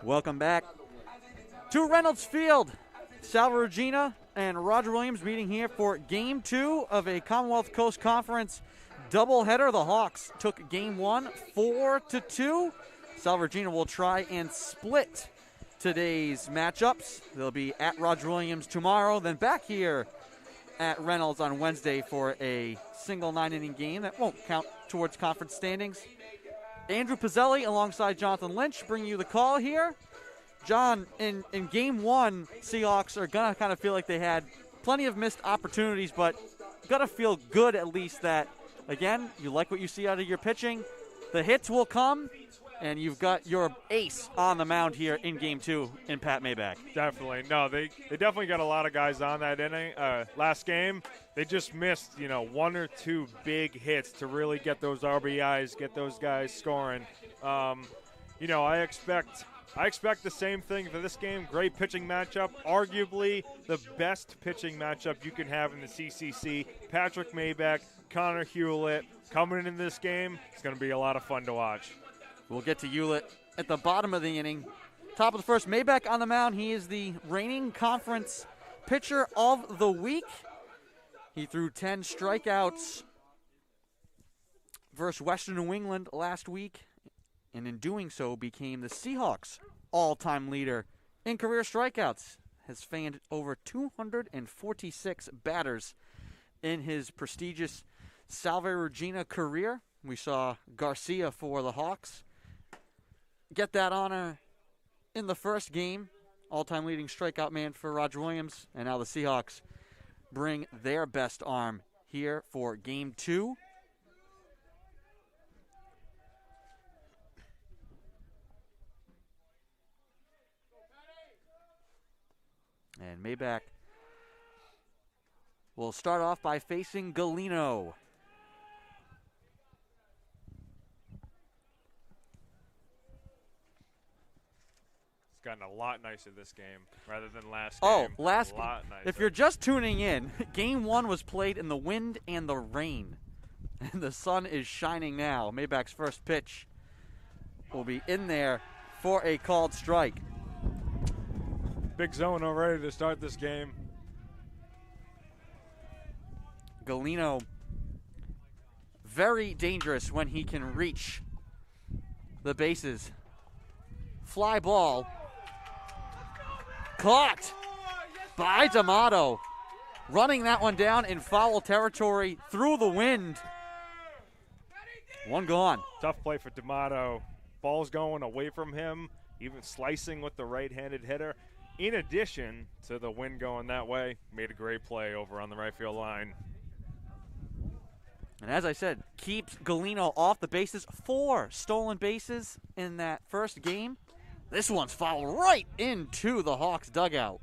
Welcome back to Reynolds Field. Salve Regina and Roger Williams meeting here for Game 2 of a Commonwealth Coast Conference doubleheader. The Hawks took Game 1 4-2. Salve Regina will try and split today's matchups. They'll be at Roger Williams tomorrow, then back here at Reynolds on Wednesday for a single 9-inning game that won't count towards conference standings. Andrew Pizzelli alongside Jonathan Lynch bringing you the call here. John, in Game 1, Seahawks are going to kind of feel like they had plenty of missed opportunities, but got to feel good at least that, again, you like what you see out of your pitching. The hits will come, and you've got your ace on the mound here in Game 2 in Pat Maybach. Definitely. No, they definitely got a lot of guys on that inning. Last game, they just missed, one or two big hits to really get those RBIs, get those guys scoring. I expect the same thing for this game. Great pitching matchup. Arguably the best pitching matchup you can have in the CCC. Patrick Maybach, Connor Hewlett coming in this game. It's going to be a lot of fun to watch. We'll get to Hewlett at the bottom of the inning. Top of the first, Maybach on the mound. He is the reigning conference pitcher of the week. He threw 10 strikeouts versus Western New England last week, and in doing so became the Seahawks' all-time leader in career strikeouts. Has fanned over 246 batters in his prestigious Salve Regina career. We saw Garcia for the Hawks get that honor in the first game. All-time leading strikeout man for Roger Williams. And now the Seahawks bring their best arm here for Game 2. And Maybach will start off by facing Galino. It's gotten a lot nicer this game rather than last game. Oh, last a lot nicer. If you're just tuning in, Game 1 was played in the wind and the rain. And the sun is shining now. Maybach's first pitch will be in there for a called strike. Big zone already to start this game. Galino, very dangerous when he can reach the bases. Fly ball. Caught by D'Amato. Running that one down in foul territory through the wind. One gone. Tough play for D'Amato. Ball's going away from him, even slicing with the right-handed hitter. In addition to the wind going that way, made a great play over on the right field line. And as I said, keeps Galino off the bases. 4 stolen bases in that first game. This one's fouled right into the Hawks dugout.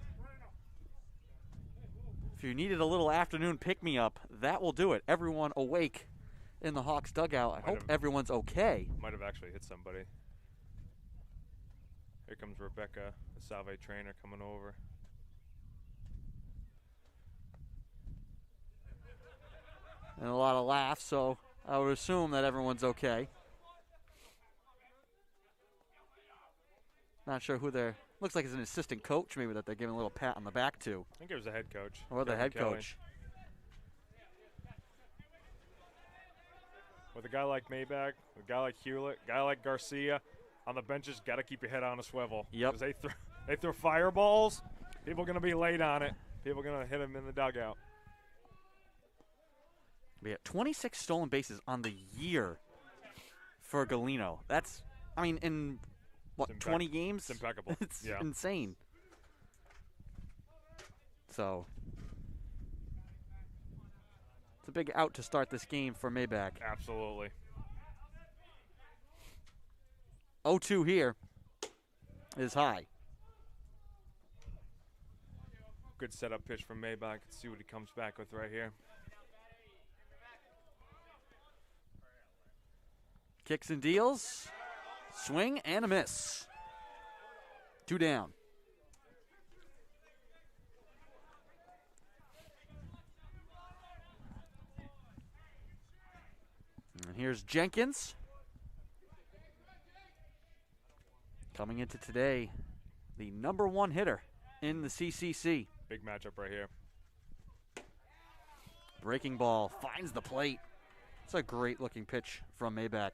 If you needed a little afternoon pick-me-up, that will do it. Everyone awake in the Hawks dugout. I hope everyone's okay. Might have actually hit somebody. Here comes Rebecca, the Salve trainer, coming over. And a lot of laughs, so I would assume that everyone's okay. Not sure who they're... Looks like it's an assistant coach maybe that they're giving a little pat on the back to. I think it was the head coach. Or the head coach. With a guy like Maybach, a guy like Hewlett, a guy like Garcia, on the benches, got to keep your head on a swivel. Yep. Because they throw fireballs, people are going to be late on it. People are going to hit them in the dugout. We have 26 stolen bases on the year for Galino. That's, I mean, in, what, 20 games? It's impeccable. It's insane. So, it's a big out to start this game for Maybach. Absolutely. 0-2 here is high. Good setup pitch from Maybach. Let's see what he comes back with right here. Kicks and deals. Swing and a miss. 2 down. And here's Jenkins. Coming into today, the number 1 hitter in the CCC. Big matchup right here. Breaking ball finds the plate. It's a great looking pitch from Maybach.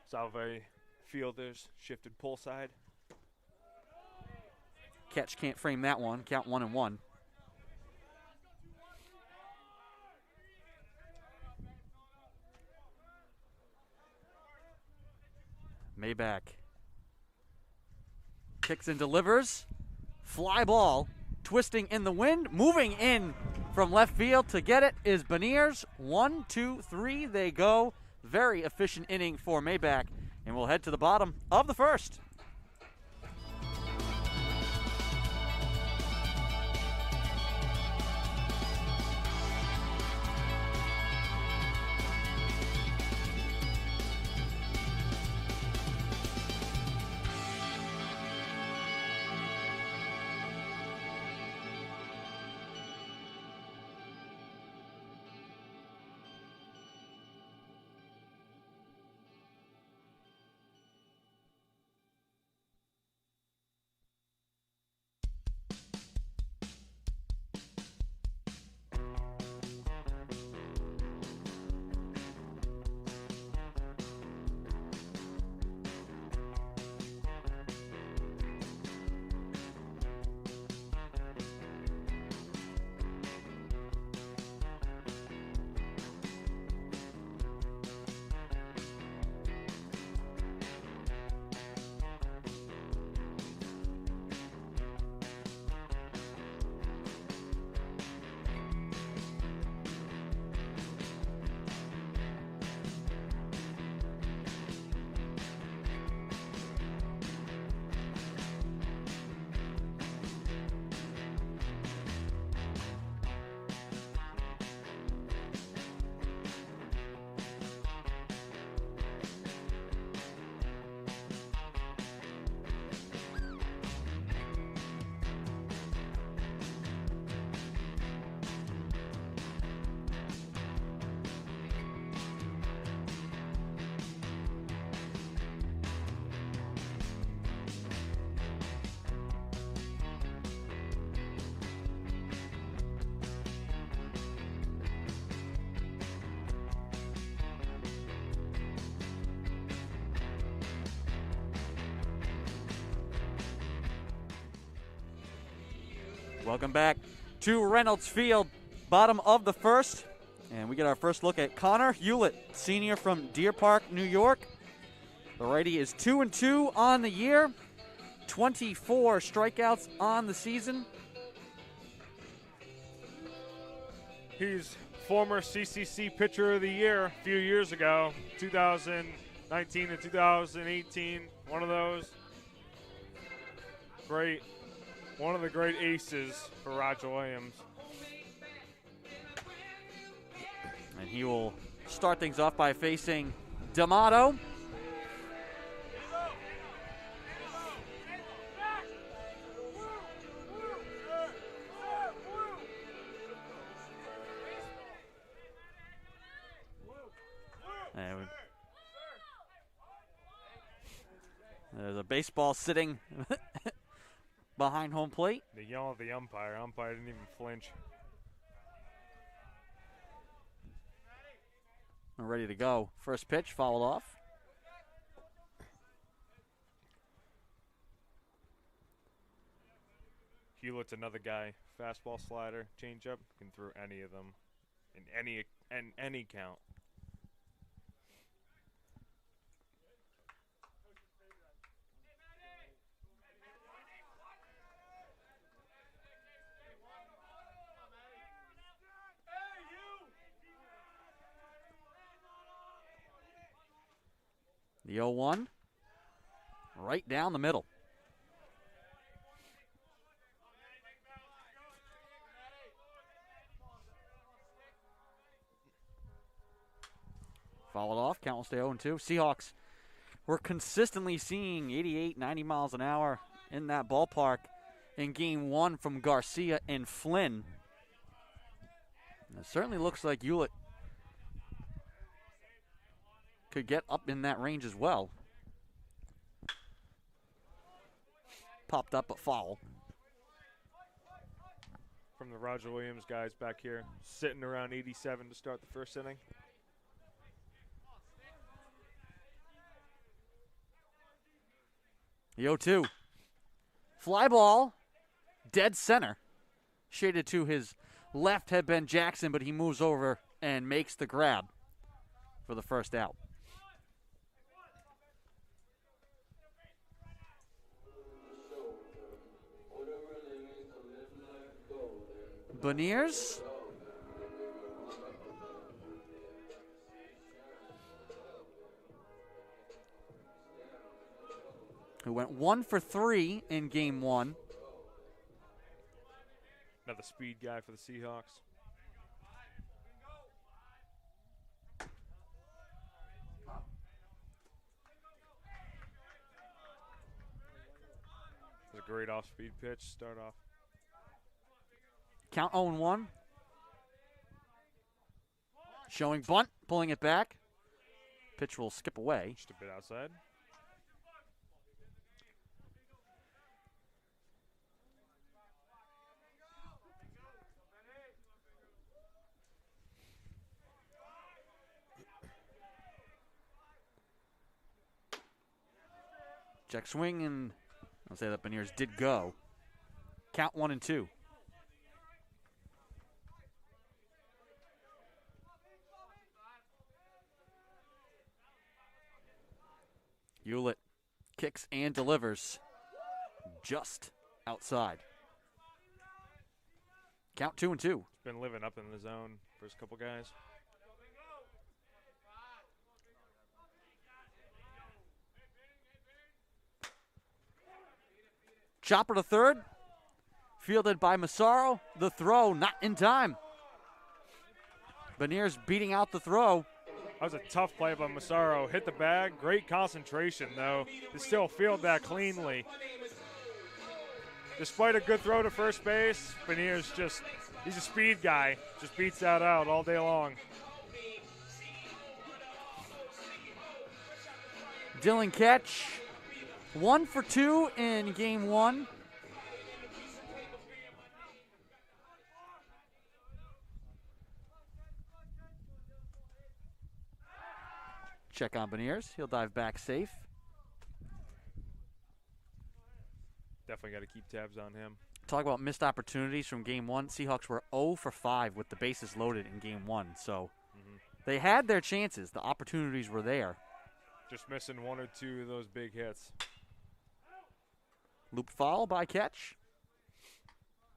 Salve fielders shifted pull side. Catch can't frame that one. Count 1-1. Maybach kicks and delivers. Fly ball, twisting in the wind, moving in from left field to get it is Beniers. 1, 2, 3, they go. Very efficient inning for Maybach, and we'll head to the bottom of the first. Welcome back to Reynolds Field, bottom of the first. And we get our first look at Connor Hewlett, senior from Deer Park, New York. The righty is 2-2 on the year, 24 strikeouts on the season. He's former CCC Pitcher of the Year a few years ago, 2019 and 2018, one of those. Great. One of the great aces for Roger Williams. And he will start things off by facing D'Amato. And there's a baseball sitting behind home plate. They yell at the umpire. Umpire didn't even flinch. We're ready to go. First pitch fouled off. Hewlett's another guy. Fastball, slider, changeup. Can throw any of them in any count. The 0-1, right down the middle. Fouled off, count will stay 0-2. Seahawks, we're consistently seeing 88, 90 miles an hour in that ballpark in game one from Garcia and Flynn. And it certainly looks like Hewlett could get up in that range as well. popped up, but foul. From the Roger Williams guys back here, sitting around 87 to start the first inning. The 0-2. Fly ball, dead center. Shaded to his left had been Jackson, but he moves over and makes the grab for the first out. Beniers. Who went 1 for 3 in game 1. Another speed guy for the Seahawks. It's a great off-speed pitch. Start off. Count 0-1. Showing bunt, pulling it back. Pitch will skip away. Just a bit outside. Check swing, and I'll say that Beniers did go. Count 1-2. Hewlett kicks and delivers just outside. Count 2-2. He's been living up in the zone, first couple guys. Chopper to third. Fielded by Massaro. The throw not in time. Beniers beating out the throw. That was a tough play by Massaro. Hit the bag. Great concentration, though, to still field that cleanly. Despite a good throw to first base, Beniers he's a speed guy. Just beats that out all day long. Dylan Ketch, 1 for 2 in game 1. Check on Beniers. He'll dive back safe. Definitely got to keep tabs on him. Talk about missed opportunities from game 1. Seahawks were 0 for 5 with the bases loaded in game 1. So they had their chances. The opportunities were there. Just missing 1 or 2 of those big hits. Looped foul by Ketch.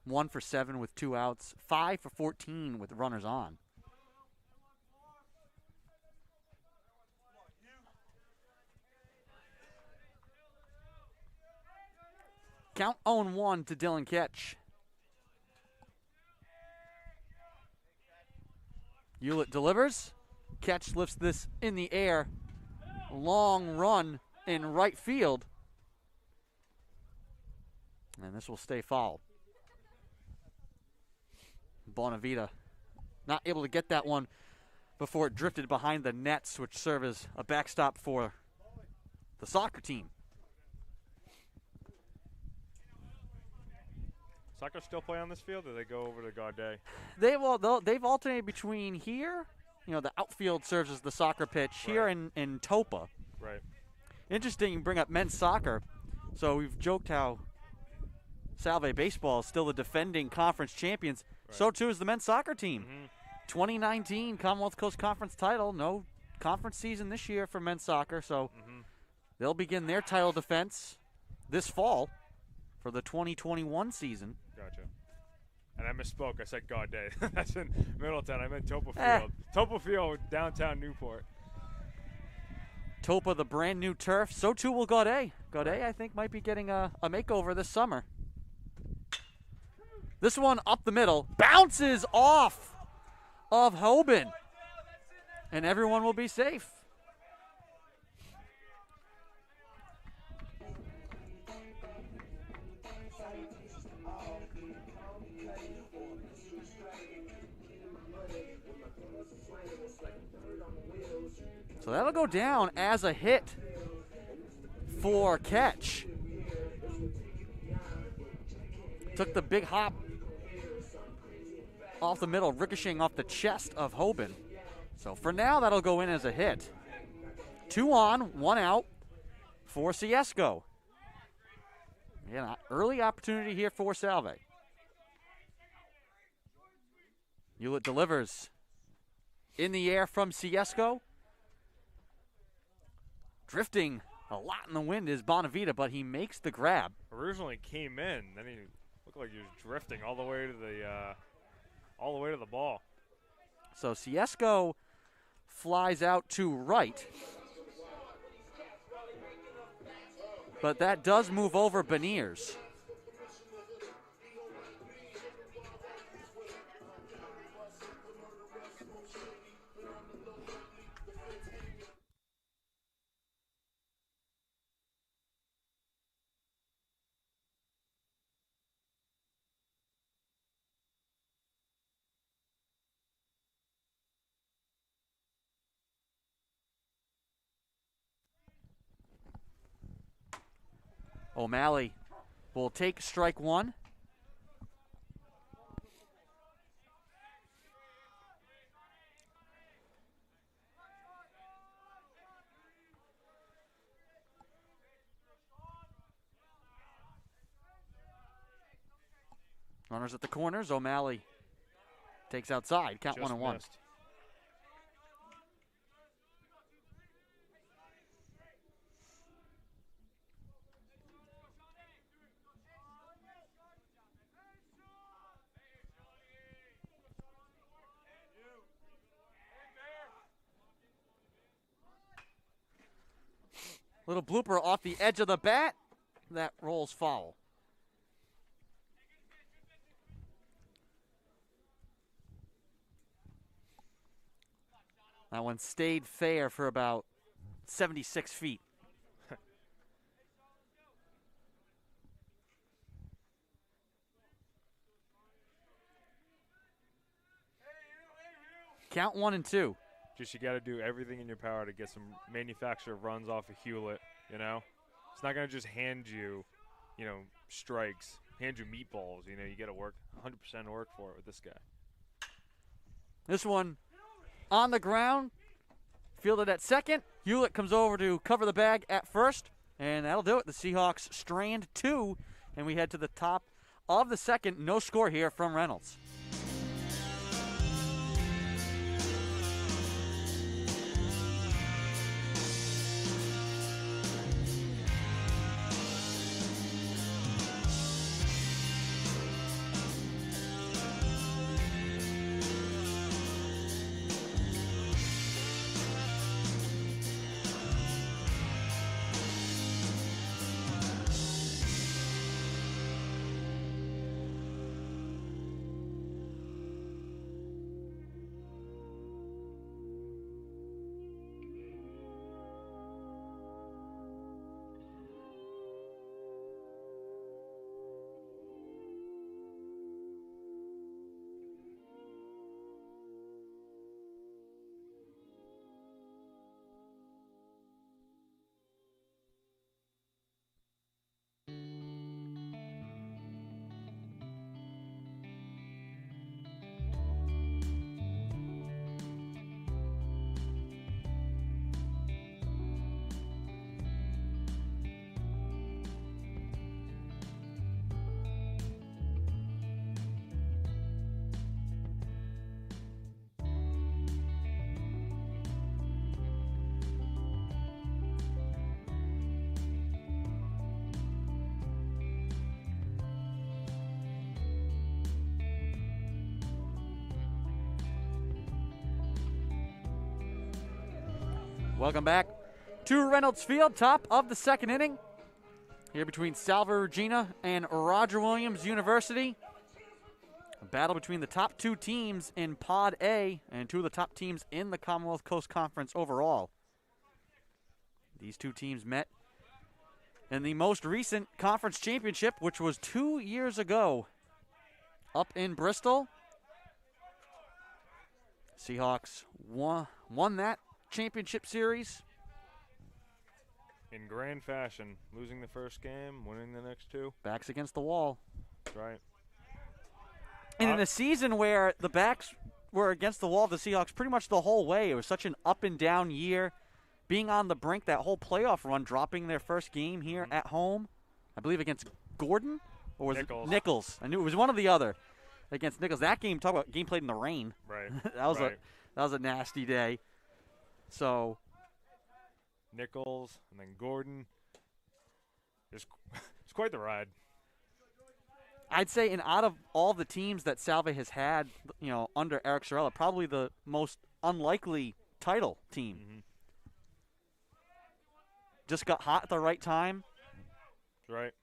1 for 7 with 2 outs. 5 for 14 with runners on. Count 0-1 to Dylan Ketch. Hewlett delivers. Ketch lifts this in the air. Long run in right field. And this will stay foul. Bonavita not able to get that one before it drifted behind the nets, which serve as a backstop for the soccer team. Soccer still play on this field, or they go over to Gaudet? They've alternated between here. The outfield serves as the soccer pitch here in Topa. Right. Interesting you bring up men's soccer. So we've joked how Salve Baseball is still the defending conference champions. Right. So too is the men's soccer team. 2019 Commonwealth Coast Conference title. No conference season this year for men's soccer. So they'll begin their title defense this fall for the 2021 season. Gotcha. And I misspoke. I said Gaudet. That's in Middletown. I meant Topa Field. Topa Field, downtown Newport. Topa, the brand new turf. So too will Gaudet. Gaudet, I think, might be getting a makeover this summer. This one up the middle. Bounces off of Hoban. And everyone will be safe. So that'll go down as a hit for Ketch. took the big hop off the middle, ricocheting off the chest of Hoban. So for now, that'll go in as a hit. 2 on, 1 out for Ciesco. Again, early opportunity here for Salve. Hewlett delivers in the air from Ciesco. Drifting a lot in the wind is Bonavita, but he makes the grab. Originally came in, then he looked like he was drifting all the way to the ball. So Ciesco flies out to right. But that does move over Beniers. O'Malley will take strike 1. Runners at the corners. O'Malley takes outside. Count Just 1-1. missed. Little blooper off the edge of the bat. That rolls foul. That one stayed fair for about 76 feet. Count 1-2. Just you got to do everything in your power to get some manufactured runs off of Hewlett, you know? It's not going to just hand you, strikes, hand you meatballs. You got to work 100% work for it with this guy. This one on the ground, fielded at second. Hewlett comes over to cover the bag at first, and that'll do it. The Seahawks strand 2, and we head to the top of the second. No score here from Reynolds. Welcome back to Reynolds Field, top of the second inning. Here between Salve Regina and Roger Williams University. A battle between the top 2 teams in Pod A and 2 of the top teams in the Commonwealth Coast Conference overall. These 2 teams met in the most recent conference championship, which was 2 years ago up in Bristol. Seahawks won that championship series In grand fashion, losing the first game, winning the next 2. Backs against the wall. That's right. And in a season where the backs were against the wall of the Seahawks pretty much the whole way, it was such an up and down year. Being on the brink, that whole playoff run, dropping their first game here at home, I believe against Gordon, or was Nichols. it Nichols? I knew it was one or the other against Nichols. That game, talk about game played in the rain. Right. that was a nasty day. So Nichols and then Gordon. It's quite the ride. I'd say, and out of all the teams that Salve has had, under Eric Sorella, probably the most unlikely title team. Mm-hmm. Just got hot at the right time. Right.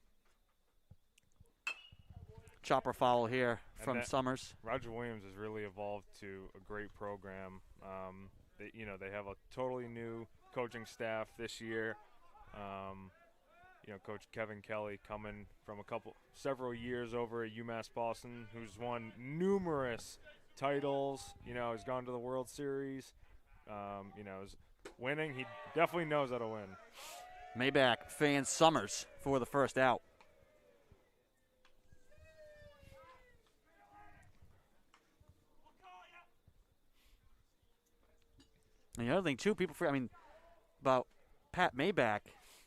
Chopper foul here from Summers. Roger Williams has really evolved to a great program. They have a totally new coaching staff this year. Coach Kevin Kelly coming from several years over at UMass Boston, who's won numerous titles. Has gone to the World Series. Is winning. He definitely knows how to win. Maybach fans Summers for the first out. And the other thing, too, people forget, about Pat Maybach.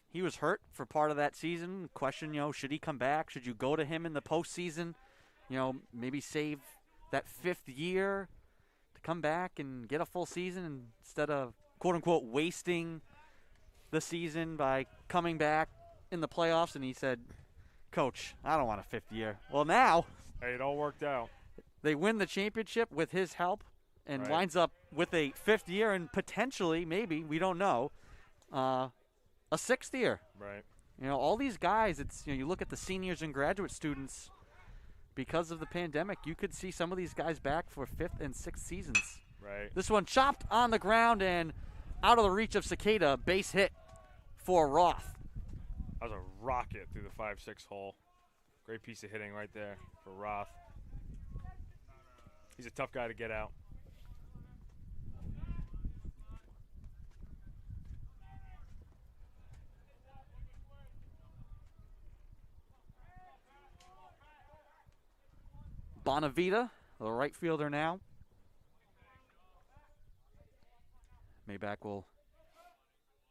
He was hurt for part of that season. Question, should he come back? Should you go to him in the postseason? Maybe save that 5th year to come back and get a full season instead of, quote-unquote, wasting the season by coming back in the playoffs. And he said, Coach, I don't want a 5th year. Well, now. Hey, it all worked out. They win the championship with his help and winds up with a 5th year and potentially, maybe, we don't know, a 6th year. Right. All these guys, it's you look at the seniors and graduate students, because of the pandemic, you could see some of these guys back for 5th and 6th seasons. Right. This one chopped on the ground and out of the reach of Cicada, base hit for Roth. That was a rocket through the 5-6 hole. Great piece of hitting right there for Roth. He's a tough guy to get out. Bonavita, the right fielder now. Maybach will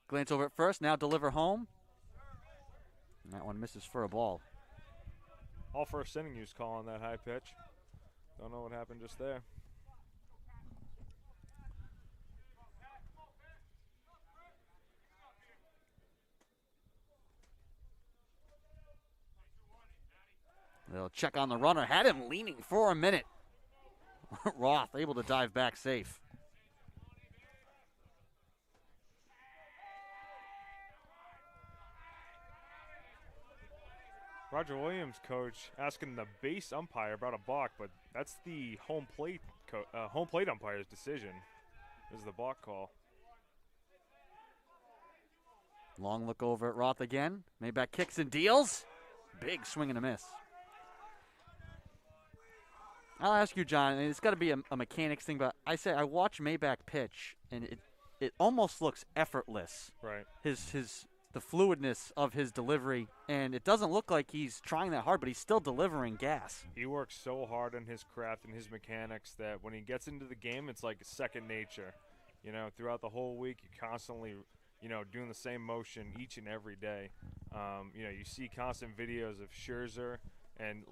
glance over at first, now deliver home. And that one misses for a ball. All first inning he was calling that high pitch. Don't know what happened just there. They'll check on the runner. Had him leaning for a minute. Roth able to dive back safe. Roger Williams, coach, asking the base umpire about a balk, but that's the home plate umpire's decision. This is the balk call. Long look over at Roth again. Maybach kicks and deals. Big swing and a miss. I'll ask you, John, and it's got to be a mechanics thing, but I watch Maybach pitch, and it almost looks effortless. Right. The fluidness of his delivery, and it doesn't look like he's trying that hard, but he's still delivering gas. He works so hard on his craft and his mechanics that when he gets into the game, it's like second nature. Throughout the whole week, you're constantly, doing the same motion each and every day. You see constant videos of Scherzer and,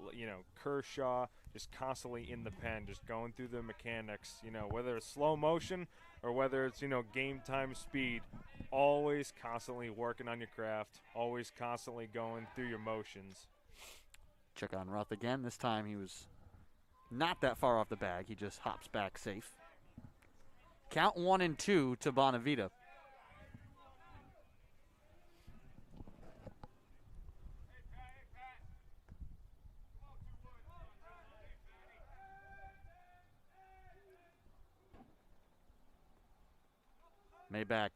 Kershaw just constantly in the pen, just going through the mechanics, whether it's slow motion or whether it's, game time speed, always constantly working on your craft, always constantly going through your motions. Check on Roth again. This time he was not that far off the bag. He just hops back safe. Count 1-2 to Bonavita. Maybach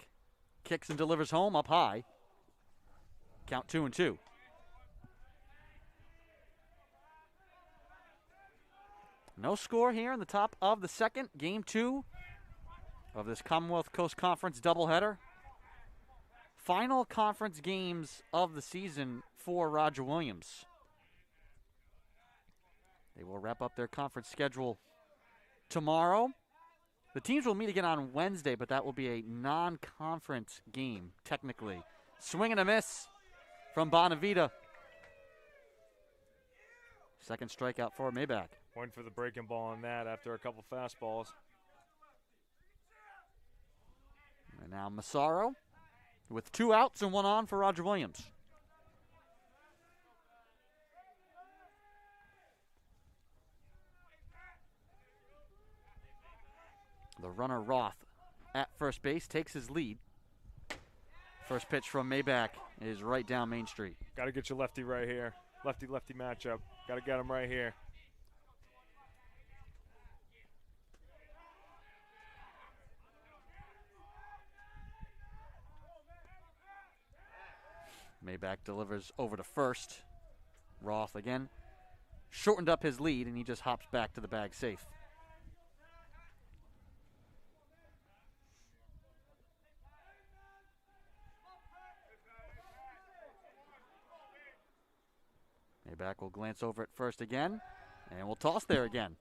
kicks and delivers home up high. Count 2-2. No score here in the top of the second. Game 2 of this Commonwealth Coast Conference doubleheader. Final conference games of the season for Roger Williams. They will wrap up their conference schedule tomorrow. The teams will meet again on Wednesday, but that will be a non-conference game, technically. Swing and a miss from Bonavita. Second strikeout for Maybach. Went for the breaking ball on that after a couple fastballs. And now Massaro with 2 outs and 1 on for Roger Williams. The runner Roth at first base takes his lead. First pitch from Maybach is right down Main Street. Got to get your lefty right here. Lefty-lefty matchup. Got to get him right here. Maybach delivers over to first. Roth again shortened up his lead, and he just hops back to the bag safe. Maybach will glance over at first again, and we'll toss there again.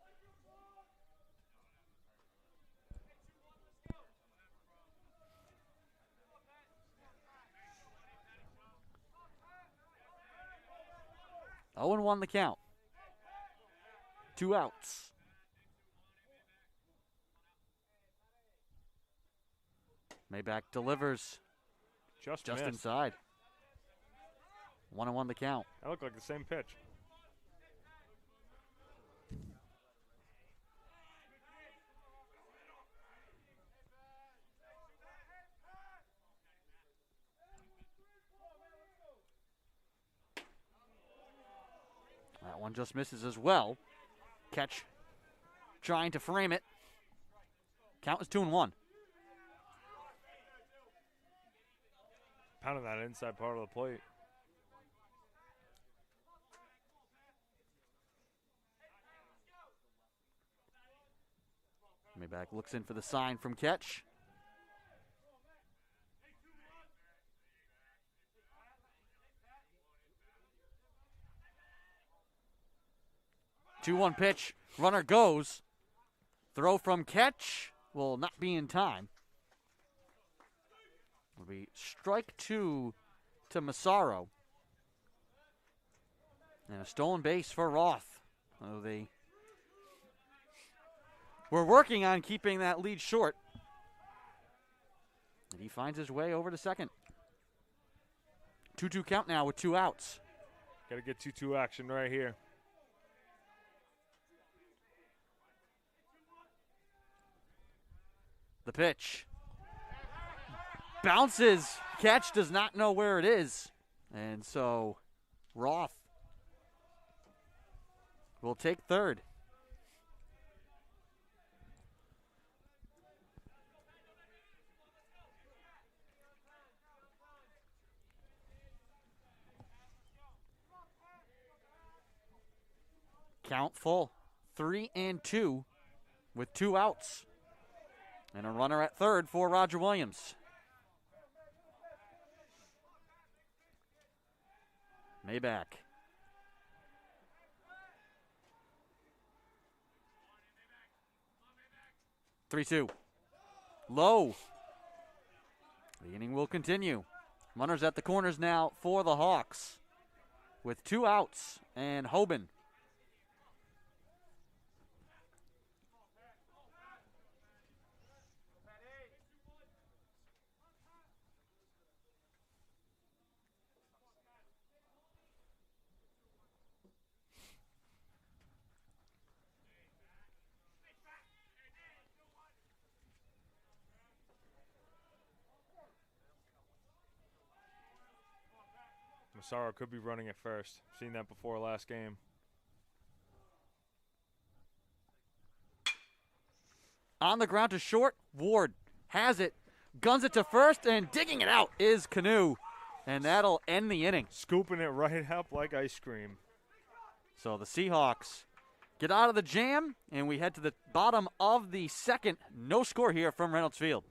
Oh, and 1 the count. 2 outs. Maybach delivers just inside. 1-1 the count. That looked like the same pitch. That one just misses as well. Catch trying to frame it. Count is 2-1. Pounding that inside part of the plate. Maybach looks in for the sign from Ketch. Two-one pitch. Runner goes. Throw from Ketch will not be in time. It'll be strike 2 to Massaro. And a stolen base for Roth. Oh, they were working on keeping that lead short. And he finds his way over to second. 2-2 count now with 2 outs. Got to get 2-2 action right here. The pitch. Bounces. Catch does not know where it is. And so Roth will take third. Count full. 3-2 with 2 outs. And a runner at third for Roger Williams. Maybach. Three-two. Low. The inning will continue. Runners at the corners now for the Hawks with 2 outs and Hoban. Massaro could be running at first. Seen that before last game. On the ground to short. Ward has it. Guns it to first, and digging it out is Canoe. And that'll end the inning. Scooping it right up like ice cream. So the Seahawks get out of the jam, and we head to the bottom of the second. No score here from Reynolds Field.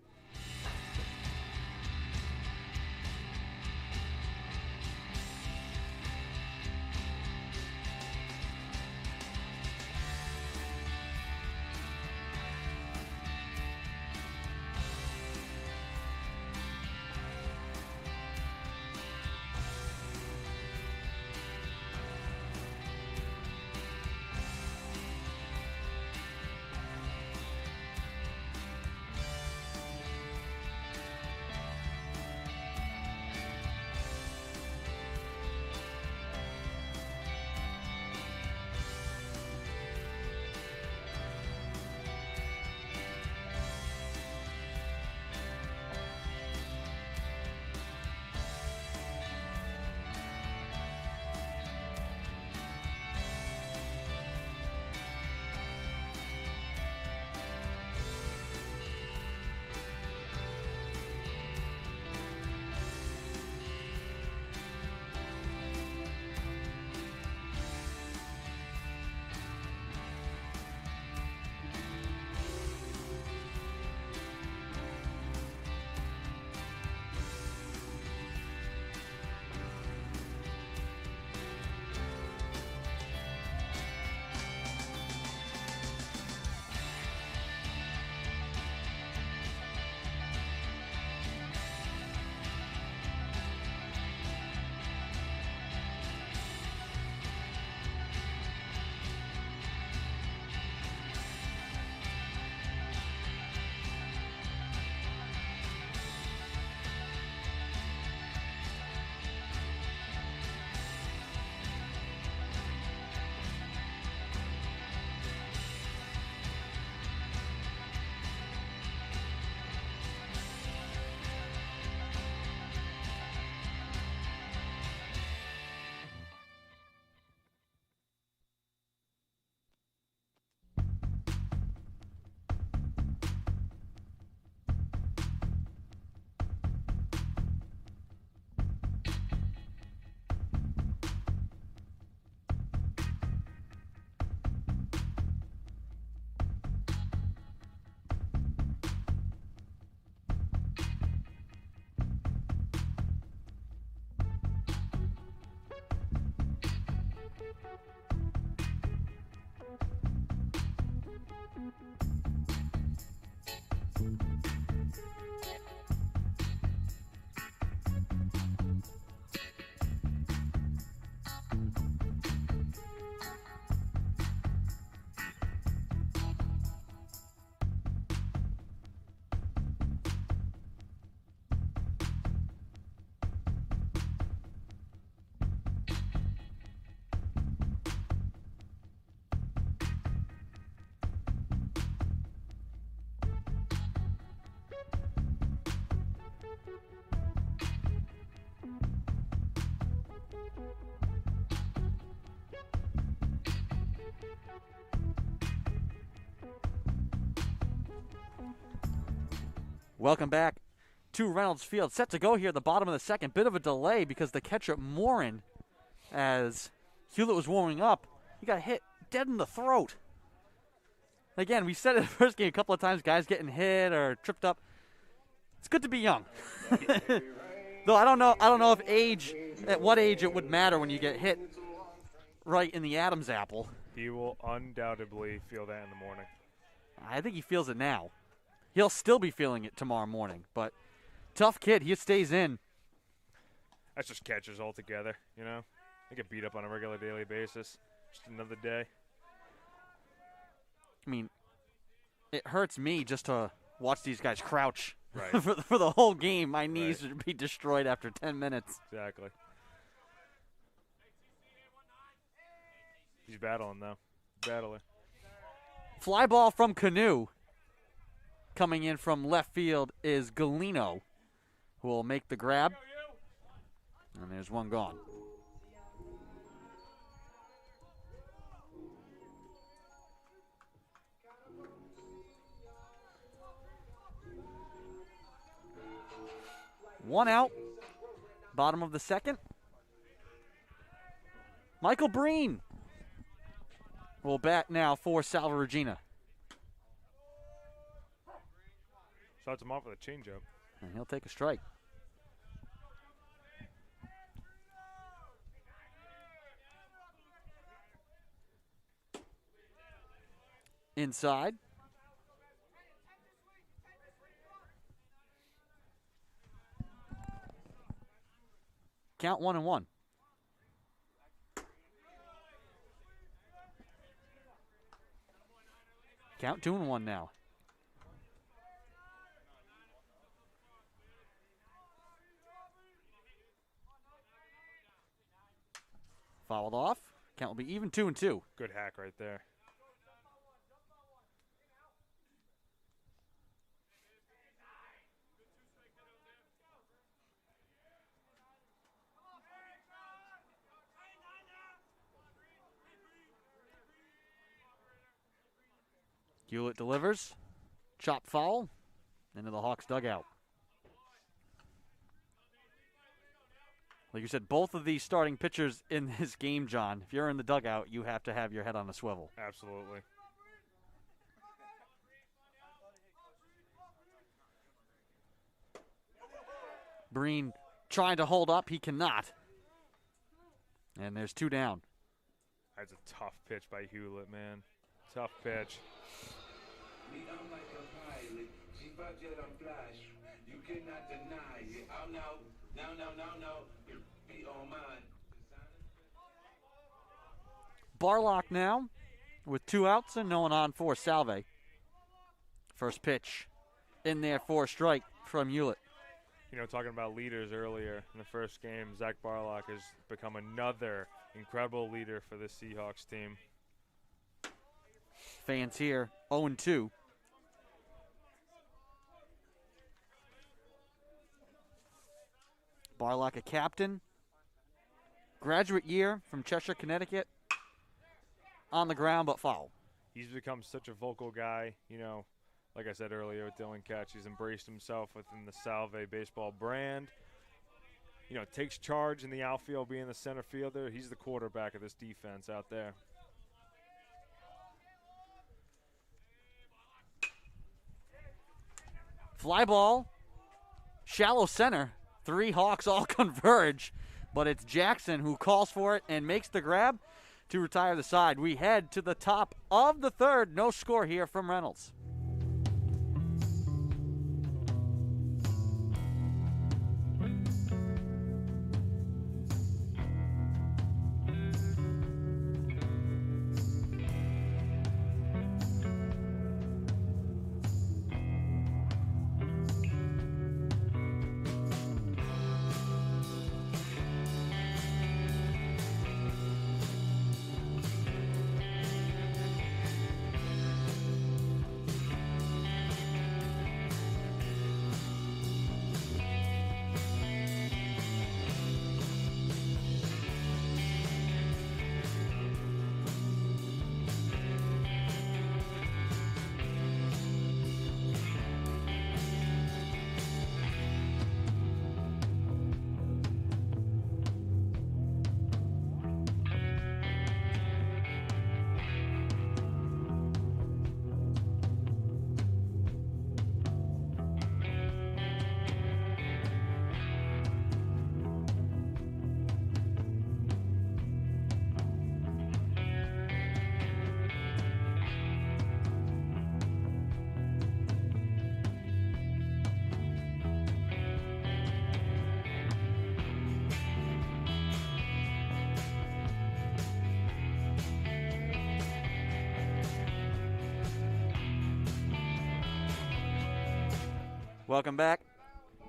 Welcome back to Reynolds Field. Set to go here at the bottom of the second. Bit of a delay because the catcher, Morin, as Hewlett was warming up, he got hit dead in the throat. Again, we said it in the first game a couple of times, guys getting hit or tripped up. It's good to be young. Though I don't know if at what age it would matter when you get hit right in the Adam's apple. He will undoubtedly feel that in the morning. I think he feels it now. He'll still be feeling it tomorrow morning, but tough kid. He stays in. That's just catchers altogether, you know? They get beat up on a regular daily basis. Just another day. I mean, it hurts me just to watch these guys crouch Right. for the whole game. My knees would be destroyed after 10 minutes. Exactly. He's battling, though. Battler. Fly ball from Canoe. Coming in from left field is Galino, who will make the grab. And there's one gone. One out. Bottom of the second. Michael Breen will bat now for Salve Regina. Starts him off with a changeup. And he'll take a strike. Inside. Count 1-1. Count 2-1 now. Fouled off. Count will be even 2-2. Good hack right there. Hewlett delivers. Chop foul. Into the Hawks dugout. Like you said, both of these starting pitchers in this game, John, if you're in the dugout, you have to have your head on a swivel. Absolutely. Breen trying to hold up. He cannot. And there's two down. That's a tough pitch by Hewlett, man. Tough pitch. Barlock now with 2 outs and no one on for Salve. First pitch in there for a strike from Hewlett. You know, talking about leaders earlier in the first game, Zach Barlock has become another incredible leader for the Seahawks team. Fans here, 0-2. Barlock, a captain. Graduate year from Cheshire, Connecticut. On the ground, but foul. He's become such a vocal guy, you know. Like I said earlier with Dylan Catch, he's embraced himself within the Salve baseball brand. You know, takes charge in the outfield, being the center fielder. He's the quarterback of this defense out there. Fly ball, shallow center. 3 Hawks all converge, but it's Jackson who calls for it and makes the grab. to retire the side. We head to the top of the third. No score here from Reynolds. Welcome back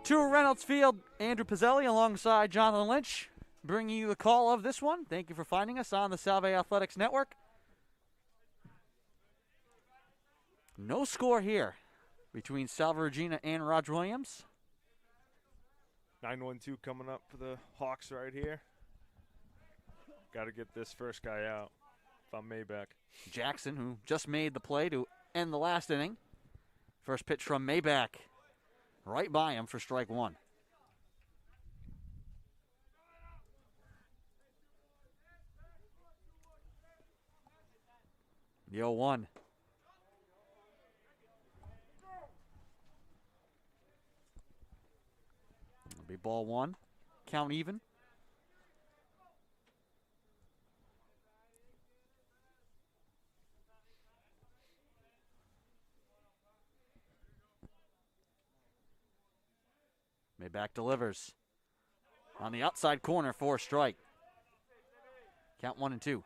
to Reynolds Field. Andrew Pizzelli alongside Jonathan Lynch, bringing you the call of this one. Thank you for finding us on the Salve Athletics Network. No score here between Salve Regina and Rhode Williams. 9-1-2 coming up for the Hawks right here. Got to get this first guy out if I'm Maybach. Jackson, who just made the play to end the last inning. First pitch from Maybach. Right by him for strike one. The 0-1. It'll be ball one. Count even. Maybach delivers on the outside corner for a strike. Count 1-2.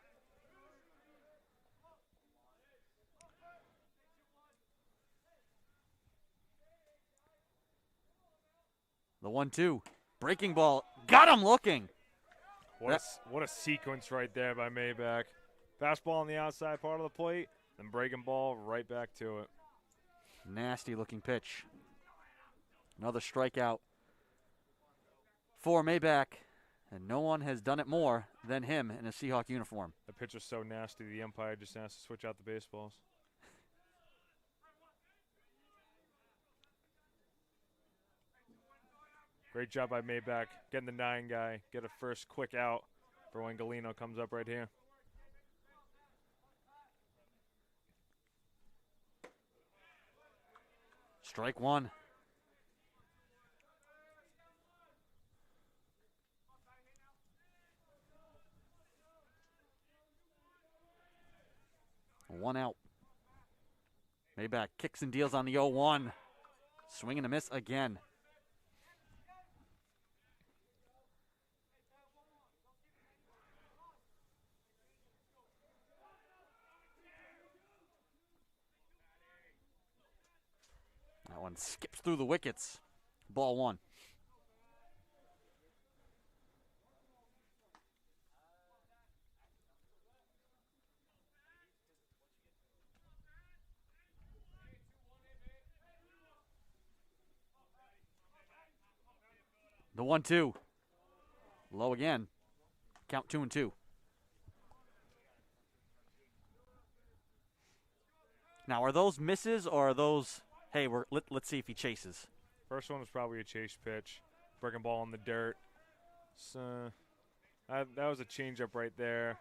The 1-2. Breaking ball. Got him looking. What a sequence right there by Maybach. Fastball on the outside part of the plate, then breaking ball right back to it. Nasty looking pitch. Another strikeout for Maybach, and no one has done it more than him in a Seahawk uniform. The pitcher's so nasty, the umpire just has to switch out the baseballs. Great job by Maybach, getting the 9 guy, get a first quick out for when Galeno comes up right here. Strike one. One out. Maybach kicks and deals on the 0-1. Swing and a miss again. That one skips through the wickets. Ball one. The 1-2. Low again. Count 2-2. Now, are those misses or are those, hey, let's see if he chases? First one was probably a chase pitch. Breaking ball in the dirt. So, that was a changeup right there.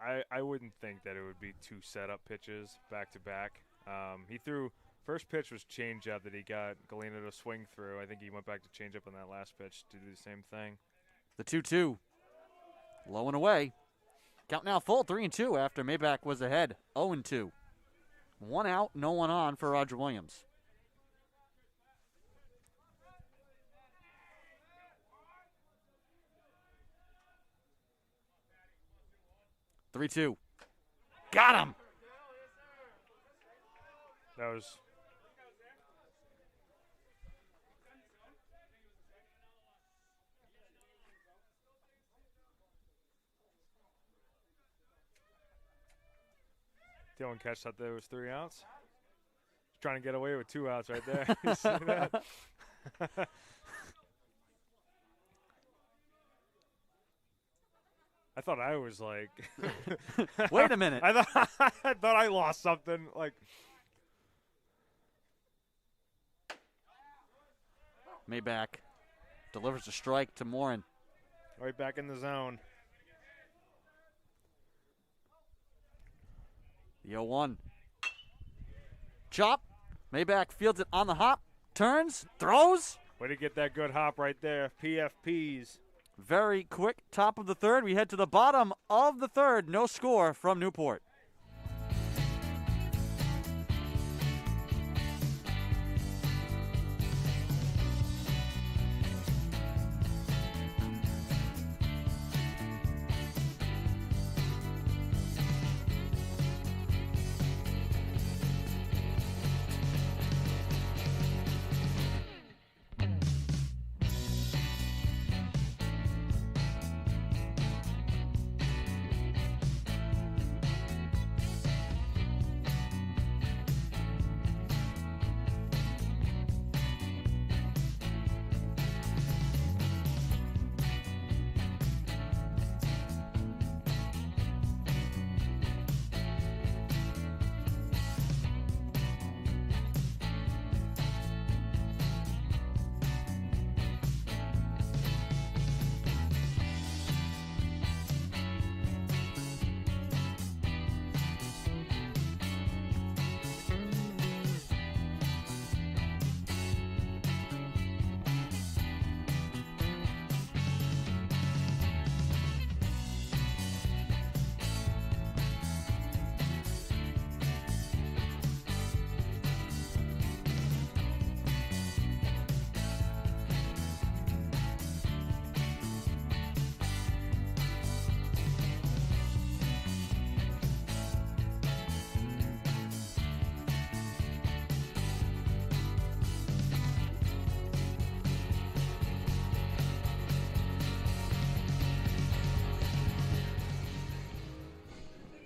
I wouldn't think that it would be 2 setup pitches back to back. He threw. First pitch was changeup that he got Galeno to swing through. I think he went back to changeup on that last pitch to do the same thing. The 2-2. Low and away. Count now full, 3-2 after Maybach was ahead, 0-2. 1 out, no one on for Roger Williams. Three-two. Got him! That was... Dylan Catch thought there was 3 outs. He's trying to get away with 2 outs right there. You see that? I thought I was like... Wait a minute. I thought I lost something. Like... Maybach delivers a strike to Morin. Right back in the zone. The 0-1. Chop. Maybach fields it on the hop. Turns. Throws. Way to get that good hop right there. PFPs. Very quick top of the third. We head to the bottom of the third. No score from Newport.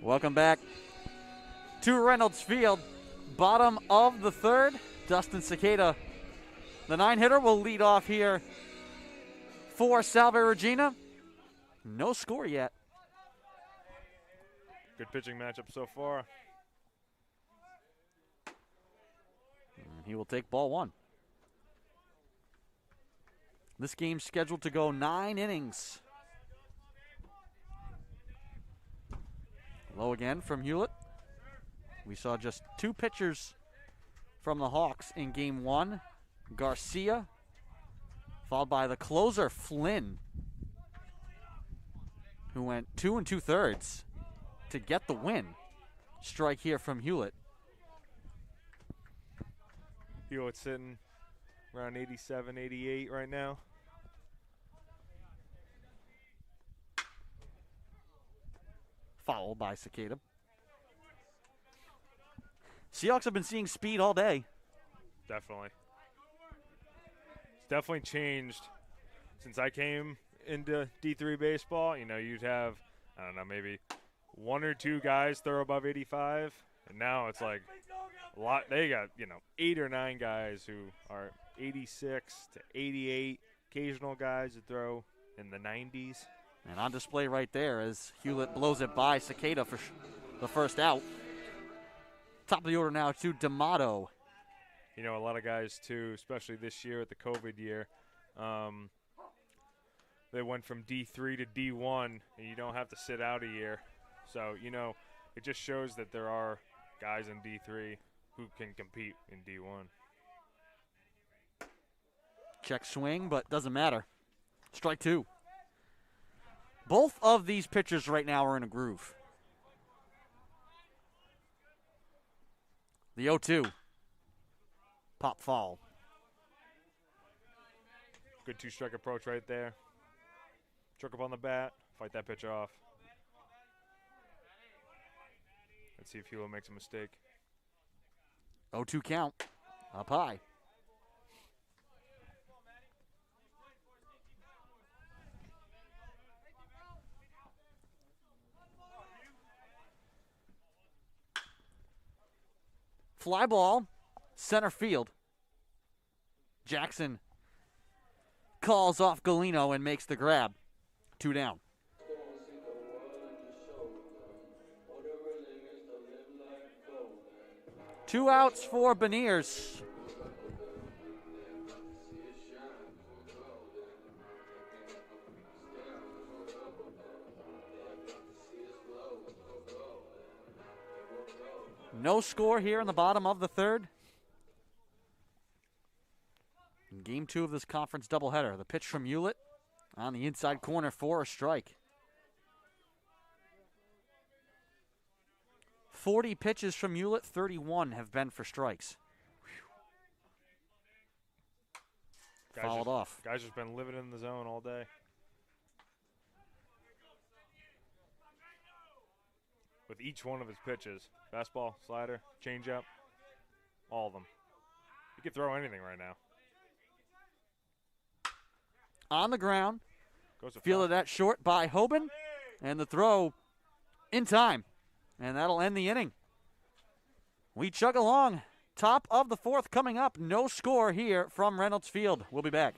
Welcome back to Reynolds Field. Bottom of the third. Dustin Cicada, the 9-hitter, will lead off here for Salve Regina. No score yet. Good pitching matchup so far. And he will take ball 1. This game's scheduled to go 9 innings. Low again from Hewlett. We saw just 2 pitchers from the Hawks in game 1. Garcia, followed by the closer, Flynn, who went 2 2/3 to get the win. Strike here from Hewlett. Hewlett's sitting around 87, 88 right now. Fouled by Cicada. Seahawks have been seeing speed all day. Definitely. It's definitely changed since I came into D3 baseball. You know, you'd have, I don't know, maybe 1 or 2 guys throw above 85. And now it's like a lot. They got, 8 or 9 guys who are 86 to 88. Occasional guys that throw in the 90s. And on display right there as Hewlett blows it by Cicada for the first out. Top of the order now to D'Amato. A lot of guys, too, especially this year at the COVID year, they went from D3 to D1, and you don't have to sit out a year. So, it just shows that there are guys in D3 who can compete in D1. Check swing, but doesn't matter. Strike 2. Both of these pitchers right now are in a groove. The 0-2. Pop foul. Good two-strike approach right there. Choke up on the bat. Fight that pitch off. Let's see if Hewlett makes a mistake. 0-2 count. Up high. Fly ball, center field. Jackson calls off Galino and makes the grab. 2 down. Two outs for Beniers. No score here in the bottom of the third. In game 2 of this conference doubleheader. The pitch from Hewlett on the inside corner for a strike. 40 pitches from Hewlett, 31 have been for strikes. Fouled off. Guys just been living in the zone all day. With each one of his pitches. Fastball, slider, changeup, all of them. He could throw anything right now. On the ground. Fielded that short by Hoban. And the throw in time. And that'll end the inning. We chug along. Top of the fourth coming up. No score here from Reynolds Field. We'll be back.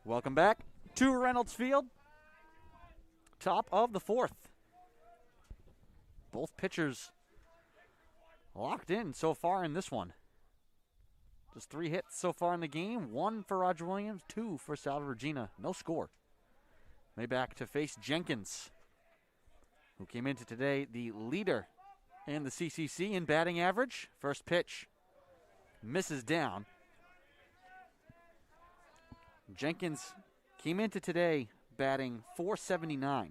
Welcome back to Reynolds Field. Top of the fourth. Both pitchers locked in so far in this one. Just 3 hits so far in the game. 1 for Roger Williams, 2 for Salve Regina. No score. Mayback to face Jenkins, who came into today the leader in the CCC in batting average. First pitch misses down. Jenkins came into today batting .479.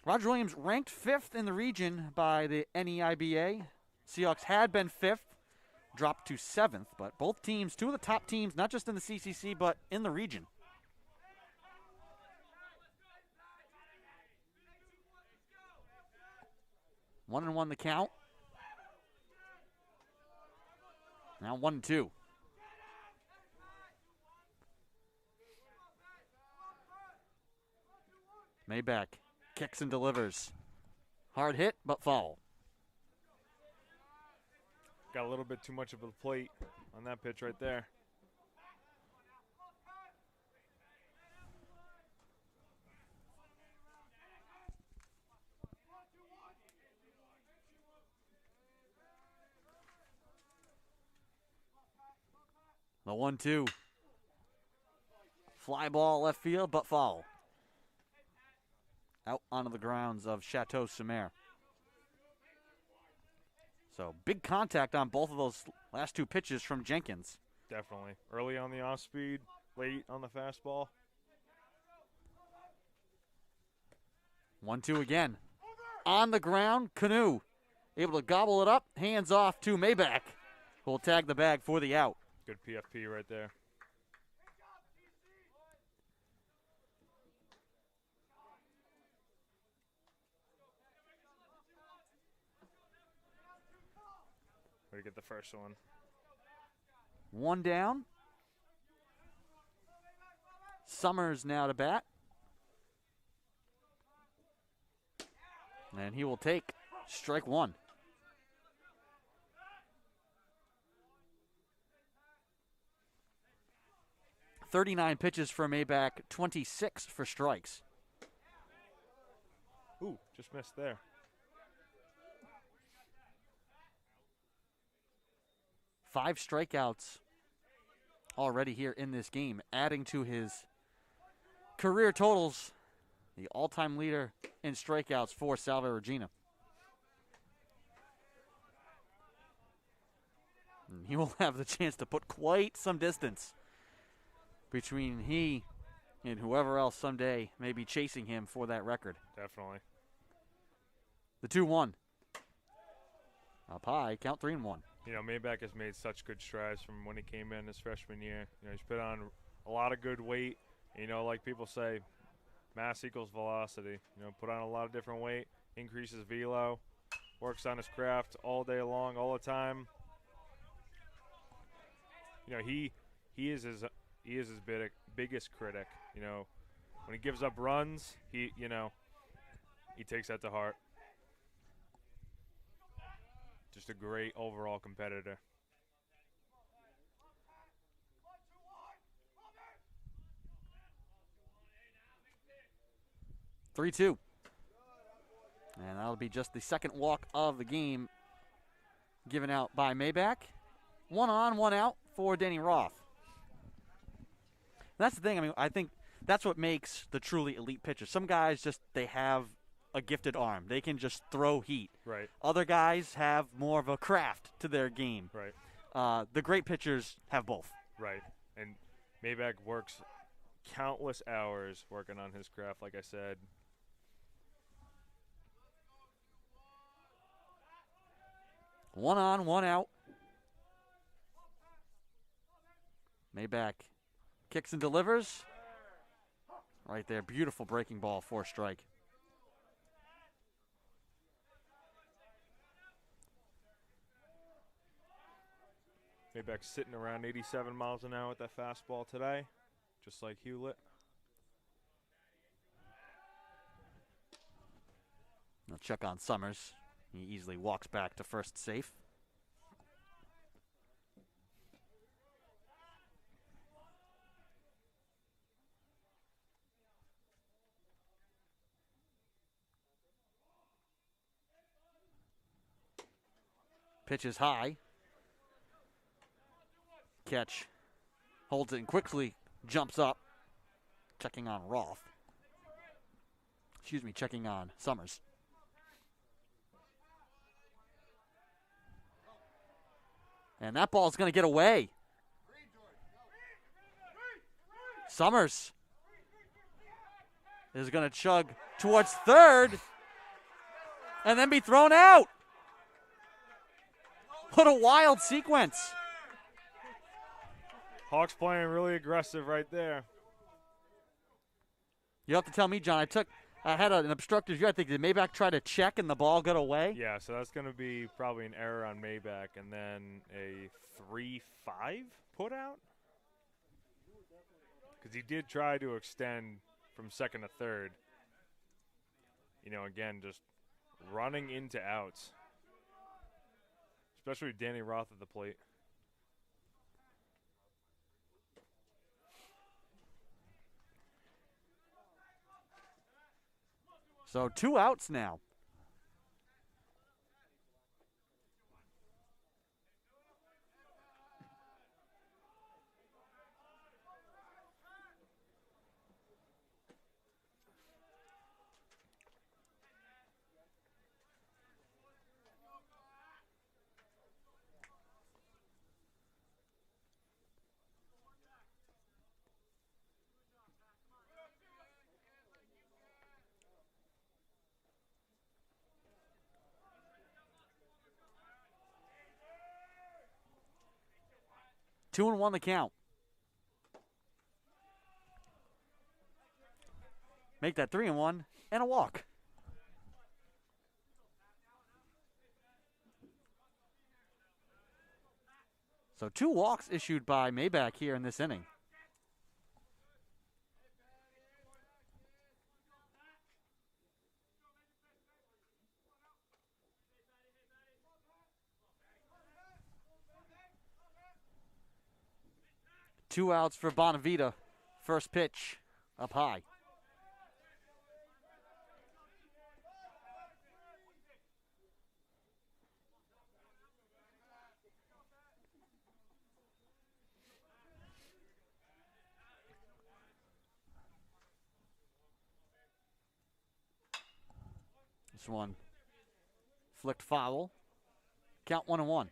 Roger Williams ranked 5th in the region by the NEIBA. Seahawks had been 5th, dropped to 7th, but both teams, 2 of the top teams, not just in the CCC, but in the region. One and 1 the count. Now 1-2. Mayback kicks and delivers. Hard hit, but foul. Got a little bit too much of a plate on that pitch right there. The 1-2. Fly ball left field, but foul. Out onto the grounds of Chateau-Sur-Mer. So big contact on both of those last two pitches from Jenkins. Definitely. Early on the off speed, late on the fastball. 1-2 again. On the ground, Canoe able to gobble it up. Hands off to Maybach, who will tag the bag for the out. Good PFP right there. Way to get the first one. One down. Summers now to bat. And he will take strike one. "39 pitches for Maybach, 26 for strikes." Ooh, just missed there. Five strikeouts already here in this game, adding to his career totals, the all-time leader in strikeouts for Salve Regina. And he will have the chance to put quite some distance between he and whoever else someday may be chasing him for that record. Definitely. The 2-1. Up high, count 3-1. You know, Maybach has made such good strides from when he came in his freshman year. You know, he's put on a lot of good weight. You know, like people say, mass equals velocity. You know, put on a lot of different weight, increases velo, works on his craft all day long, all the time. You know, he is his biggest critic. You know, when he gives up runs, he takes that to heart. Just a great overall competitor. "3-2. And that'll be just the second walk of the game given out by Maybach. 1 on, 1 out for Danny Roth. That's the thing. I mean, I think that's what makes the truly elite pitchers. Some guys just, they have a gifted arm. They can just throw heat. Right. Other guys have more of a craft to their game. Right. The great pitchers have both. Right. And Maybach works countless hours working on his craft, like I said. One on, 1 out. Maybach kicks and delivers. Right there, beautiful breaking ball for a strike. Maybach's sitting around 87 miles an hour with that fastball today, just like Hewlett. Now check on Summers. He easily walks back to first safe. Pitch is high. Catch. Holds it and quickly jumps up. Checking on Roth. Checking on Summers. And that ball's going to get away. Summers is going to chug towards third and then be thrown out. What a wild sequence. Hawks playing really aggressive right there. You have to tell me, John, I had an obstructed view. I think, did Maybach try to check and the ball got away? Yeah, so that's going to be probably an error on Maybach, and then a 3-5 put out? Because he did try to extend from second to third. You know, again, just running into outs. Especially with Danny Roth at the plate. So 2 outs now. 2-1 the count. Make that 3-1 and a walk. So 2 walks issued by Maybach here in this inning. Two outs for Bonavita. First pitch up high. This one flicked foul. Count 1-1.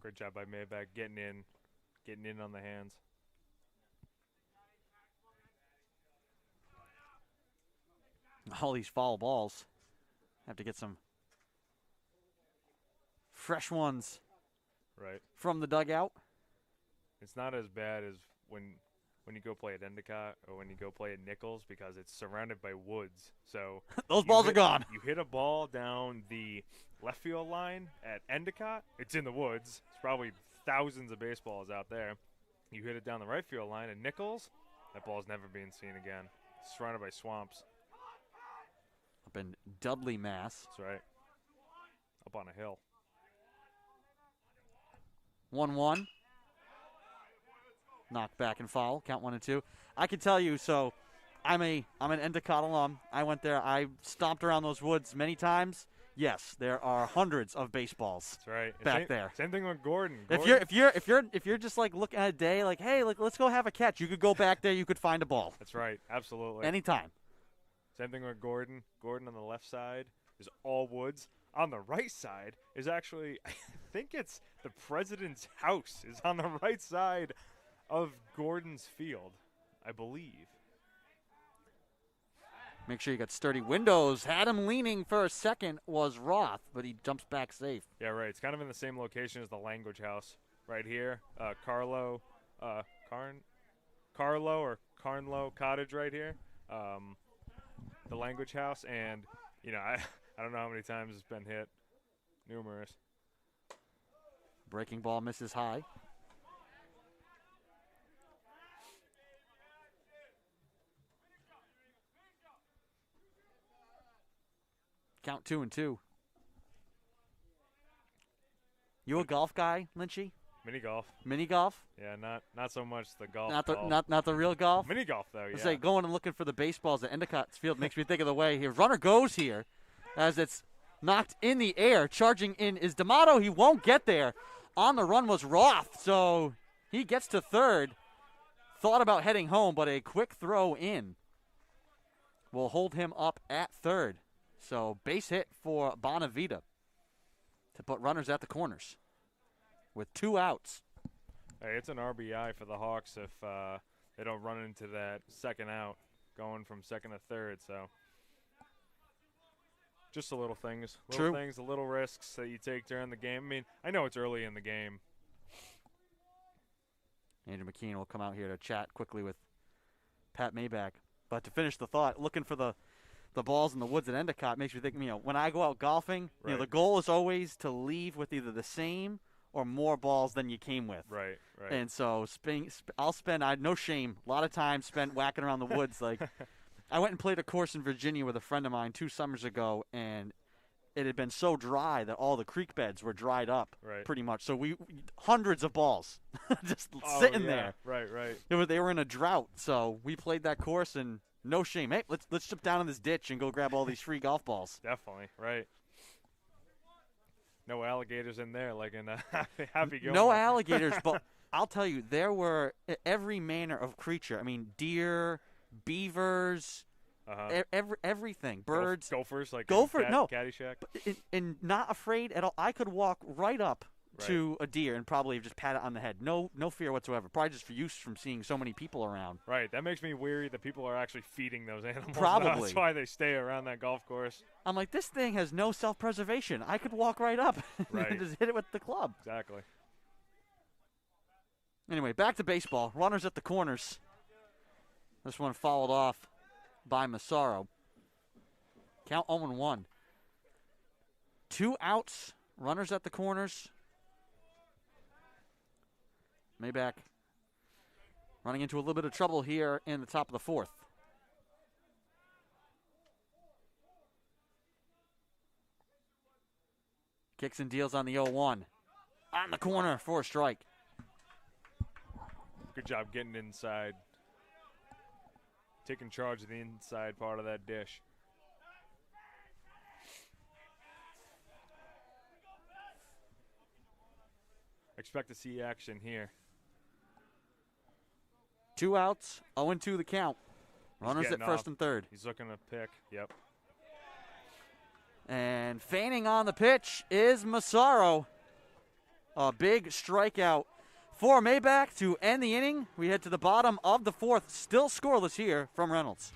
Great job by Maybach getting in on the hands. All these foul balls. Have to get some fresh ones Right. from the dugout. It's not as bad as when you go play at Endicott or when you go play at Nichols because it's surrounded by woods. So Those balls are gone. You hit a ball down the left field line at Endicott, it's in the woods. It's probably thousands of baseballs out there. You hit it down the right field line at Nichols, that ball's never being seen again. It's surrounded by swamps. Up in Dudley, Mass. That's right. Up on a hill. 1-1. Knocked back and foul. Count 1-2. I can tell you, so I'm an Endicott alum. I went there. I stomped around those woods many times. Yes, there are hundreds of baseballs. That's right. Back there. Same thing with Gordon. If you're just like looking at a day like, hey, like let's go have a catch. You could go back there. You could find a ball. That's right. Absolutely. Anytime. Same thing with Gordon. Gordon on the left side is all woods. On the right side is actually, I think it's the president's house is on the right side of Gordon's field, I believe. Make sure you got sturdy windows. Had him leaning for a second was Roth, but he jumps back safe. Yeah, right. It's kind of in the same location as the language house right here. Carlo or Carnlow Cottage right here. The language house, and you know, I don't know how many times it's been hit. Numerous. Breaking ball misses high. Count 2-2. You a golf guy, Lynchy? Mini golf. Mini golf? Yeah, not so much the golf. Not the real golf. Mini golf though. Yeah. I say going and looking for the baseballs at Endicott's field makes me think of the way here. Runner goes here, as it's knocked in the air. Charging in is D'Amato. He won't get there. On the run was Roth, so he gets to third. Thought about heading home, but a quick throw in will hold him up at third. So base hit for Bonavita to put runners at the corners with 2 outs. Hey, it's an RBI for the Hawks if they don't run into that second out, going from second to third. So just the little things, the little risks that you take during the game. I mean, I know it's early in the game. Andrew McKean will come out here to chat quickly with Pat Maybach. But to finish the thought, looking for the balls in the woods at Endicott makes me think, you know, when I go out golfing, right. You know, the goal is always to leave with either the same or more balls than you came with. Right. And so I had no shame, a lot of time spent whacking around the woods. Like, I went and played a course in Virginia with a friend of mine 2 summers ago, and it had been so dry that all the creek beds were dried up pretty much. So we hundreds of balls just sitting there. Right. They were in a drought, so we played that course and no shame. Hey, let's jump down in this ditch and go grab all these free golf balls. Definitely, right. No alligators in there like in Happy Gilmore. No alligators, but I'll tell you, there were every manner of creature. I mean, deer, beavers, everything. Birds. Gophers, like Caddyshack. No. And not afraid at all. I could walk right up to a deer and probably just pat it on the head. No fear whatsoever. Probably just for use from seeing so many people around. Right. That makes me weary that people are actually feeding those animals. Probably. That's why they stay around that golf course. I'm like, this thing has no self-preservation. I could walk right up and just hit it with the club. Exactly. Anyway, back to baseball. Runners at the corners. This one followed off by Massaro. Count 0-1. 2 outs. Runners at the corners. Maybach running into a little bit of trouble here in the top of the 4th. Kicks and deals on the 0-1. On the corner for a strike. Good job getting inside. Taking charge of the inside part of that dish. Expect to see action here. 2 outs, 0-2 the count. Runners at first and third. He's looking to pick. Yep. And feigning on the pitch is Massaro. A big strikeout for Maybach to end the inning. We head to the bottom of the 4th. Still scoreless here from Reynolds.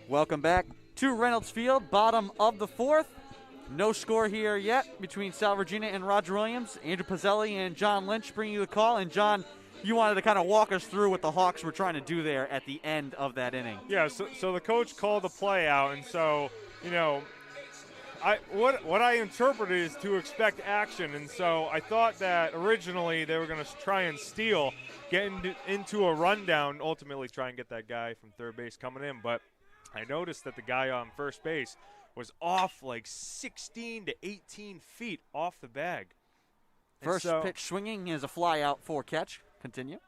Welcome back to Reynolds Field, bottom of the 4th. No score here yet between Salve Regina and Roger Williams. Andrew Pizzelli and John Lynch bringing you the call. And, John, you wanted to kind of walk us through what the Hawks were trying to do there at the end of that inning. Yeah, so the coach called the play out, and so, you know, what I interpreted is to expect action. And so I thought that originally they were going to try and steal, get into a rundown, ultimately try and get that guy from third base coming in. But I noticed that the guy on first base was off like 16 to 18 feet off the bag. First pitch swinging is a fly out for catch. Continue.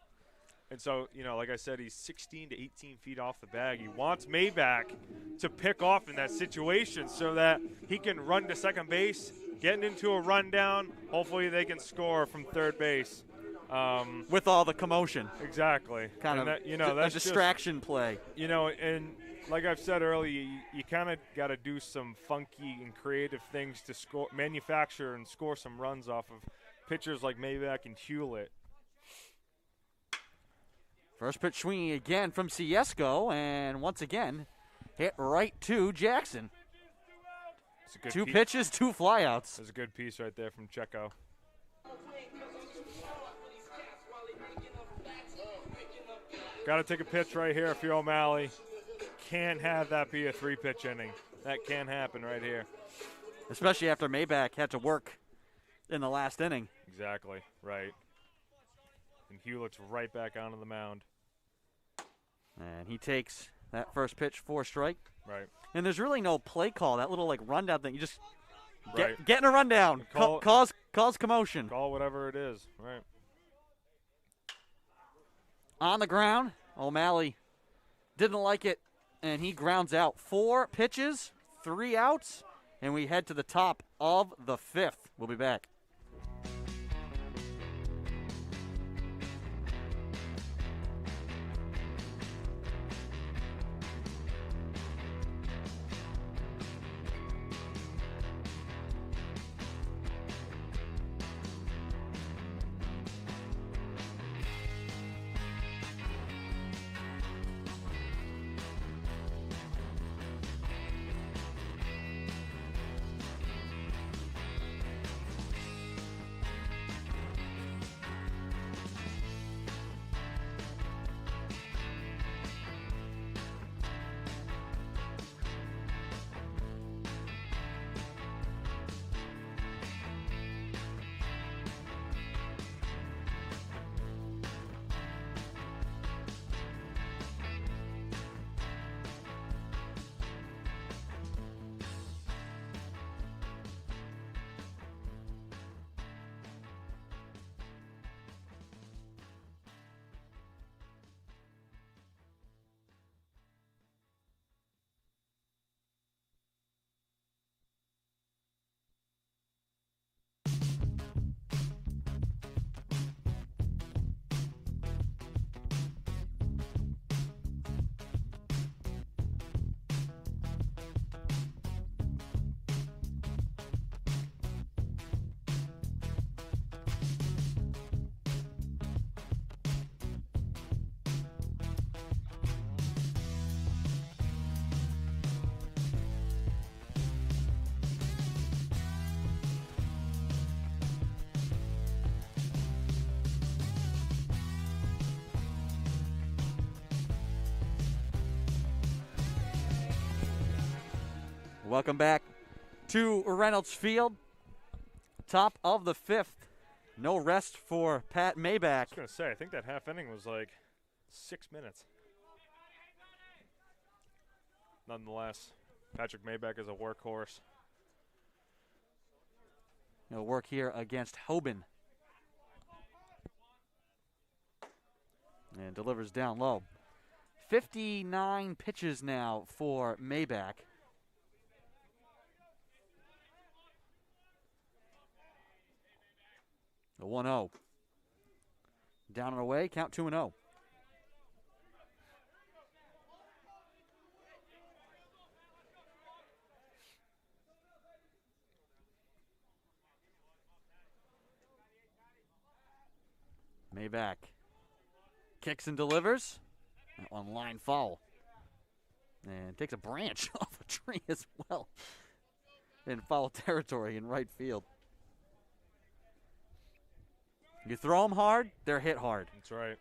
And so, you know, like I said, he's 16 to 18 feet off the bag. He wants Maybach to pick off in that situation so that he can run to second base, getting into a rundown. Hopefully they can score from third base. With all the commotion. Exactly. Kind of that, that's a distraction play. You know, and like I've said earlier, you kind of got to do some funky and creative things to score, manufacture and score some runs off of pitchers like Maybach and Hewlett. First pitch swinging again from Ciesco, and once again, hit right to Jackson. Two pitches, 2 flyouts. That's a good piece right there from Checo. Got to take a pitch right here if you're O'Malley. Can't have that be a 3-pitch inning. That can't happen right here. Especially after Maybach had to work in the last inning. Exactly, right. And Hewlett's right back onto the mound. And he takes that first pitch for a strike. Right. And there's really no play call, that little like rundown thing. You just right. get in a rundown, cause commotion. Call whatever it is, right. On the ground, O'Malley didn't like it, and he grounds out. 4 pitches, 3 outs, and we head to the top of the 5th. We'll be back. Welcome back to Reynolds Field. Top of the 5th. No rest for Pat Maybach. I was going to say, I think that half inning was like 6 minutes. Nonetheless, Patrick Maybach is a workhorse. He'll work here against Hoban. And delivers down low. 59 pitches now for Maybach. The 1-0. Down and away, count 2-0. Maybach kicks and delivers. That one line foul. And takes a branch off a tree as well. In foul territory in right field. You throw them hard, they're hit hard. That's right.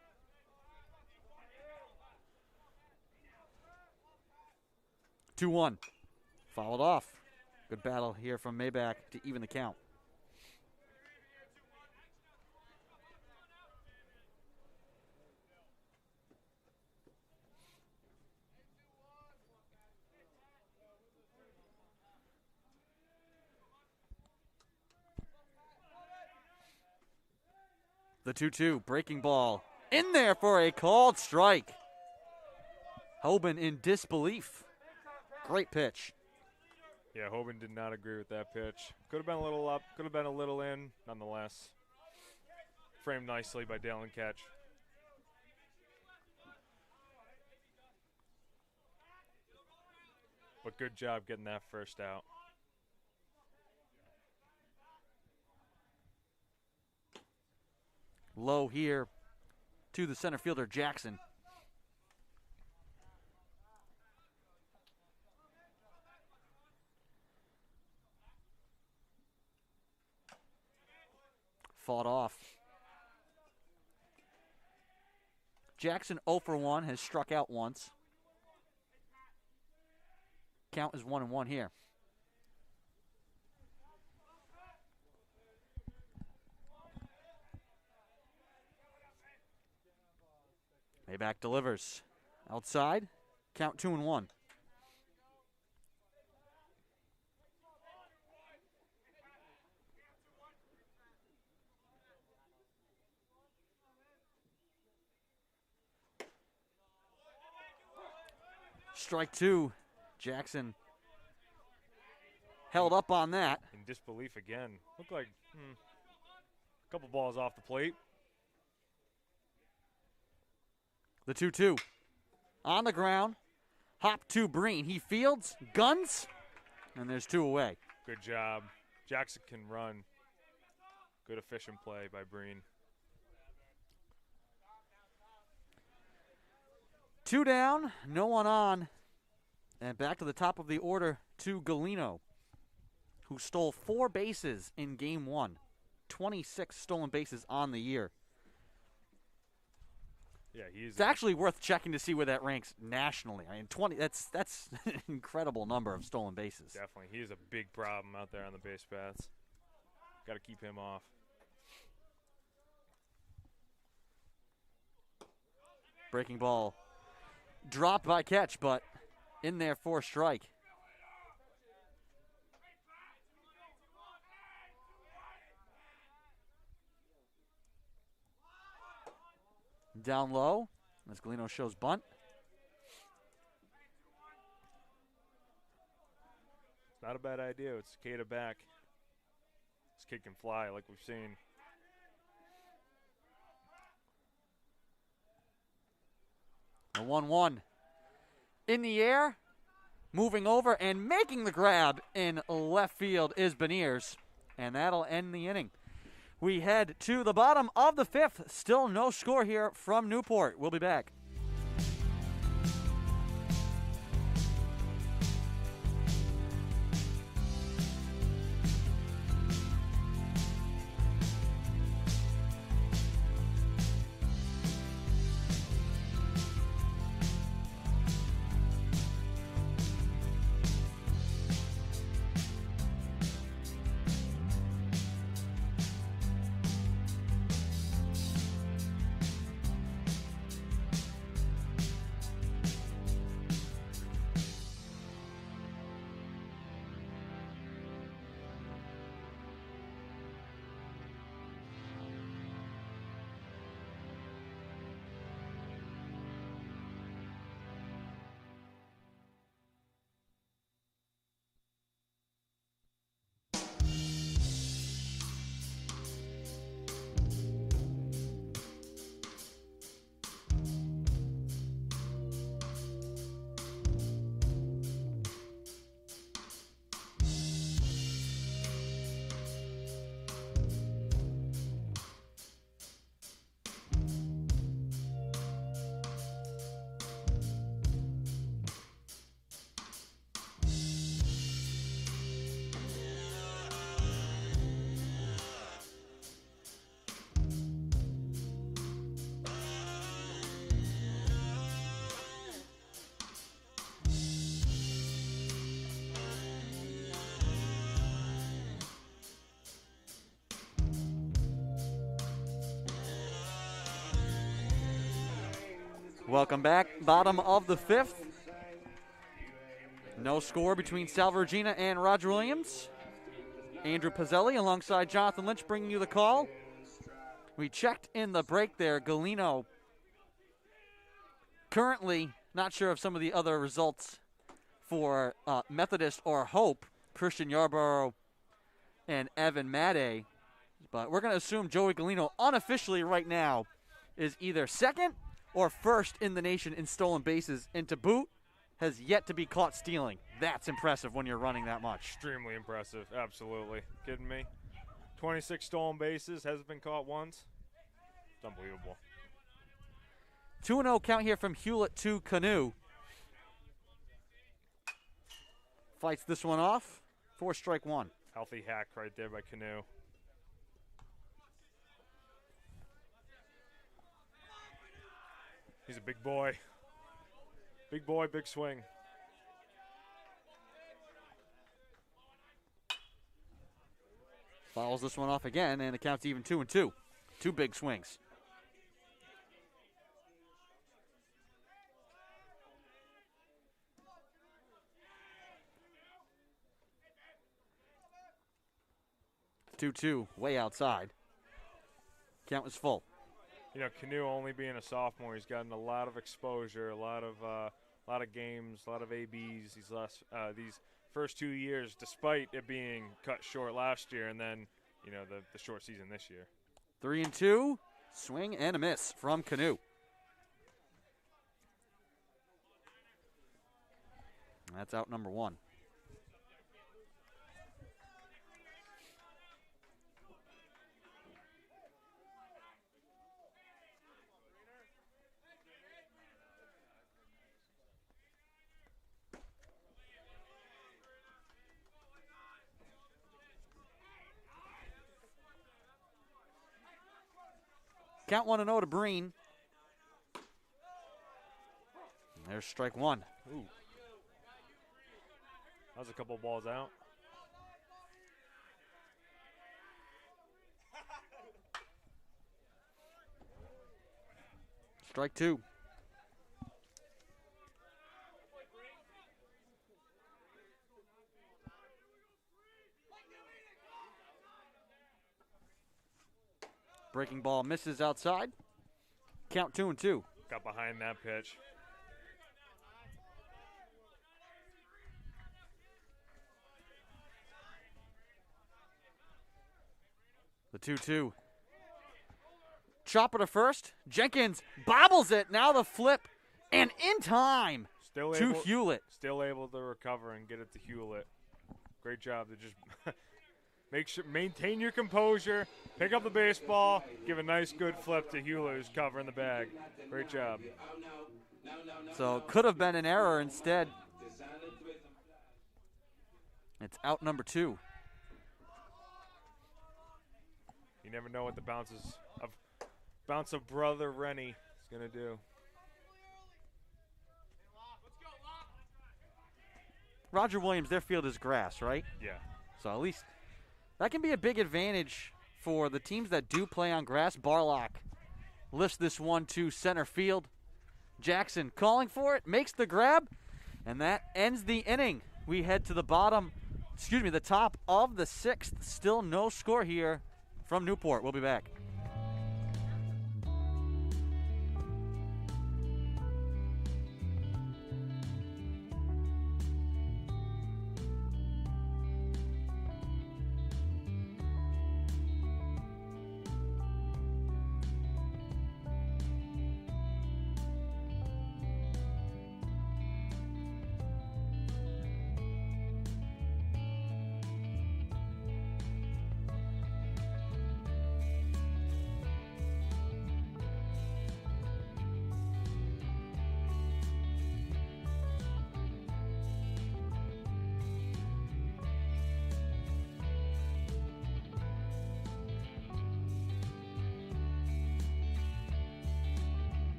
Two-1. Fouled off. Good battle here from Maybach to even the count. The 2-2, breaking ball. In there for a called strike. Hoban in disbelief. Great pitch. Yeah, Hoban did not agree with that pitch. Could have been a little up, could have been a little in, nonetheless. Framed nicely by Dalen Catch. But good job getting that first out. Low here to the center fielder, Jackson. Fought off. Jackson 0 for 1, has struck out once. Count is 1-1 here. Maybach delivers. Outside. Count 2-1. Strike two. Jackson held up on that. In disbelief again. Looked like a couple balls off the plate. The 2-2. On the ground. Hop to Breen. He fields, guns, and there's two away. Good job. Jackson can run. Good efficient play by Breen. 2 down, no one on. And back to the top of the order to Galino, who stole 4 bases in game 1. 26 stolen bases on the year. Yeah, it's actually worth checking to see where that ranks nationally. I mean, 20. That's an incredible number of stolen bases. Definitely, he is a big problem out there on the base paths. Got to keep him off. Breaking ball, dropped by catch, but in there for a strike. Down low, as Galino shows bunt. It's not a bad idea. It's Cicada back. This kid can fly like we've seen. A 1-1. In the air, moving over and making the grab in left field is Beniers, and that'll end the inning. We head to the bottom of the 5th. Still no score here from Newport. We'll be back. Welcome back. Bottom of the 5th. No score between Salve Regina and Roger Williams. Andrew Pizzelli alongside Jonathan Lynch bringing you the call. We checked in the break there. Galino currently not sure of some of the other results for Methodist or Hope, Christian Yarborough and Evan Madday. But we're going to assume Joey Galino unofficially right now is either second or first in the nation in stolen bases, and to boot, has yet to be caught stealing. That's impressive when you're running that much. Extremely impressive, absolutely. Kidding me? 26 stolen bases, hasn't been caught once. It's unbelievable. 2-0 count here from Hewlett to Canoe. Fights this one off. 4-strike-1. Healthy hack right there by Canoe. He's a big boy. Big boy, big swing. Fouls this one off again, and it counts even 2-2. 2 big swings. It's 2-2, way outside. Count was full. You know, Canoe only being a sophomore, he's gotten a lot of exposure, a lot of A lot of games, a lot of ABs these first 2 years, despite it being cut short last year and then, the short season this year. 3-2, swing and a miss from Canoe. That's out number 1. Count 1-0 to Breen. There's strike 1. Ooh. That was a couple balls out. Strike 2. Breaking ball misses outside. Count 2-2. Got behind that pitch. The 2-2. Chopper to first. Jenkins bobbles it. Now the flip. And in time to Hewlett. Still able to recover and get it to Hewlett. Great job to just maintain your composure, pick up the baseball, give a nice good flip to Hewlett who's covering the bag. Great job. So could have been an error instead. It's out number 2. You never know what the bounce of brother Rennie is going to do. Roger Williams, their field is grass, right? Yeah. So at least that can be a big advantage for the teams that do play on grass. Barlock lifts this one to center field. Jackson calling for it, makes the grab, and that ends the inning. We head to the top of the 6th. Still no score here from Newport. We'll be back.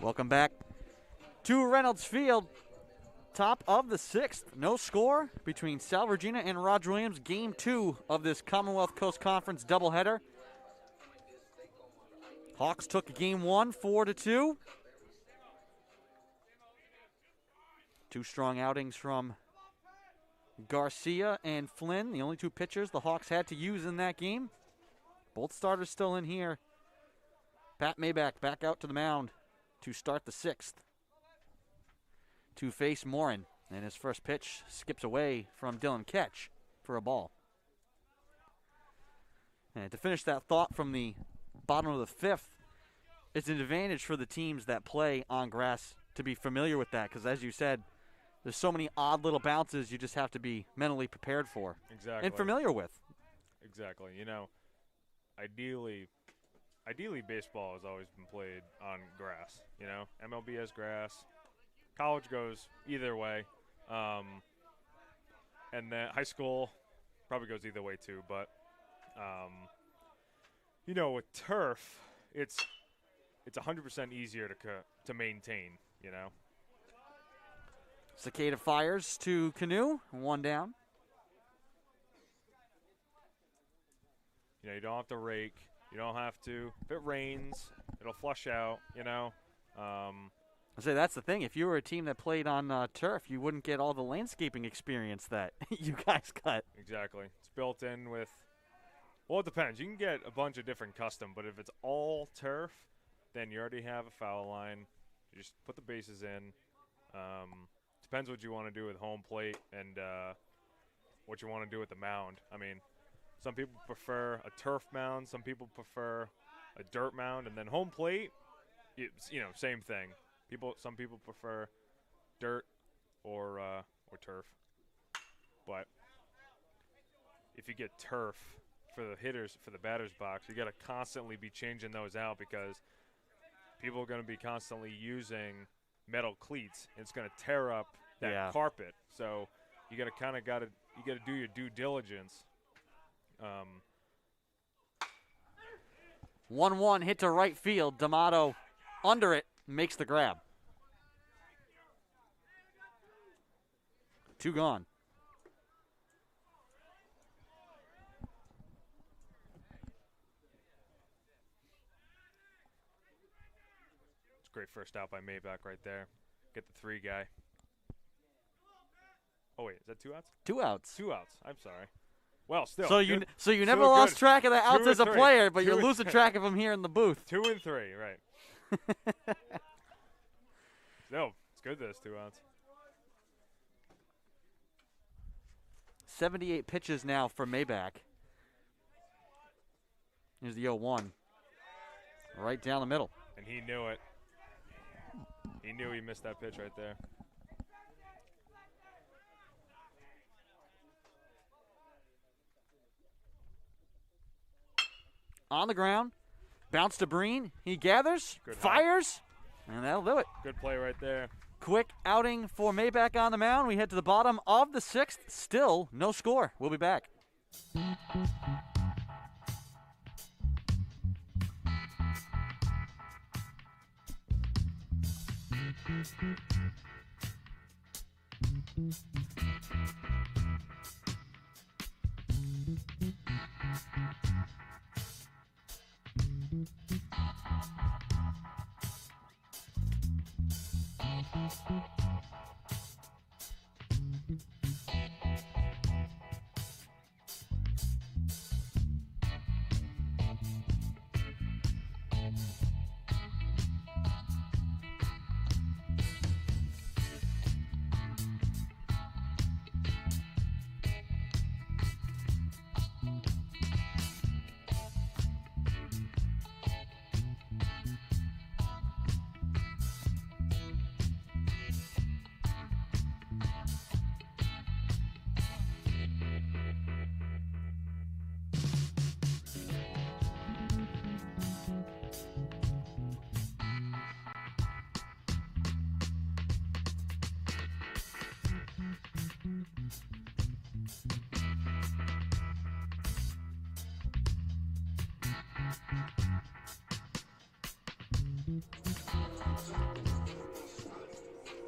Welcome back to Reynolds Field. Top of the 6th. No score between Salve Regina and Roger Williams. Game 2 of this Commonwealth Coast Conference doubleheader. Hawks took game 1, 4-2. 2 strong outings from Garcia and Flynn, the only 2 pitchers the Hawks had to use in that game. Both starters still in here. Pat Maybach back out to the mound to start the 6th. To face Morin, and his first pitch skips away from Dylan Ketch for a ball. And to finish that thought from the bottom of the 5th, it's an advantage for the teams that play on grass to be familiar with that, because as you said, there's so many odd little bounces you just have to be mentally prepared for. Exactly. And familiar with. Exactly. Ideally baseball has always been played on grass. MLB has grass. College goes either way. And then high school, Probably goes either way too, but you know, with turf, it's 100% easier to maintain. You know. Cicada fires to Canoe, 1 down. You know, you don't have to rake. You don't have to. If it rains, it'll flush out. You know. I say that's the thing. If you were a team that played on turf, you wouldn't get all the landscaping experience that you guys got. Exactly. It's built in with. Well, it depends. You can get a bunch of different custom, but if it's all turf, then you already have a foul line. You just put the bases in. Depends what you want to do with home plate and what you want to do with the mound. I mean, some people prefer a turf mound. Some people prefer a dirt mound. And then home plate, it's, you know, same thing. Some people prefer dirt or turf. But if you get turf for the hitters, for the batter's box, you got to constantly be changing those out because people are going to be constantly using metal cleats. It's going to tear up that carpet. So you got to do your due diligence. 1-1 hit to right field. D'Amato under it, makes the grab. 2 gone. It's a great first out by Maybach right there. Get the 3 guy. Oh, wait, is that 2 outs? 2 outs. 2 outs. I'm sorry. Well, still. So you never lost track of the outs as a player, but you're losing track of them here in the booth. 2 and 3, right. No, it's good that it's 2 outs. 78 pitches now for Maybach. Here's the 0-1. Right down the middle. And he knew it. He knew he missed that pitch right there. On the ground. Bounce to Breen. He gathers, Good fires, and that'll do it. Good play right there. Quick outing for Maybach on the mound. We head to the bottom of the 6th. Still no score. We'll be back.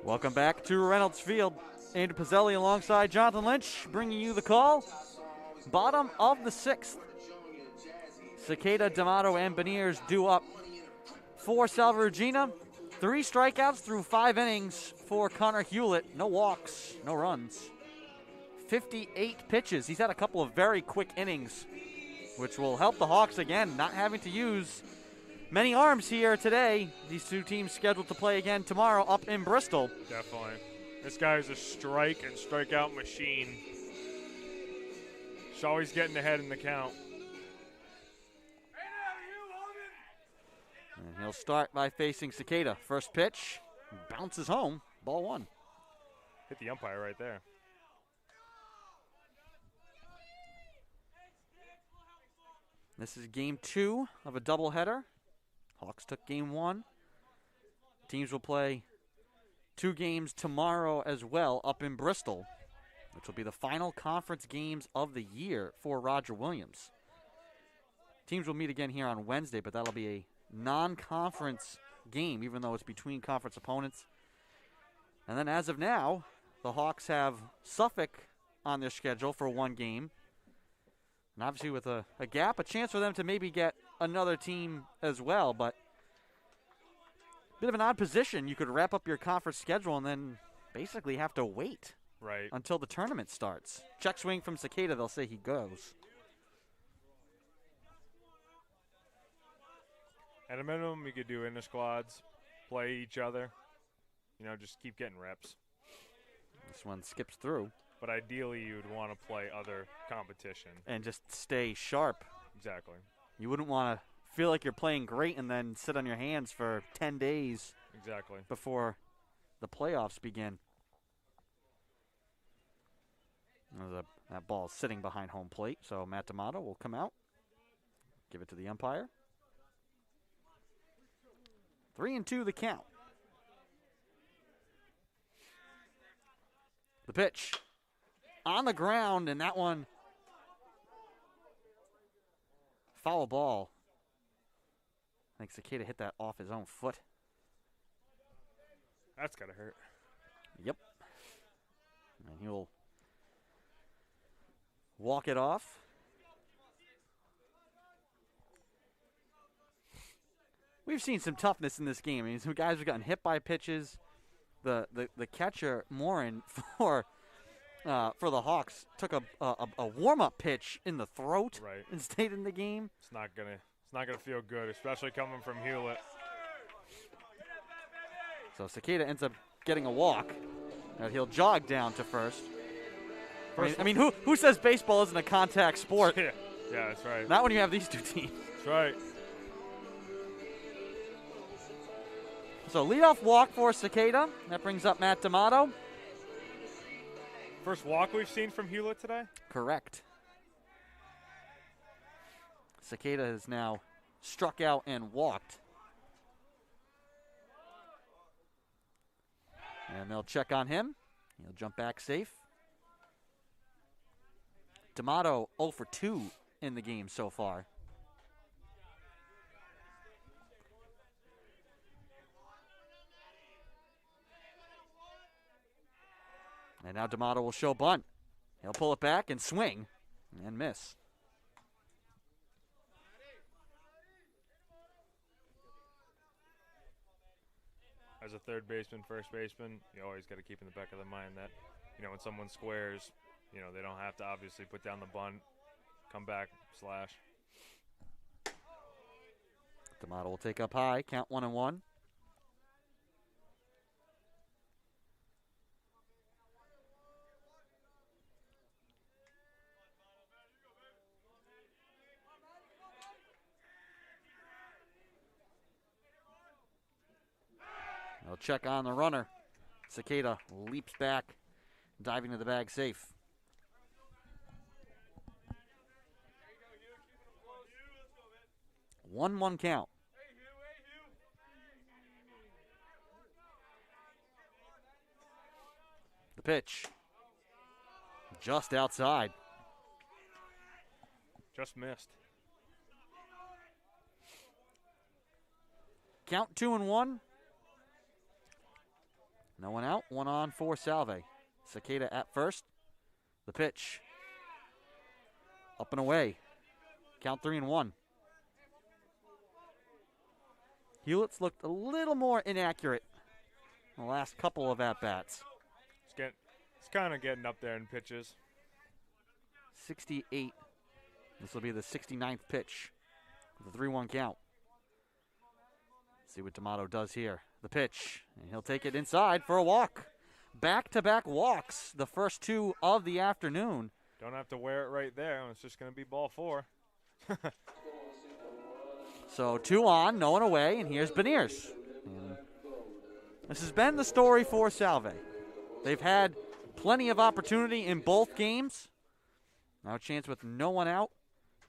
Welcome back to Reynolds Field. Andrew Pizzelli alongside Jonathan Lynch bringing you the call. Bottom of the 6th. Cicada, D'Amato, and Beniers due up for Salve Regina. 3 strikeouts through 5 innings for Connor Hewlett. No walks, no runs. 58 pitches. He's had a couple of very quick innings, which will help the Hawks again, not having to use many arms here today. These 2 teams scheduled to play again tomorrow up in Bristol. Definitely. This guy is a strike and strikeout machine. He's always getting ahead in the count. And he'll start by facing Cicada. First pitch, bounces home, ball 1. Hit the umpire right there. This is game 2 of a doubleheader. Hawks took game 1. Teams will play 2 games tomorrow as well up in Bristol. which will be the final conference games of the year for Roger Williams. Teams will meet again here on Wednesday, but that'll be a non-conference game, even though it's between conference opponents. And then as of now, the Hawks have Suffolk on their schedule for one game. And obviously with a gap, a chance for them to maybe get another team as well. But a bit of an odd position. You could wrap up your conference schedule and then basically have to wait until the tournament starts. Check swing from Cicada, they'll say he goes. At a minimum, you could do inter-squads, play each other. Just keep getting reps. This one skips through. But ideally, you'd want to play other competition. And just stay sharp. Exactly. You wouldn't want to feel like you're playing great and then sit on your hands for 10 days. Exactly. Before the playoffs begin. That ball is sitting behind home plate, so Matt D'Amato will come out. Give it to the umpire. 3-2 the count. The pitch on the ground, and that one foul ball. I think Cicada hit that off his own foot. That's gotta hurt. Yep. And he'll walk it off. We've seen some toughness in this game. I mean, some guys have gotten hit by pitches. The catcher, Morin, for the Hawks, took a warm-up pitch in the throat and stayed in the game. It's not gonna feel good, especially coming from Hewlett. So Cicada ends up getting a walk. And he'll jog down to first. I mean, who says baseball isn't a contact sport? Yeah, that's right. Not when you have these two teams. That's right. So leadoff walk for Cicada. That brings up Matt D'Amato. First walk we've seen from Hewlett today? Correct. Cicada has now struck out and walked. And they'll check on him. He'll jump back safe. D'Amato 0 for 2 in the game so far. And now D'Amato will show bunt. He'll pull it back and swing and miss. As a third baseman, first baseman, you always got to keep in the back of the mind that, when someone squares, they don't have to obviously put down the bunt, come back, slash. D'Amato will take up high, count 1-1. They'll check on the runner. Cicada leaps back, diving to the bag safe. One count. The pitch. Just outside. Just missed. Count 2-1. No one out, one on for Salve. Cicada at first. The pitch. Up and away. Count 3-1. Hewlett's looked a little more inaccurate in the last couple of at-bats. It's kind of getting up there in pitches. 68. This will be the 69th pitch. The 3-1 count. See what D'Amato does here. The pitch, and he'll take it inside for a walk. Back-to-back walks, the first two of the afternoon. Don't have to wear it right there. It's just going to be ball 4. So 2 on, no one away, and here's Beniers. This has been the story for Salve. They've had plenty of opportunity in both games. Now a chance with no one out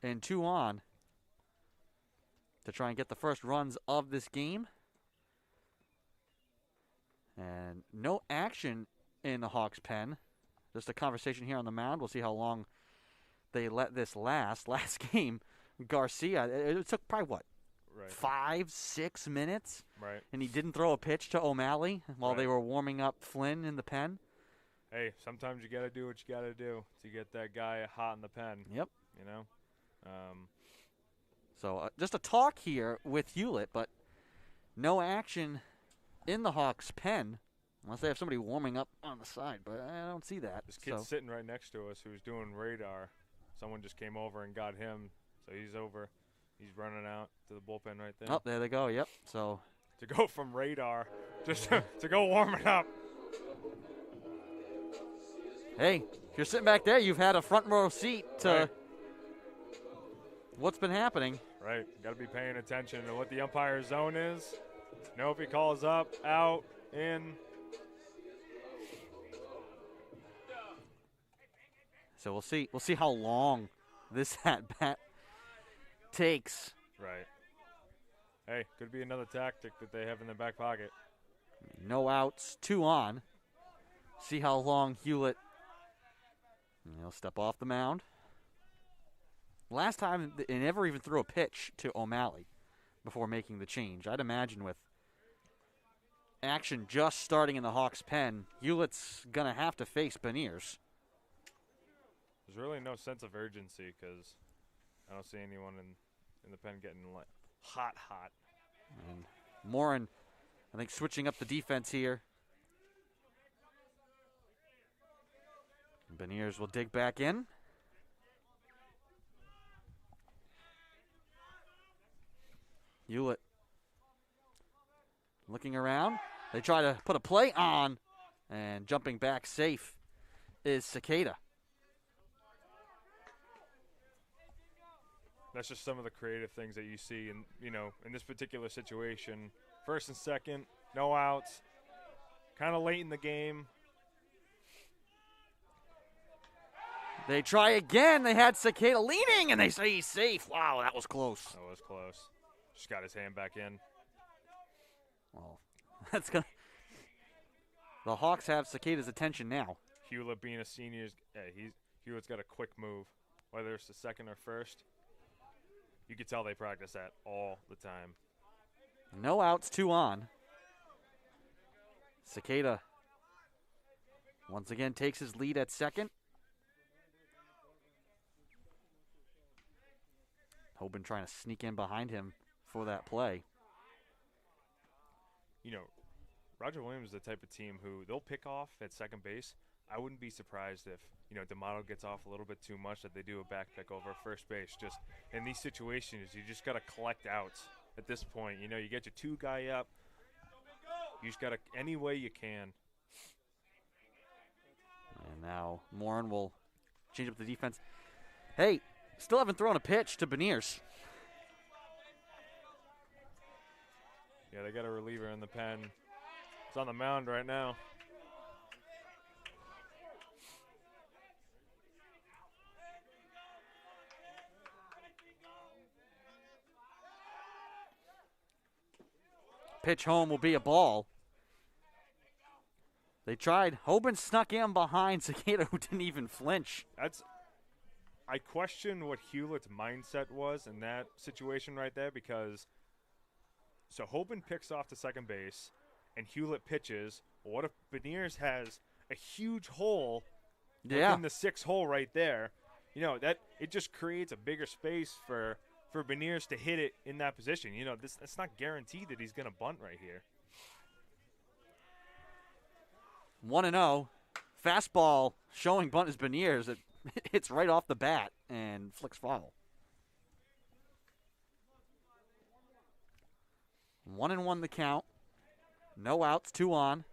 and 2 on to try and get the first runs of this game. And no action in the Hawks' pen, just a conversation here on the mound. We'll see how long they let this last. Last game, Garcia, it took probably, what, Right. 5-6 minutes? Right. And he didn't throw a pitch to O'Malley while they were warming up Flynn in the pen. Hey, sometimes you got to do what you got to do to get that guy hot in the pen. Yep. You know? So just a talk here with Hewlett, but no action in the Hawks' pen unless they have somebody warming up on the side, but I don't see that. This kid's sitting right next to us who's doing radar. Someone just came over and got him, so he's over. He's running out to the bullpen right there. Oh, there they go, yep. So to go from radar just to go warming up. Hey, if you're sitting back there, you've had a front row seat to what's been happening. Right. Got to be paying attention to what the umpire's zone is. Know if he calls up, out, in. So we'll see. We'll see how long this at-bat takes. Right. Hey, could be another tactic that they have in their back pocket. No outs, 2 on. See how long Hewlett. He'll step off the mound. Last time, they never even threw a pitch to O'Malley before making the change. I'd imagine with action just starting in the Hawks' pen, Hewlett's going to have to face Beniers. There's really no sense of urgency because I don't see anyone in the pen getting like hot. And Morin, I think, switching up the defense here. Beniers will dig back in. Hewlett looking around. They try to put a play on, and jumping back safe is Cicada. That's just some of the creative things that you see in this particular situation. First and second, no outs, kind of late in the game. They try again. They had Cicada leaning, and they say he's safe. Wow, that was close. That was close. Just got his hand back in. Well, that's gonna. The Hawks have Cicada's attention now. Hewlett being a senior, Hewlett's got a quick move, whether it's the second or first. You can tell they practice that all the time. No outs, 2 on. Cicada once again takes his lead at second. Hoban trying to sneak in behind him for that play. Roger Williams is the type of team who they'll pick off at second base. I wouldn't be surprised if, D'Amato gets off a little bit too much, that they do a back pick over first base. Just in these situations, you just got to collect outs at this point. You get your 2 guy up. You just got to, any way you can. And now Morin will change up the defense. Hey, still haven't thrown a pitch to Beniers. Yeah, they got a reliever in the pen. It's on the mound right now. Pitch home will be a ball. They tried. Hoban snuck in behind Cicada, who didn't even flinch. I question what Hewlett's mindset was in that situation right there, because so Hoban picks off to second base and Hewlett pitches. Well, what if Beniers has a huge hole in the 6th hole right there? That it just creates a bigger space for Beniers to hit it in that position. It's not guaranteed that he's going to bunt right here. 1-0. Fastball showing bunt is Beniers. It hits right off the bat and flicks foul. 1-1 the count. No outs, 2 on.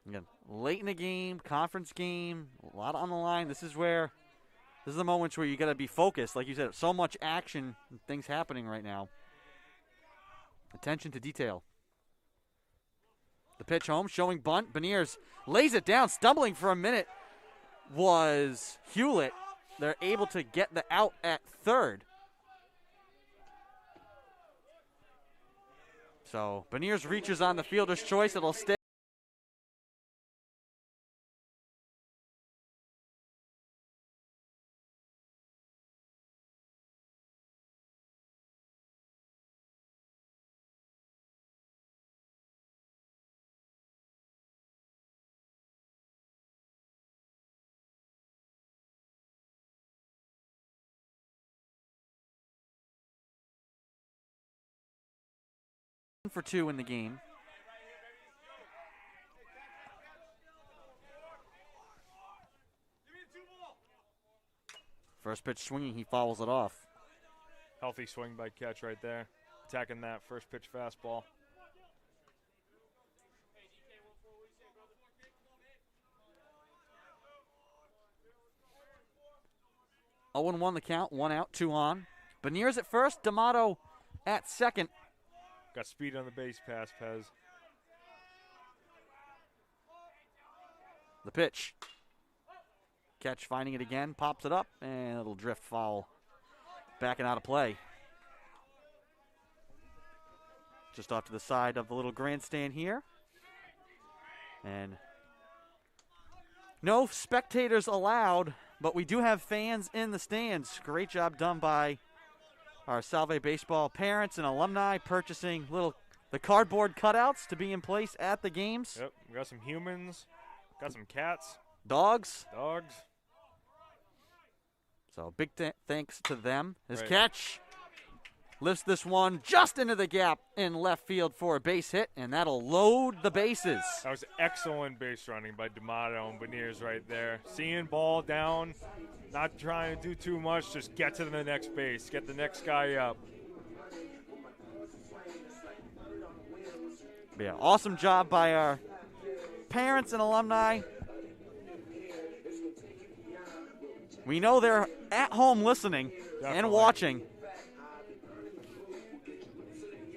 Again, late in the game, conference game, a lot on the line. This is the moments where you got to be focused. Like you said, so much action and things happening right now. Attention to detail. The pitch home, showing bunt. Beniers lays it down, stumbling for a minute was Hewlett. They're able to get the out at third. So Beniers reaches on the fielder's choice. It'll stay. for 2 in the game. First pitch swinging, he fouls it off. Healthy swing by catch right there. Attacking that first pitch fastball. 0-1 the count, 1 out, 2 on. Beniers at first, D'Amato at second. Got speed on the base pass, Pez. The pitch. Catch finding it again, pops it up, and it'll drift foul. Backing out of play. Just off to the side of the little grandstand here. And no spectators allowed, but we do have fans in the stands. Great job done by our Salve baseball parents and alumni purchasing the cardboard cutouts to be in place at the games. Yep, we got some humans, got some cats. Dogs. So big thanks to them. His catch lifts this one just into the gap in left field for a base hit, and that'll load the bases. That was excellent base running by D'Amato and Beniers right there. Seeing ball down, not trying to do too much, just get to the next base, get the next guy up. Yeah, awesome job by our parents and alumni. We know they're at home listening and watching.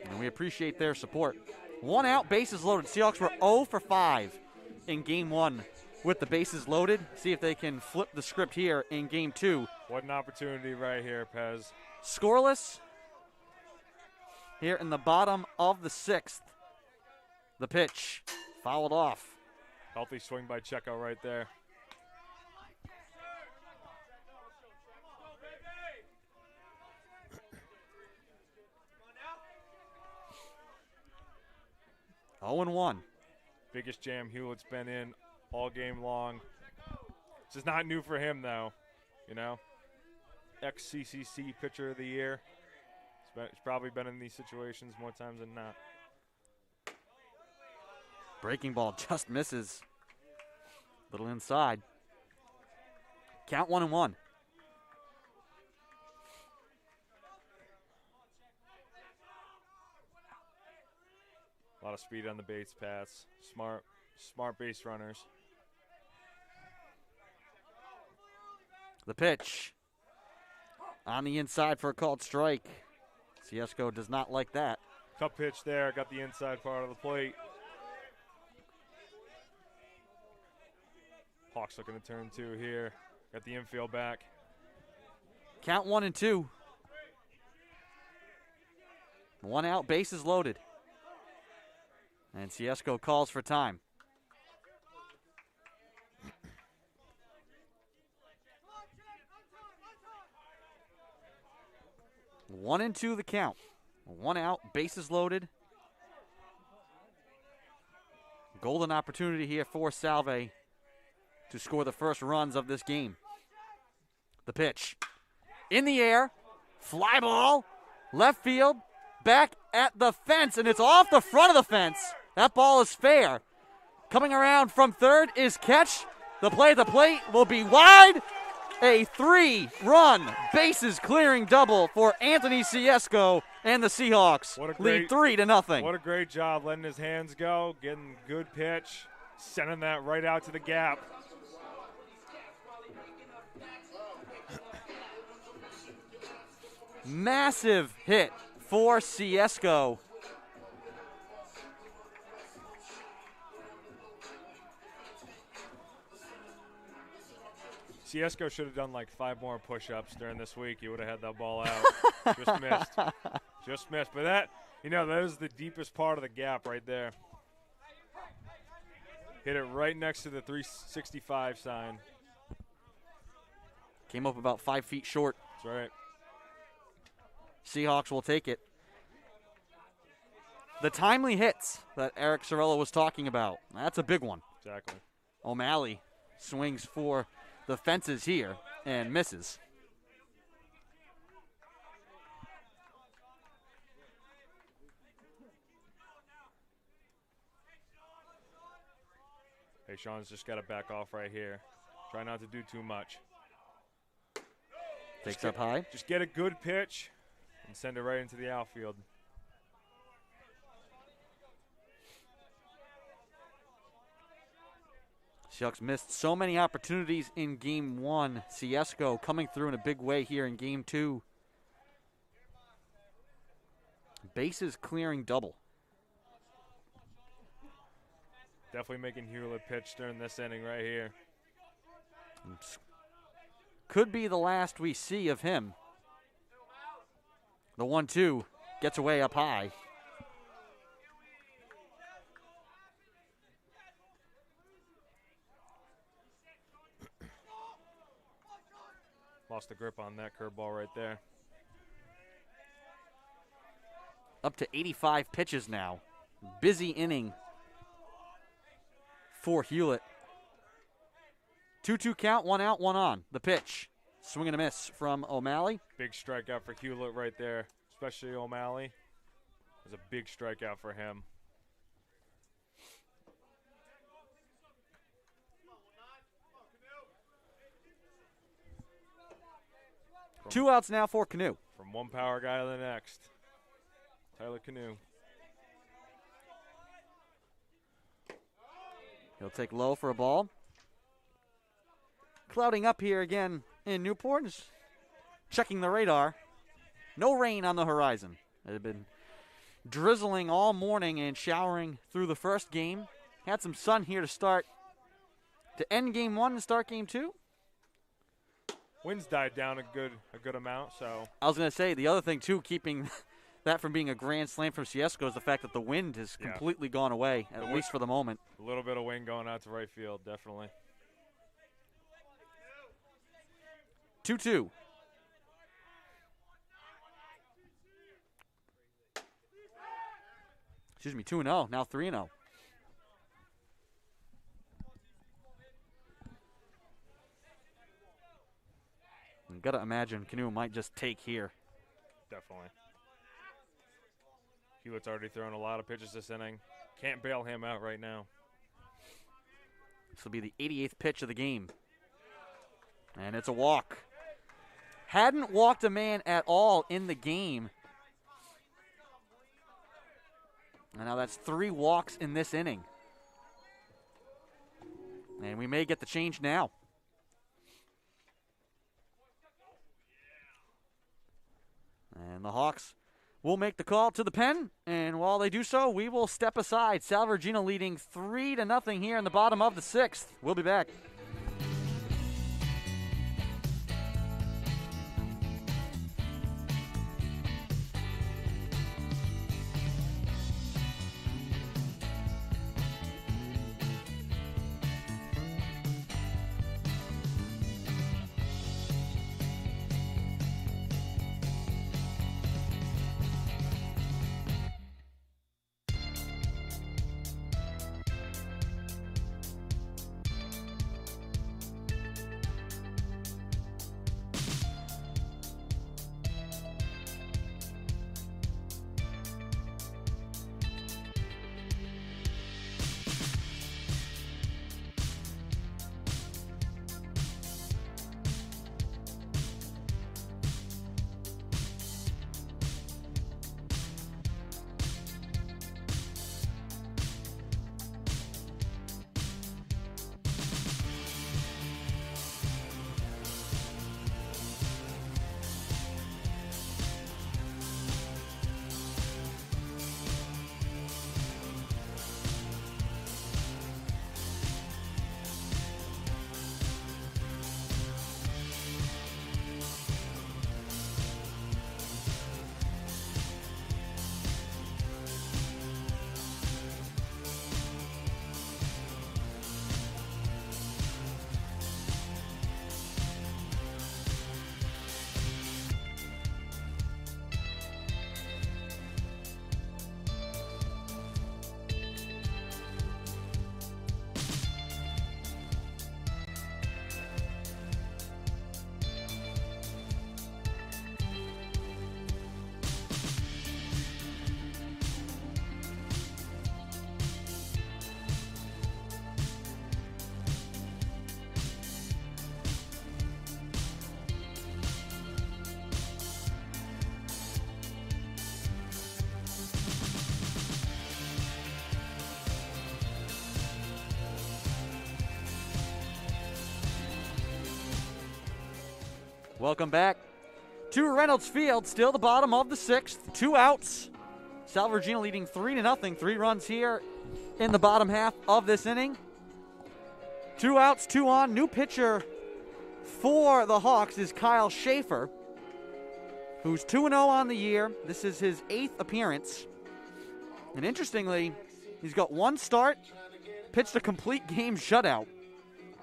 And we appreciate their support. 1 out, bases loaded. Seahawks were 0 for 5 in game 1 with the bases loaded. See if they can flip the script here in game 2. What an opportunity right here, Pez. Scoreless here in the bottom of the 6th. The pitch fouled off. Healthy swing by Checo right there. Oh and 1. Biggest jam Hewlett's been in all game long. This is not new for him, though. You know, ex-CCC pitcher of the year. He's probably been in these situations more times than not. Breaking ball just misses. Little inside. Count 1 and 1. A lot of speed on the base pass. Smart base runners. The pitch. On the inside for a called strike. Ciesco does not like that. Tough pitch there. Got the inside part of the plate. Hawks looking to turn 2 here. Got the infield back. Count 1 and 2. 1 out, bases loaded. And Ciesco calls for time. One and 2 the count. 1 out, bases loaded. Golden opportunity here for Salve to score the first runs of this game. The pitch. In the air. Fly ball. Left field. Back at the fence, and it's off the front of the fence. That ball is fair. Coming around from third is Catch. The play at the plate will be wide. A 3-run bases clearing double for Anthony Ciesco and the Seahawks lead 3-0. What a great job letting his hands go, getting good pitch, sending that right out to the gap. Massive hit for Ciesco. Ciesco should have done like 5 more push-ups during this week. He would have had that ball out. Just missed. Just missed. But that is the deepest part of the gap right there. Hit it right next to the 365 sign. Came up about 5 feet short. That's right. Seahawks will take it. The timely hits that Eric Sorello was talking about, that's a big one. Exactly. O'Malley swings for the fences here and misses. Sean's just got to back off right here. Try not to do too much. Takes up high. Just get a good pitch and send it right into the outfield. Seahawks missed so many opportunities in Game 1. Ciesco coming through in a big way here in Game 2. Bases clearing double. Definitely making Hewlett pitch during this inning right here. Could be the last we see of him. The 1-2 gets away up high. Lost the grip on that curveball right there. Up to 85 pitches now. Busy inning for Hewlett. 2-2 count, 1 out, 1 on. The pitch. Swing and a miss from O'Malley. Big strikeout for Hewlett right there, especially O'Malley. It was a big strikeout for him. Two outs now for Canoe. From one power guy to the next. Tyler Canoe. He'll take low for a ball. Clouding up here again in Newport. Just checking the radar. No rain on the horizon. It had been drizzling all morning and showering through the first game. Had some sun here to end Game 1 and start Game 2. Winds died down a good amount, so. I was going to say, the other thing, too, keeping that from being a grand slam from Ciesco is the fact that the wind has completely gone away, at least for the moment. A little bit of wind going out to right field, definitely. 2-2. Excuse me, 2-0, now 3-0. I've got to imagine Canoe might just take here. Definitely. Hewitt's already thrown a lot of pitches this inning. Can't bail him out right now. This will be the 88th pitch of the game. And it's a walk. Hadn't walked a man at all in the game. And now that's 3 walks in this inning. And we may get the change now. And the Hawks will make the call to the pen, and while they do so, we will step aside. Salve Regina leading 3-0 here in the bottom of the 6th. We'll be back. Welcome back to Reynolds Field. Still the bottom of the 6th. 2 outs. Salve Regina leading 3-0. 3 runs here in the bottom half of this inning. 2 outs, 2 on. New pitcher for the Hawks is Kyle Schaefer, who's 2-0 on the year. This is his 8th appearance. And interestingly, he's got 1 start, pitched a complete game shutout.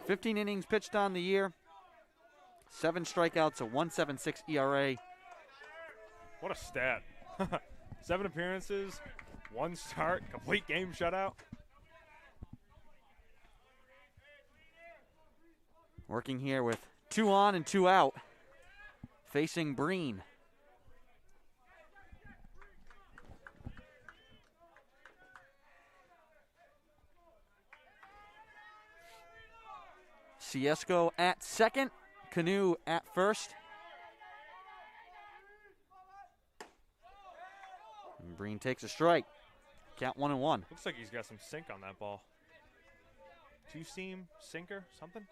15 innings pitched on the year. 7 strikeouts, a 1.76 ERA. What a stat. 7 appearances, 1 start, complete game shutout. Working here with 2 on and 2 out. Facing Breen. Ciesco at second. Canoe at first. And Breen takes a strike. Count 1-1. Looks like he's got some sink on that ball. 2-seam sinker, something?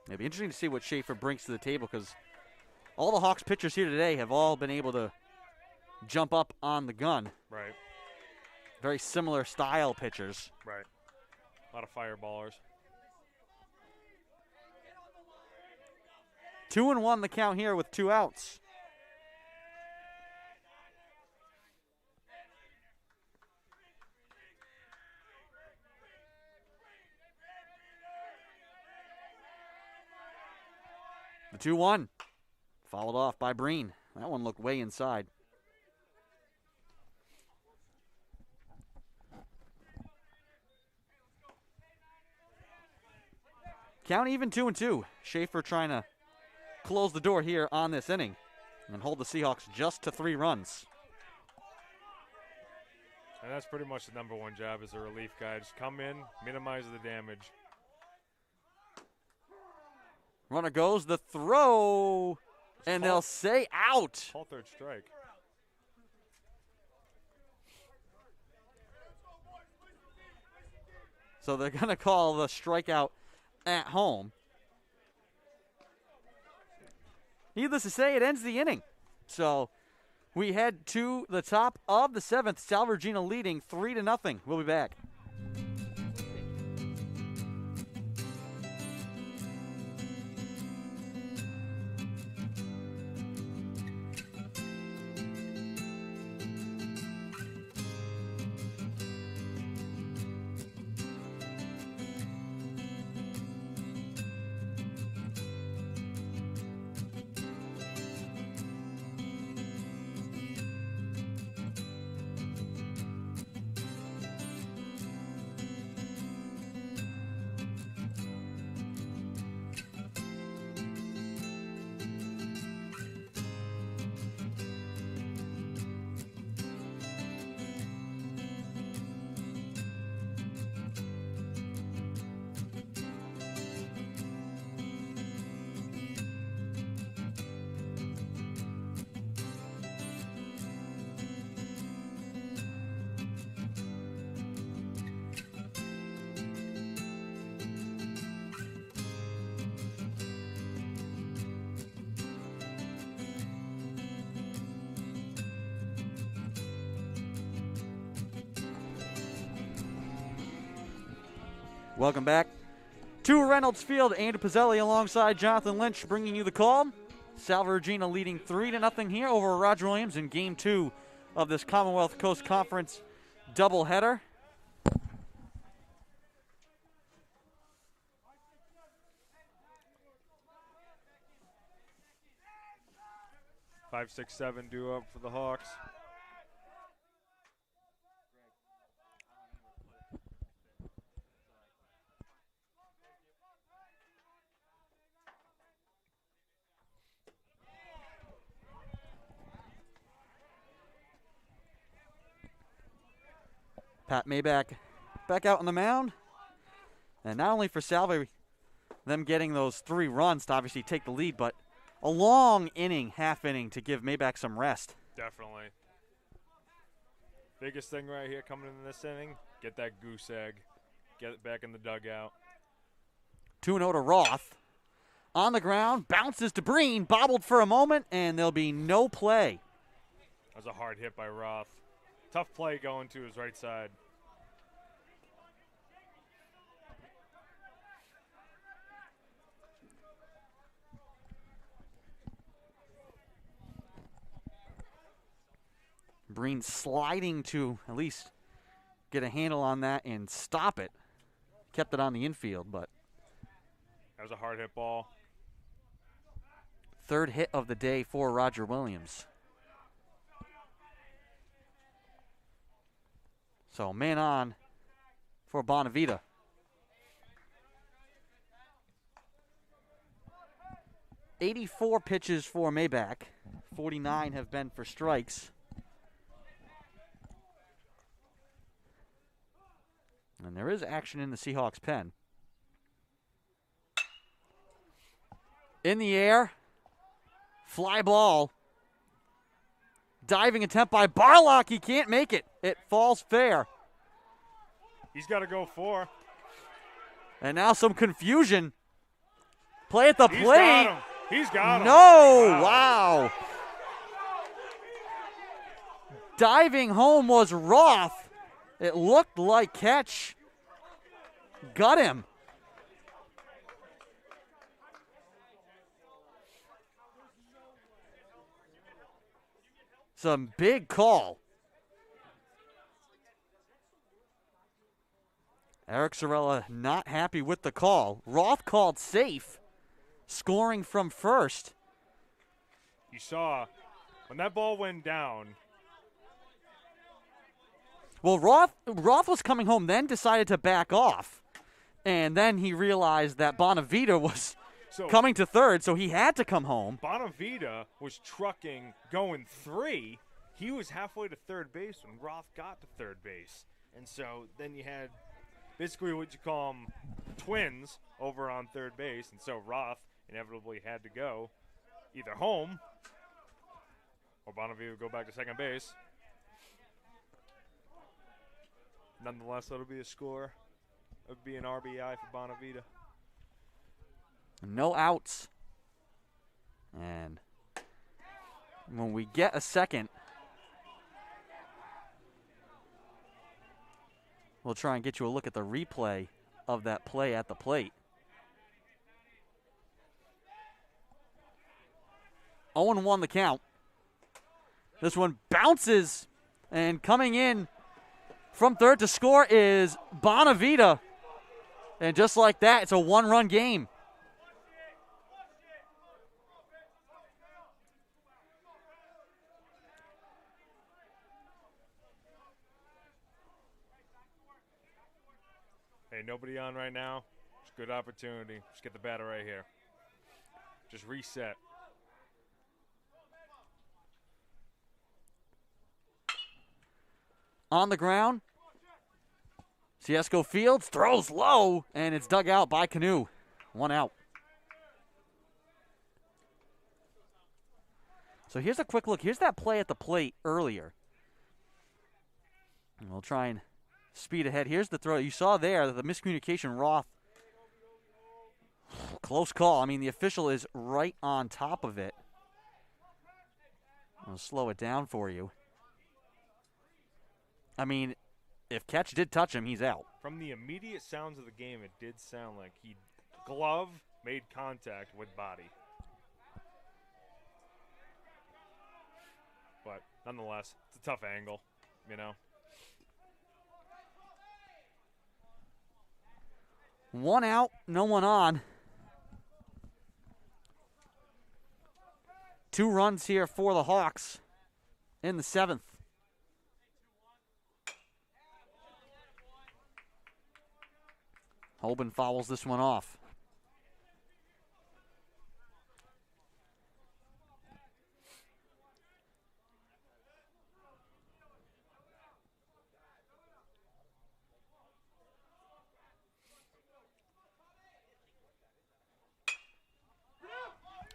It'd be interesting to see what Schaefer brings to the table, because all the Hawks pitchers here today have all been able to jump up on the gun. Right. Very similar style pitchers. Right. A lot of fireballers. 2-1 the count here with 2 outs. The 2-1, followed off by Breen. That one looked way inside. Count even 2-2. Schaefer trying to close the door here on this inning and hold the Seahawks just to 3 runs. And that's pretty much the number 1 job as a relief guy. Just come in, minimize the damage. Runner goes, the throw, and they'll say out. Call 3rd strike. So they're going to call the strikeout at home. Needless to say, it ends the inning. So we head to the top of the 7th. Salve Regina leading 3-0. We'll be back. Welcome back to Reynolds Field. Andrew Pizzelli alongside Jonathan Lynch bringing you the call. Salve Regina leading 3-0 here over Roger Williams in Game 2 of this Commonwealth Coast Conference doubleheader. Five, 6, 7 due up for the Hawks. Pat Maybach back out on the mound. And not only for Salve, them getting those 3 runs to obviously take the lead, but a long inning, half inning, to give Maybach some rest. Definitely. Biggest thing right here coming in this inning, get that goose egg. get it back in the dugout. 2-0 to Roth. On the ground, bounces to Breen, bobbled for a moment, and there'll be no play. That was a hard hit by Roth. Tough play going to his right side. Breen sliding to at least get a handle on that and stop it. Kept it on the infield, but. That was a hard hit ball. Third hit of the day for Roger Williams. So man on for Bonavita. "84 pitches for Maybach. 49 have been for strikes. And there is action in the Seahawks pen. In the air. Fly ball. Diving attempt by Barlock. He can't make it. It falls fair. He's got to go 4. And now some confusion. Play at the He's plate. got him. He's got him. No. Wow. Diving home was Roth. It looked like catch. Got him. Some big call. Eric Sorella not happy with the call. Roth called safe, scoring from first. You saw when that ball went down. Well, Roth was coming home, then decided to back off. And then he realized that Bonavita was coming to third, so he had to come home. Bonavita was trucking, going 3. He was halfway to third base when Roth got to third base. And so then you had basically what you call them twins over on third base. And so Roth inevitably had to go either home or Bonavita would go back to second base. Nonetheless, that'll be a score. It would be an RBI for Bonavita. No outs. And when we get a second, we'll try and get you a look at the replay of that play at the plate. 0-1 the count. This one bounces, and coming in from third to score is Bonavita. And just like that, it's a one-run game. Hey, nobody on right now. It's a good opportunity. Just get the batter right here. Just reset. On the ground. Ciesco Fields throws low, and it's dug out by Canoe. 1 out. So here's a quick look. Here's that play at the plate earlier. And we'll try and speed ahead. Here's the throw. You saw there the miscommunication. Roth. Close call. I mean, the official is right on top of it. I'll slow it down for you. I mean, if Ketch did touch him, he's out. From the immediate sounds of the game, it did sound like glove made contact with body. But nonetheless, it's a tough angle, you know. 1 out, no one on. 2 runs here for the Hawks in the 7th. Holben fouls this one off.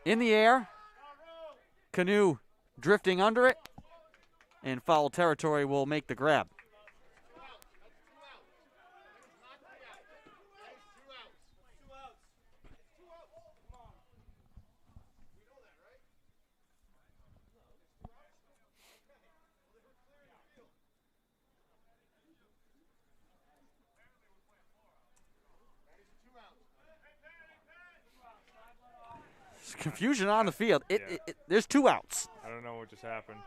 In the air, Canoe drifting under it, and foul territory will make the grab. There's confusion on the field. Yeah. There's 2 outs. I don't know what just happened.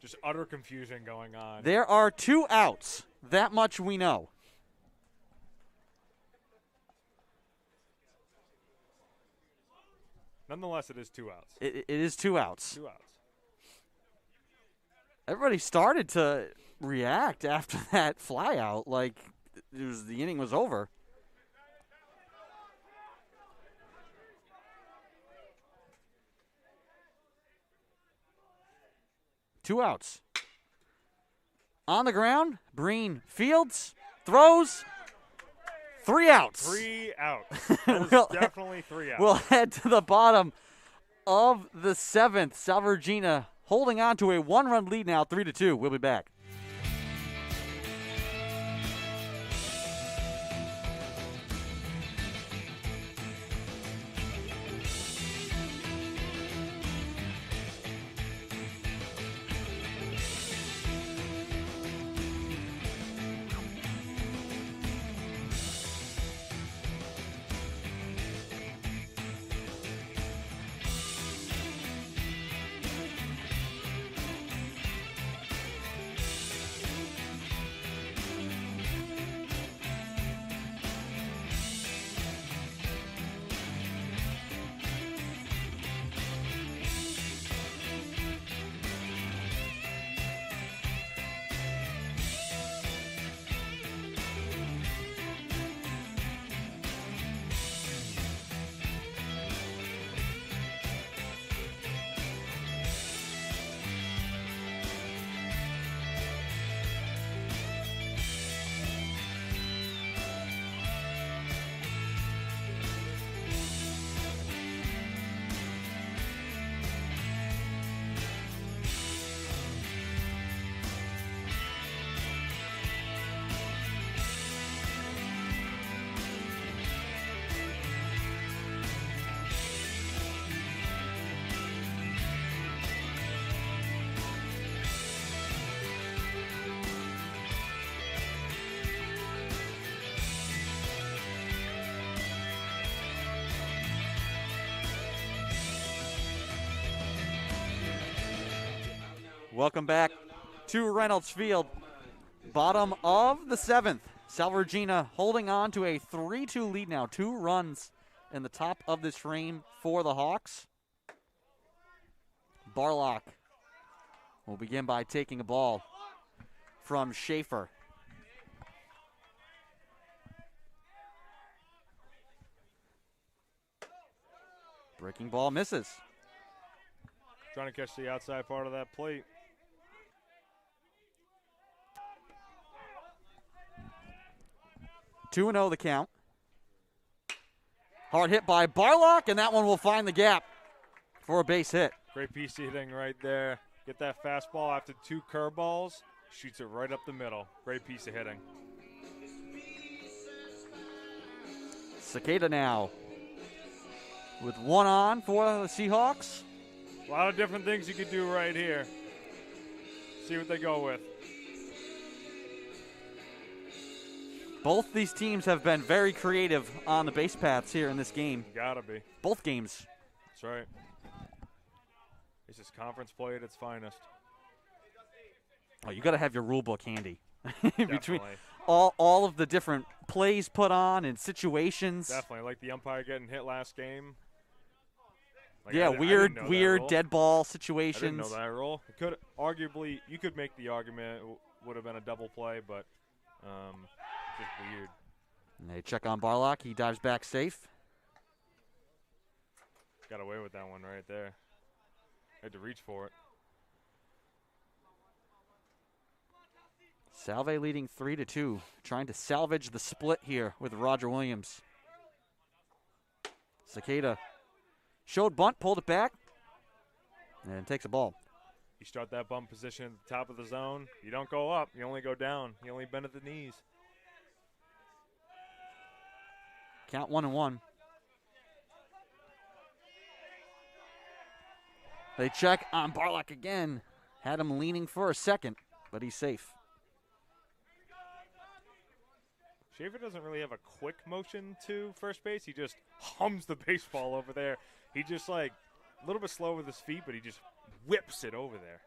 Just utter confusion going on. There are 2 outs. That much we know. Nonetheless, it is 2 outs. It is 2 outs. 2 outs. Everybody started to react after that fly out, like the inning was over. Two outs. On the ground, Breen fields, throws, 3 outs. 3 outs. That was definitely 3 outs. We'll head to the bottom of the 7th. Salve Regina holding on to a 1-run lead now, 3-2. We'll be back. Welcome back to Reynolds Field. Bottom of the 7th. Salve Regina holding on to a 3-2 lead now. 2 runs in the top of this frame for the Hawks. Barlock will begin by taking a ball from Schaefer. Breaking ball misses. Trying to catch the outside part of that plate. Two 2-0 the count. Hard hit by Barlock, and that one will find the gap for a base hit. Great piece of hitting right there. Get that fastball after 2 curveballs. Shoots it right up the middle. Great piece of hitting. Cicada now with 1 on for the Seahawks. A lot of different things you could do right here. See what they go with. Both these teams have been very creative on the base paths here in this game. Gotta be. Both games. That's right. This is conference play at its finest. Oh, you got to have your rule book handy. Between Definitely. all of the different plays put on and situations. Definitely. Like the umpire getting hit last game. Like yeah, I didn't weird know dead ball I situations. didn't know that rule. It could arguably, you could make the argument it would have been a double play, but just weird. And they check on Barlock. He dives back safe. Got away with that one right there. Had to reach for it. Salve leading 3-2, trying to salvage the split here with Roger Williams. Cicada showed bunt, pulled it back, and takes a ball. You start that bump position at the top of the zone. You don't go up. You only go down. You only bend at the knees. Count 1-1. They check on Barlock again. Had him leaning for a second, but he's safe. Schaefer doesn't really have a quick motion to first base. He just hums the baseball over there. He just like a little bit slow with his feet, but he just whips it over there.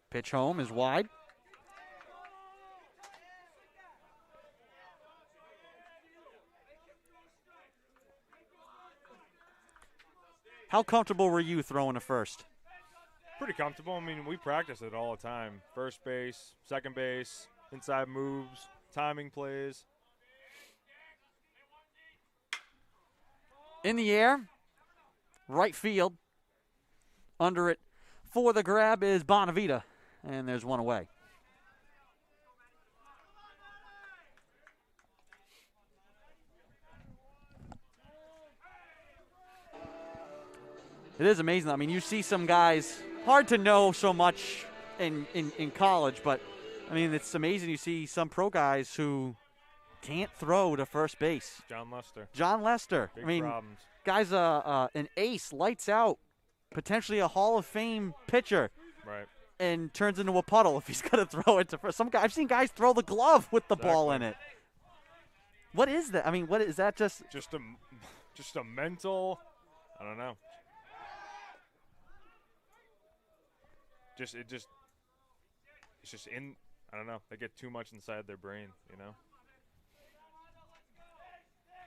Pitch home is wide. How comfortable were you throwing to first? Pretty comfortable. I mean, we practice it all the time. First base, second base, inside moves, timing plays. In the air, right field. Under it for the grab is Bonavita, and there's one away. It is amazing. I mean, you see some guys, hard to know so much in college, but, I mean, it's amazing you see some pro guys who can't throw to first base. John Lester. Big I mean, problems. Guy's an ace, lights out, potentially a Hall of Fame pitcher. Right. And turns into a puddle if he's going to throw it to first. I've seen guys throw the glove with the ball in it. What is that? I mean, what is that? Just a mental, I don't know. It's just in, I don't know. They get too much inside their brain, you know.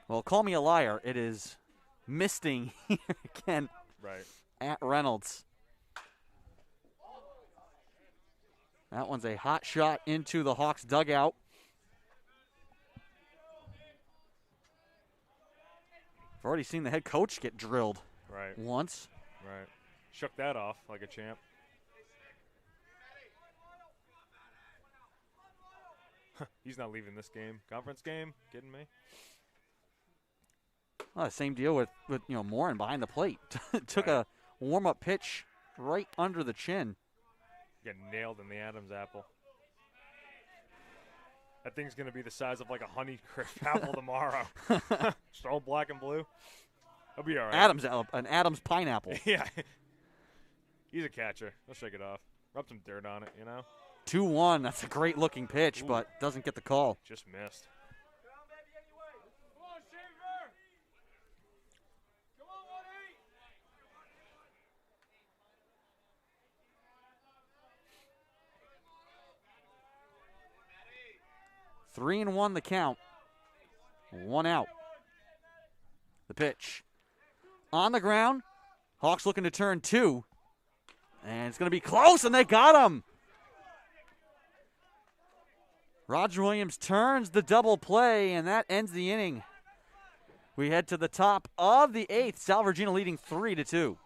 Well, call me a liar. It is misting here again. Right. At Reynolds. That one's a hot shot into the Hawks dugout. I've already seen the head coach get drilled. Right. Once. Right. Shook that off like a champ. He's not leaving this game. Conference game? Kidding me? Well, same deal with Morin behind the plate. Took right. a warm-up pitch right under the chin. Getting nailed in the Adam's apple. That thing's going to be the size of like a Honeycrisp apple tomorrow. Just all black and blue. He'll be all right. An Adam's pineapple. Yeah. He's a catcher. He'll shake it off. Rub some dirt on it, you know? 2-1. That's a great-looking pitch, Ooh. But doesn't get the call. Just missed. 3-1 the count. 1 out. The pitch. On the ground. Hawks looking to turn 2. And it's going to be close, and they got him. Roger Williams turns the double play, and that ends the inning. We head to the top of the 8th. Salve Regina leading 3-2.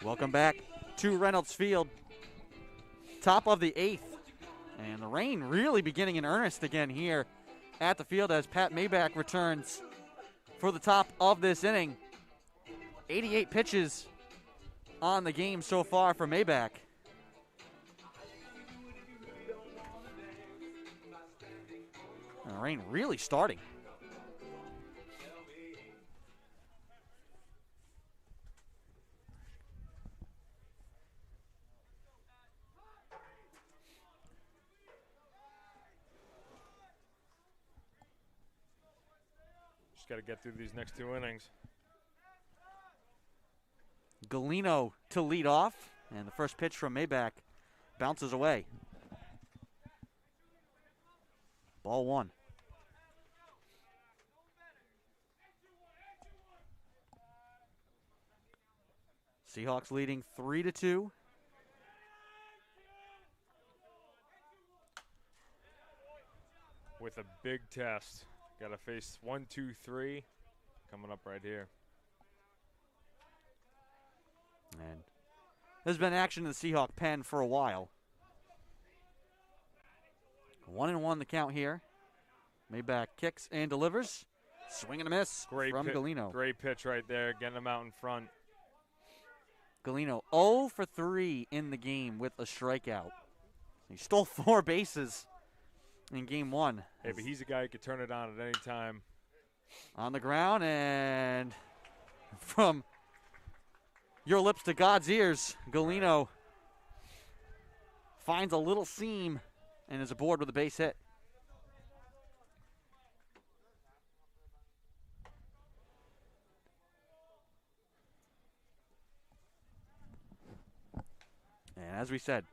Welcome back to Reynolds Field. Top of the 8th. And the rain really beginning in earnest again here at the field as Pat Maybach returns for the top of this inning. 88 pitches on the game so far for Maybach. And the rain really starting. Just got to get through these next 2 innings. Galino to lead off, and the first pitch from Maybach bounces away. Ball 1. Seahawks leading 3-2. With a big test. Got to face 1, 2, 3 coming up right here. And there's been action in the Seahawk pen for a while. 1-1 the count here. Maybach kicks and delivers. Swing and a miss from Galino. Great pitch right there, getting him out in front. Galino 0 for 3 in the game with a strikeout. He stole 4 bases in game 1. Hey, but he's a guy who could turn it on at any time. On the ground, and from your lips to God's ears, Galino finds a little seam and is aboard with a base hit. And as we said,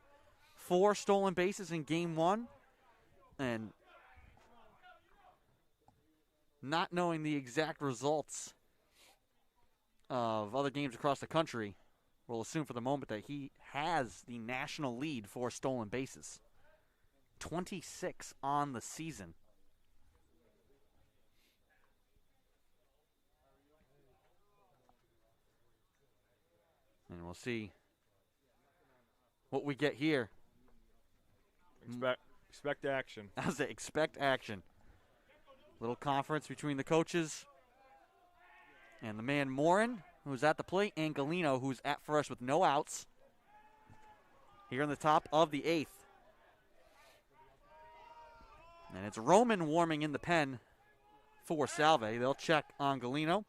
4 stolen bases in game 1. And not knowing the exact results of other games across the country, we'll assume for the moment that he has the national lead for stolen bases. 26 on the season. And we'll see what we get here. Expect action. I was expect action. Little conference between the coaches and the man Morin, who's at the plate, and Galino, who's at first with no outs. Here in the top of the 8th. And it's Roman warming in the pen for Salve. They'll check on Galino.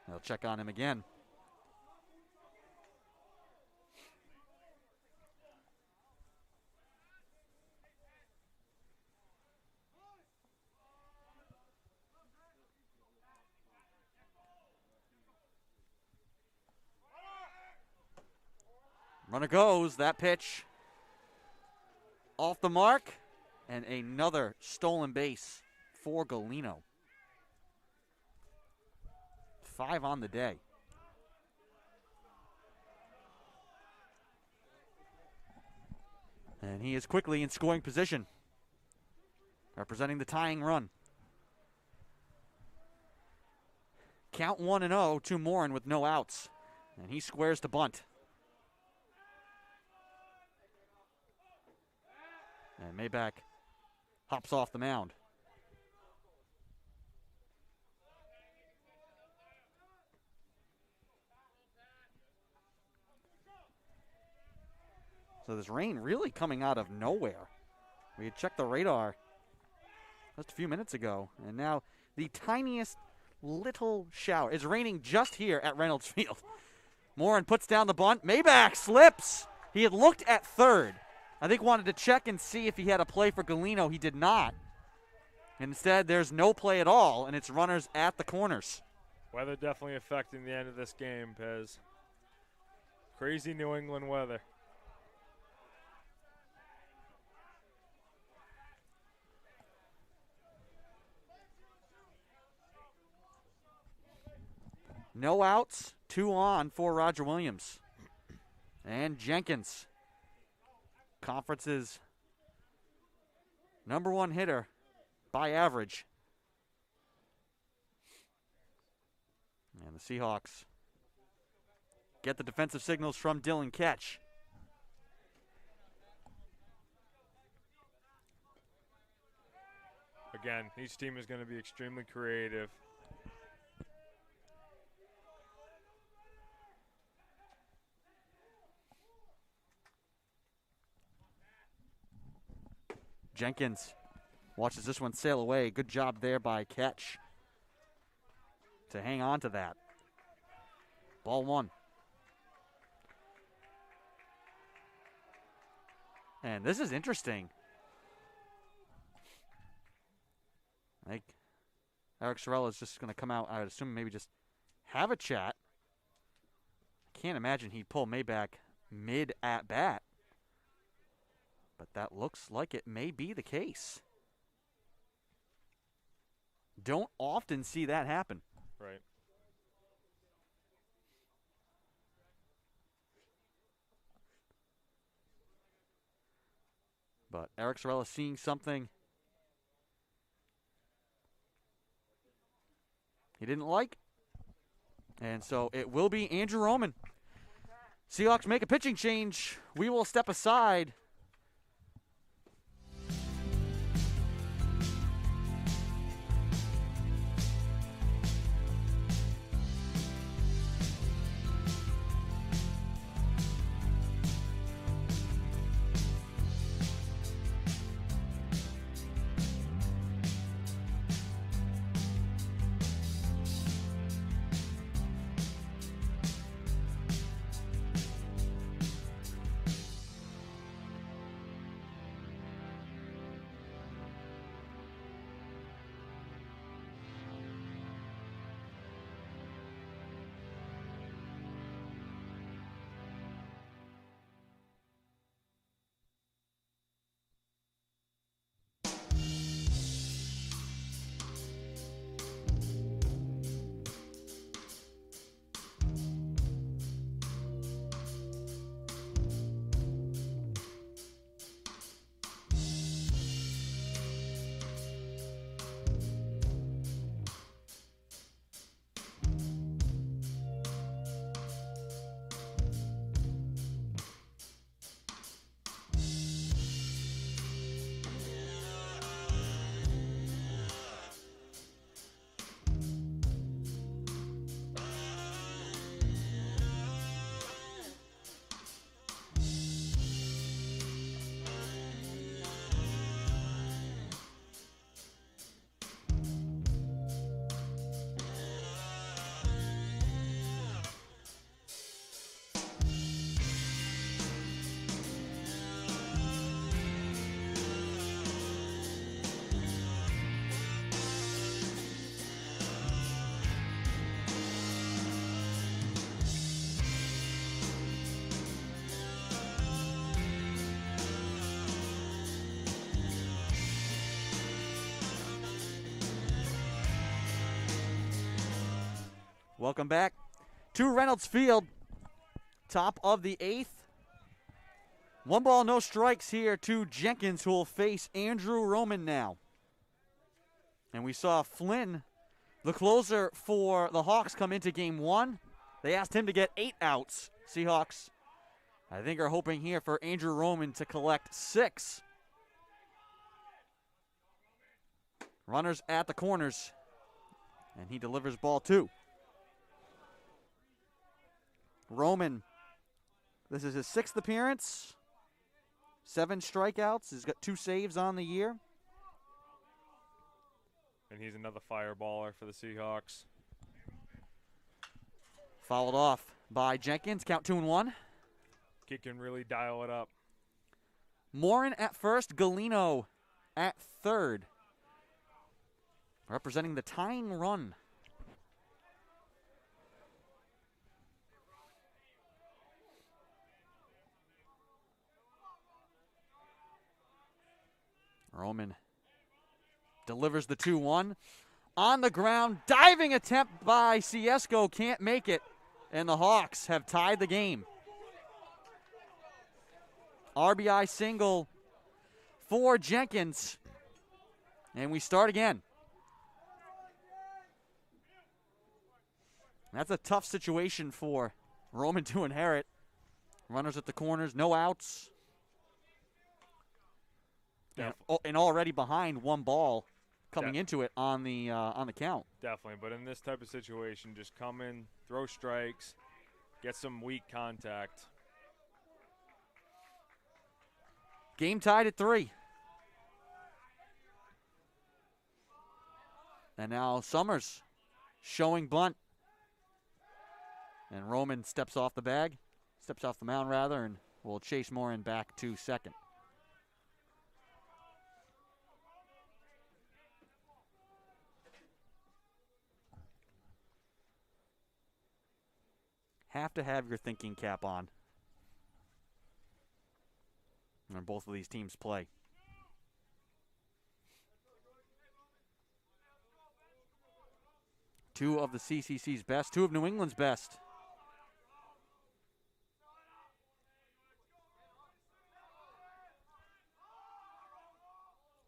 They'll check on him again. Runner goes. That pitch off the mark. And another stolen base for Galino. 5 on the day. And he is quickly in scoring position, representing the tying run. Count 1-0 to Morin with no outs. And he squares the bunt. And Maybach hops off the mound. So this rain really coming out of nowhere. We had checked the radar just a few minutes ago, and now the tiniest little shower. It's raining just here at Reynolds Field. Morin puts down the bunt. Maybach slips. He had looked at third. I think wanted to check and see if he had a play for Galino. He did not. Instead, there's no play at all, and it's runners at the corners. Weather definitely affecting the end of this game, Pez. Crazy New England weather. No outs, 2 on for Roger Williams. And Jenkins, conference's #1 hitter by average. And the Seahawks get the defensive signals from Dylan Ketch. Again, each team is going to be extremely creative. Jenkins watches this one sail away. Good job there by Ketch. to hang on to that. Ball one. And this is interesting. I think Eric Sorella is just going to come out, I would assume maybe just have a chat. Can't imagine he'd pull Maybach mid at bat. But that looks like it may be the case. Don't often see that happen. Right. But Eric Sorella seeing something he didn't like. And so it will be Andrew Roman. Seahawks make a pitching change. We will step aside. Welcome back to Reynolds Field. Top of the 8th. 1 ball, no strikes here to Jenkins, who will face Andrew Roman now. And we saw Flynn, the closer for the Hawks, come into game 1. They asked him to get 8 outs. Seahawks, I think, are hoping here for Andrew Roman to collect 6. Runners at the corners. And he delivers ball 2. Roman, this is his 6th appearance. 7 strikeouts. He's got 2 saves on the year. And he's another fireballer for the Seahawks. Followed off by Jenkins. Count 2-1. Kid can really dial it up. Morin at first. Galino at third. Representing the tying run. Roman delivers the 2-1. On the ground, diving attempt by Ciesco, can't make it. And the Hawks have tied the game. RBI single for Jenkins. And we start again. That's a tough situation for Roman to inherit. Runners at the corners, no outs. And already behind 1 ball coming into it on the count. Definitely, but in this type of situation, just come in, throw strikes, get some weak contact. Game tied at 3. And now Summers showing bunt. And Roman steps off the mound rather, and will chase Morin back to second. Have to have your thinking cap on when both of these teams play. Two of the CCC's best, two of New England's best.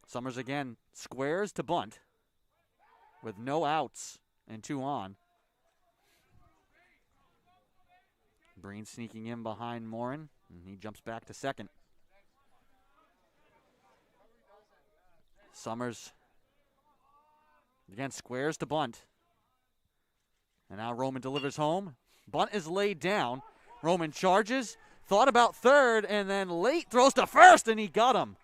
Summers again squares to bunt with no outs and 2 on. Breen sneaking in behind Morin, and he jumps back to second. Summers again squares to bunt. And now Roman delivers home. Bunt is laid down. Roman charges, thought about third, and then late throws to first, and he got him.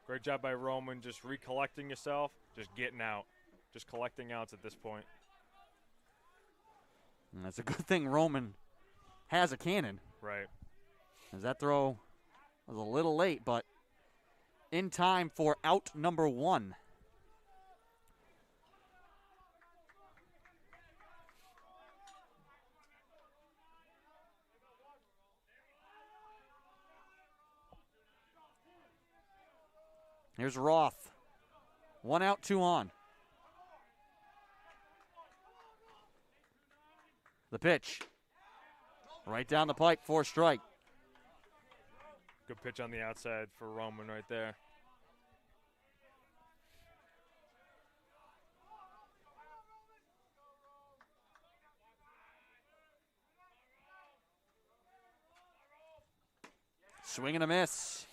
Great job by Roman, just recollecting yourself, just getting out, just collecting outs at this point. And that's a good thing Roman has a cannon. Right. As that throw was a little late, but in time for out number 1. Here's Roth. 1 out, 2 on. The pitch. Right down the pipe for a strike. Good pitch on the outside for Roman right there. Swing and a miss.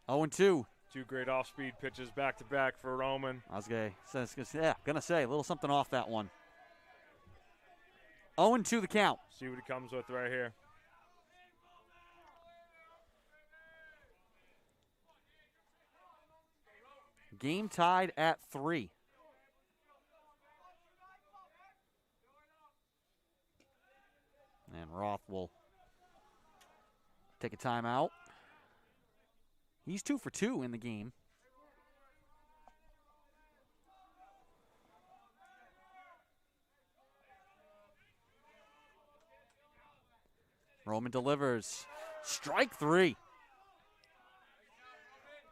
0-2. 2 great off-speed pitches back-to-back for Roman. I was gonna say a little something off that one. 0-2 the count. See what he comes with right here. Game tied at 3. And Roth will take a timeout. He's 2 for 2 in the game. Roman delivers. Strike 3.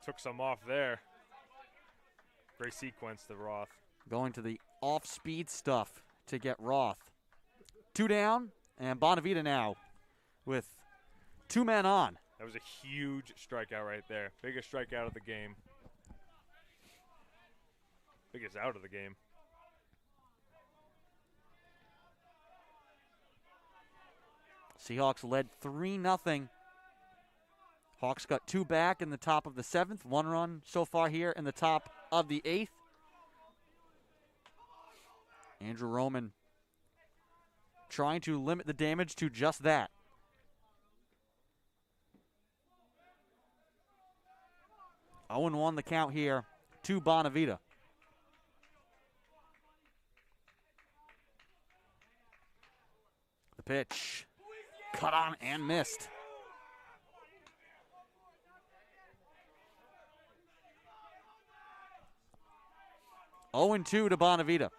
Took some off there. Great sequence to Roth. Going to the off-speed stuff to get Roth. 2 down, and Bonavita now with 2 men on. That was a huge strikeout right there. Biggest strikeout of the game. Biggest out of the game. Seahawks led 3-0. Hawks got 2 back in the top of the 7th. 1 run so far here in the top of the 8th. Andrew Roman trying to limit the damage to just that. Oh, 0-1 the count here to Bonavita. The pitch. Cut on and missed. Oh, 0-2 to Bonavita.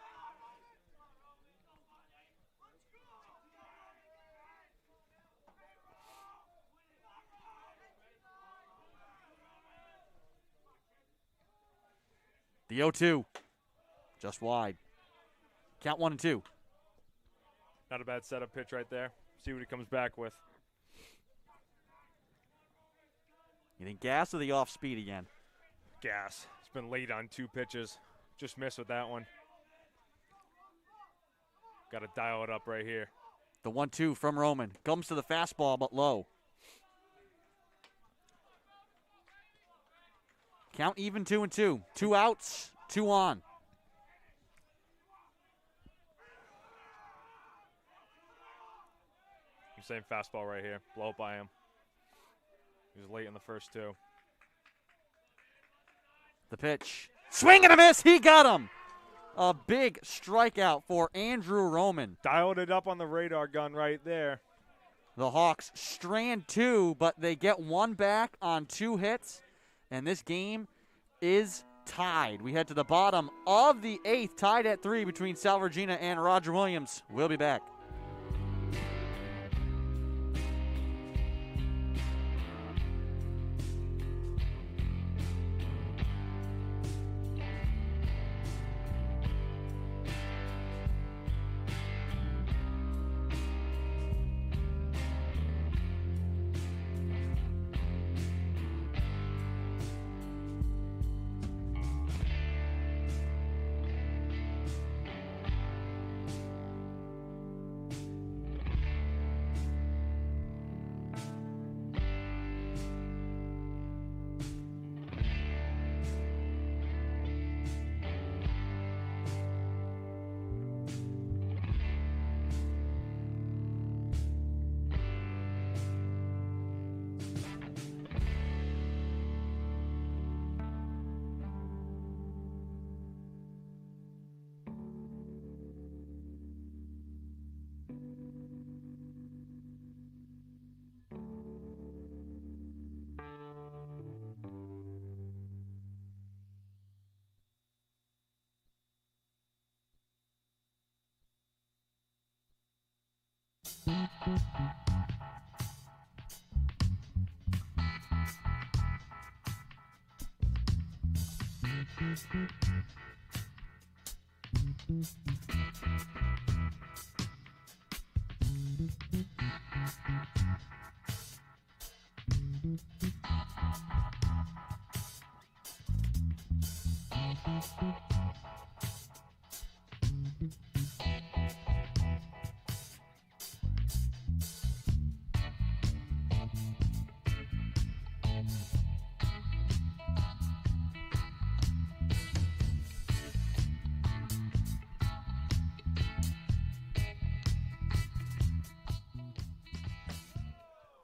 The 0-2, just wide. Count 1-2. Not a bad setup pitch right there. See what he comes back with. You think gas or the off speed again? Gas. It's been late on 2 pitches. Just missed with that one. Got to dial it up right here. The 1-2 from Roman. Comes to the fastball, but low. Count even 2-2. 2 outs, 2 on. Same fastball right here. Blow it by him. He was late in the first 2. The pitch. Swing and a miss. He got him. A big strikeout for Andrew Roman. Dialed it up on the radar gun right there. The Hawks strand 2, but they get 1 back on 2 hits, and this game is tied. We head to the bottom of the 8th, tied at 3 between Salve Regina and Roger Williams. We'll be back.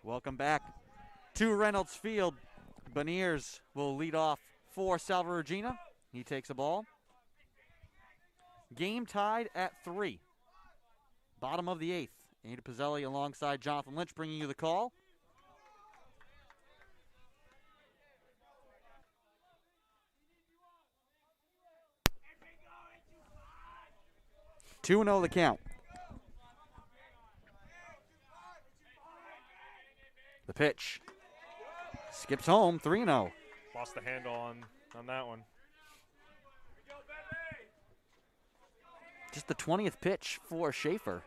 Welcome back to Reynolds Field. Beniers will lead off for Salve Regina. He takes a ball. Game tied at 3. Bottom of the 8th. Andy Pizzelli alongside Jonathan Lynch bringing you the call. Two 2-0 the count. The pitch. Skips home, 3-0. Lost the handle on that one. Just the 20th pitch for Schaefer.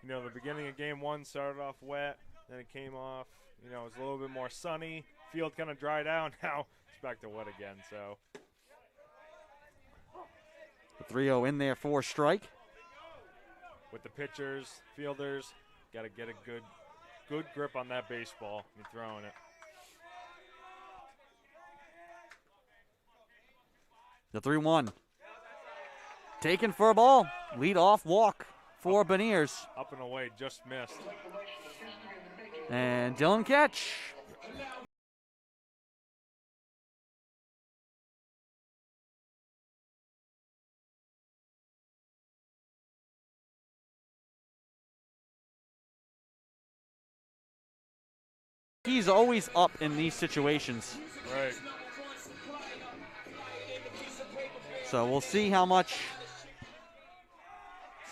You know, the beginning of game 1 started off wet, then it came off. You know, it was a little bit more sunny. Field kind of dried out. Now it's back to wet again, so. The 3-0 in there for strike. With the pitchers, fielders, got to get a good grip on that baseball. You're throwing it. The 3-1. Taken for a ball. Lead off walk for Beniers. Up and away, just missed. And Dylan catch. He's always up in these situations. Right. So we'll see how much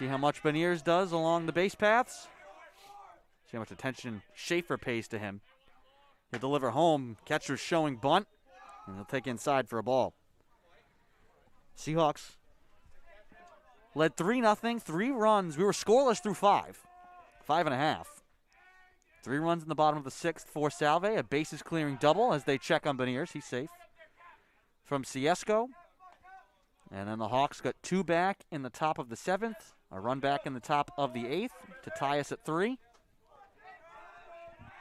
Beniers does along the base paths. See how much attention Schaefer pays to him. He'll deliver home. Catcher's showing bunt, and he'll take inside for a ball. Seahawks led 3-0, 3 runs. We were scoreless through 5.5. 3 runs in the bottom of the 6th for Salve. A bases clearing double as they check on Beniers. He's safe. From Ciesco. And then the Hawks got 2 back in the top of the 7th. A run back in the top of the 8th to tie us at 3.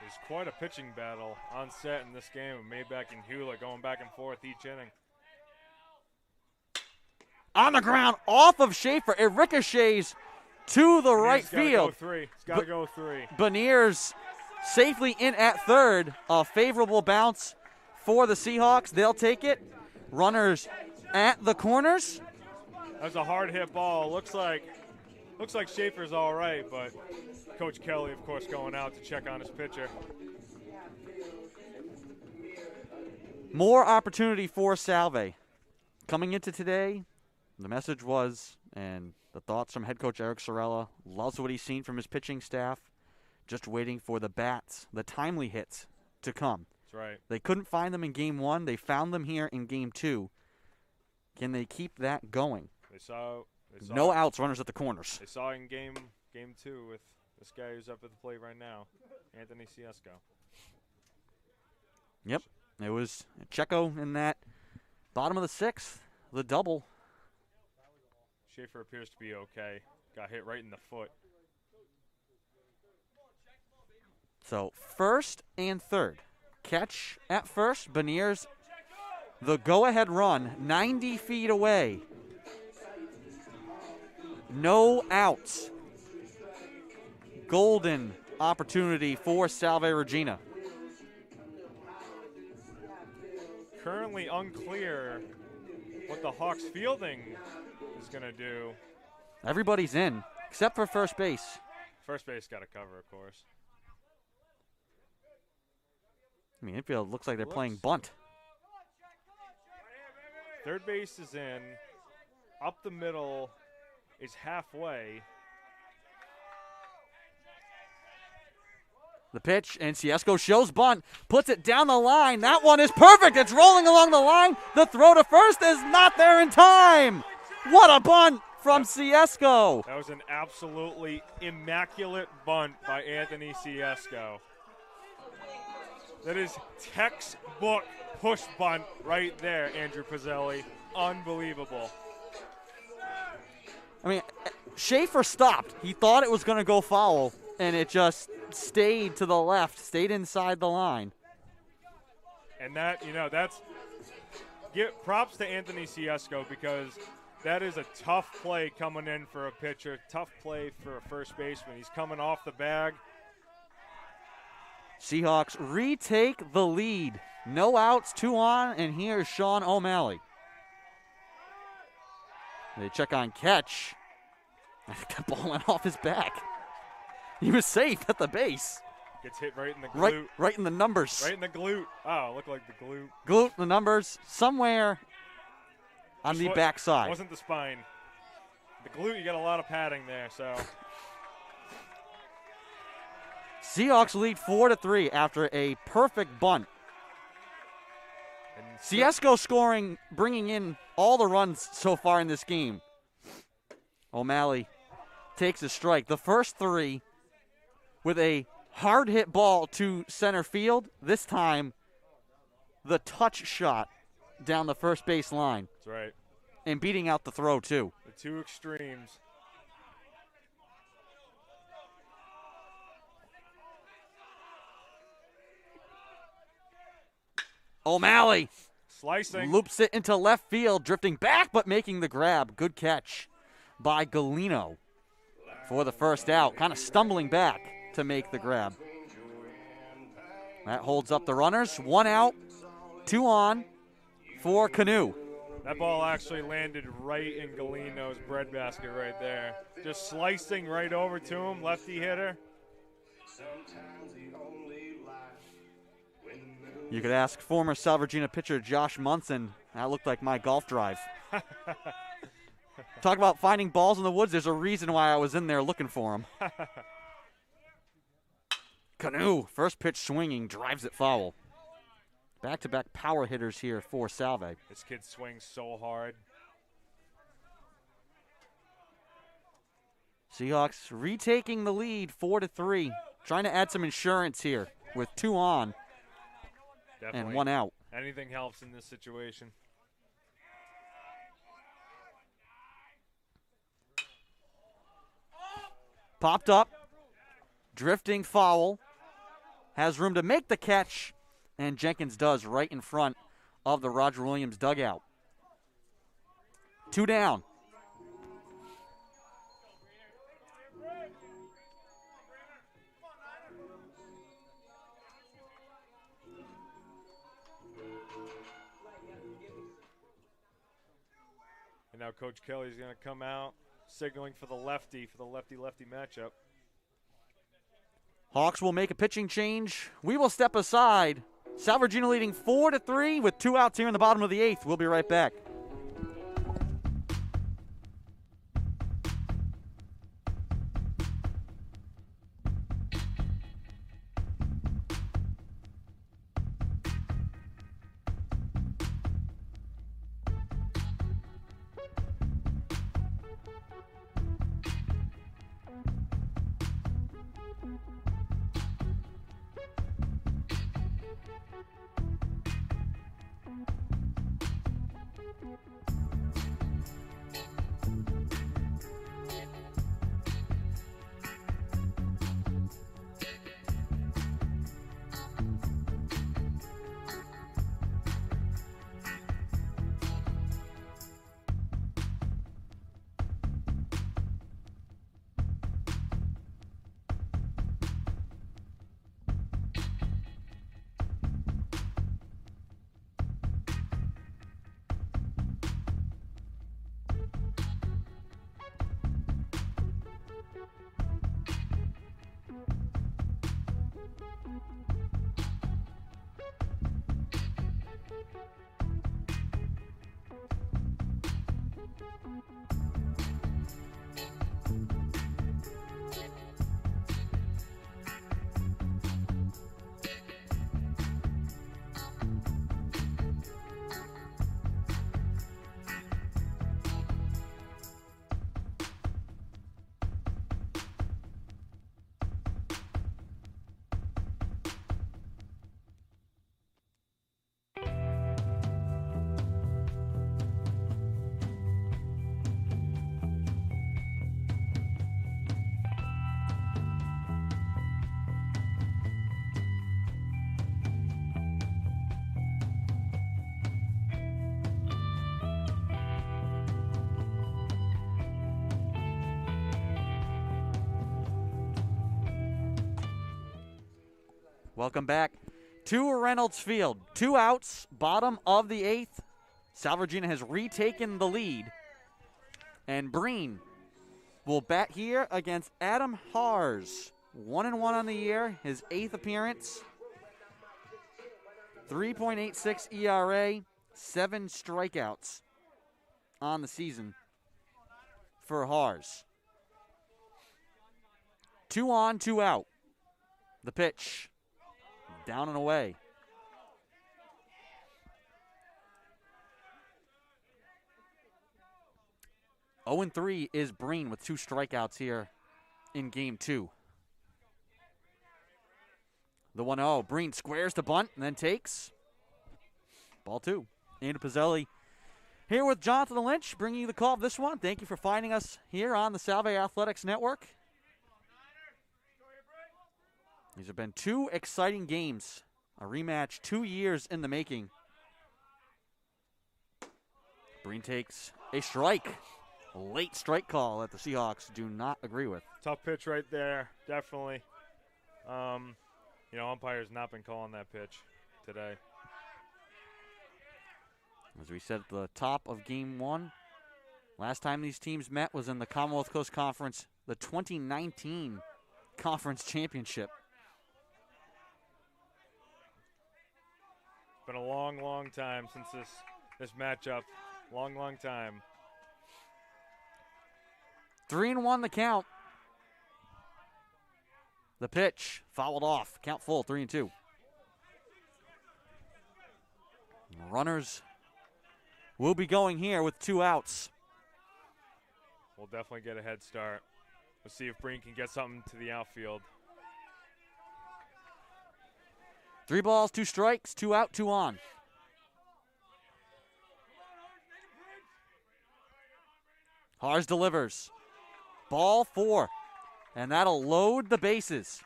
There's quite a pitching battle on set in this game. Maybach and Hewlett going back and forth each inning. On the ground, off of Schaefer. It ricochets to the right field. It's got to go 3. Beniers safely in at 3rd. A favorable bounce for the Seahawks. They'll take it. Runners at the corners. That was a hard hit ball. Looks like Schaefer's all right, but Coach Kelly, of course, going out to check on his pitcher. More opportunity for Salve. Coming into today, the message was, and the thoughts from head coach Eric Sorella, loves what he's seen from his pitching staff, just waiting for the bats, the timely hits to come. That's right. They couldn't find them in game 1. They found them here in game 2. Can they keep that going? They saw no outs, runners at the corners. They saw in game 2 with this guy who's up at the plate right now, Anthony Ciesco. Yep. It was Checo in that bottom of the 6th, the double. Schaefer appears to be okay. Got hit right in the foot. So first and third. Catch at first. Beniers, the go-ahead run, 90 feet away. No outs. Golden opportunity for Salve Regina. Currently unclear what the Hawks fielding is going to do. Everybody's in, except for first base. First base got to cover, of course. I mean, infield looks like they're playing bunt. Third base is in. Up the middle is halfway. The pitch, and Ciesco shows bunt, puts it down the line. That one is perfect. It's rolling along the line. The throw to first is not there in time. What a bunt from Ciesco. That was an absolutely immaculate bunt by Anthony Ciesco. That is textbook push bunt right there, Andrew Pizzelli. Unbelievable. I mean, Schaefer stopped. He thought it was going to go foul, and it just stayed to the left, stayed inside the line. And that, give props to Anthony Ciesco, because that is a tough play coming in for a pitcher, tough play for a first baseman. He's coming off the bag. Seahawks retake the lead. No outs, 2 on, and here's Sean O'Malley. They check on catch. I think that ball went off his back. He was safe at the base. Gets hit right in the glute. Right in the numbers. Right in the glute. Oh, looked like the glute. Glute, the numbers, somewhere on the backside. Wasn't the spine. The glute, you got a lot of padding there, so. Seahawks lead 4-3 after a perfect bunt. And Ciesco scoring, bringing in all the runs so far in this game. O'Malley takes a strike. The first 3 with a hard hit ball to center field. This time, the touch shot down the first base line. That's right. And beating out the throw, too. The two extremes. O'Malley slicing, loops it into left field, drifting back but making the grab. Good catch by Galino for the first out, kind of stumbling back to make the grab. That holds up the runners. 1 out, 2 on for Canoe. That ball actually landed right in Galino's breadbasket right there. Just slicing right over to him, lefty hitter. You could ask former Salve Regina pitcher Josh Munson. That looked like my golf drive. Talk about finding balls in the woods. There's a reason why I was in there looking for him. Canoe, first pitch swinging, drives it foul. Back-to-back power hitters here for Salve. This kid swings so hard. Seahawks retaking the lead, 4-3. Trying to add some insurance here with 2 on. Definitely. And 1 out. Anything helps in this situation. Popped up. Drifting foul. Has room to make the catch. And Jenkins does right in front of the Roger Williams dugout. 2 down. And now Coach Kelly's going to come out, signaling for the lefty matchup. Hawks will make a pitching change. We will step aside. Salve Regina leading 4-3 with 2 outs here in the bottom of the 8th. We'll be right back. Welcome back to Reynolds Field. 2 outs, bottom of the 8th. Salve Regina has retaken the lead. And Breen will bat here against Adam Hars. 1-1 on the year, his 8th appearance. 3.86 ERA, 7 strikeouts on the season for Hars. 2 on, 2 out. The pitch. Down and away. Oh and 3 is Breen with 2 strikeouts here in game 2. The 1-0. Breen squares the bunt and then takes. Ball 2. Andy Pizzelli here with Jonathan Lynch, bringing you the call of this one. Thank you for finding us here on the Salve Athletics Network. These have been 2 exciting games. A rematch 2 years in the making. Breen takes a strike. A late strike call that the Seahawks do not agree with. Tough pitch right there, definitely. Umpire's not been calling that pitch today. As we said at the top of game 1, last time these teams met was in the Commonwealth Coast Conference, the 2019 Conference Championship. It's been a long, long time since this matchup. Long, long time. 3-1 the count. The pitch fouled off. Count full, 3-2. Runners will be going here with 2 outs. We'll definitely get a head start. We'll see if Breen can get something to the outfield. 3 balls, 2 strikes, 2 out, 2 on. Hars delivers. Ball 4. And that'll load the bases.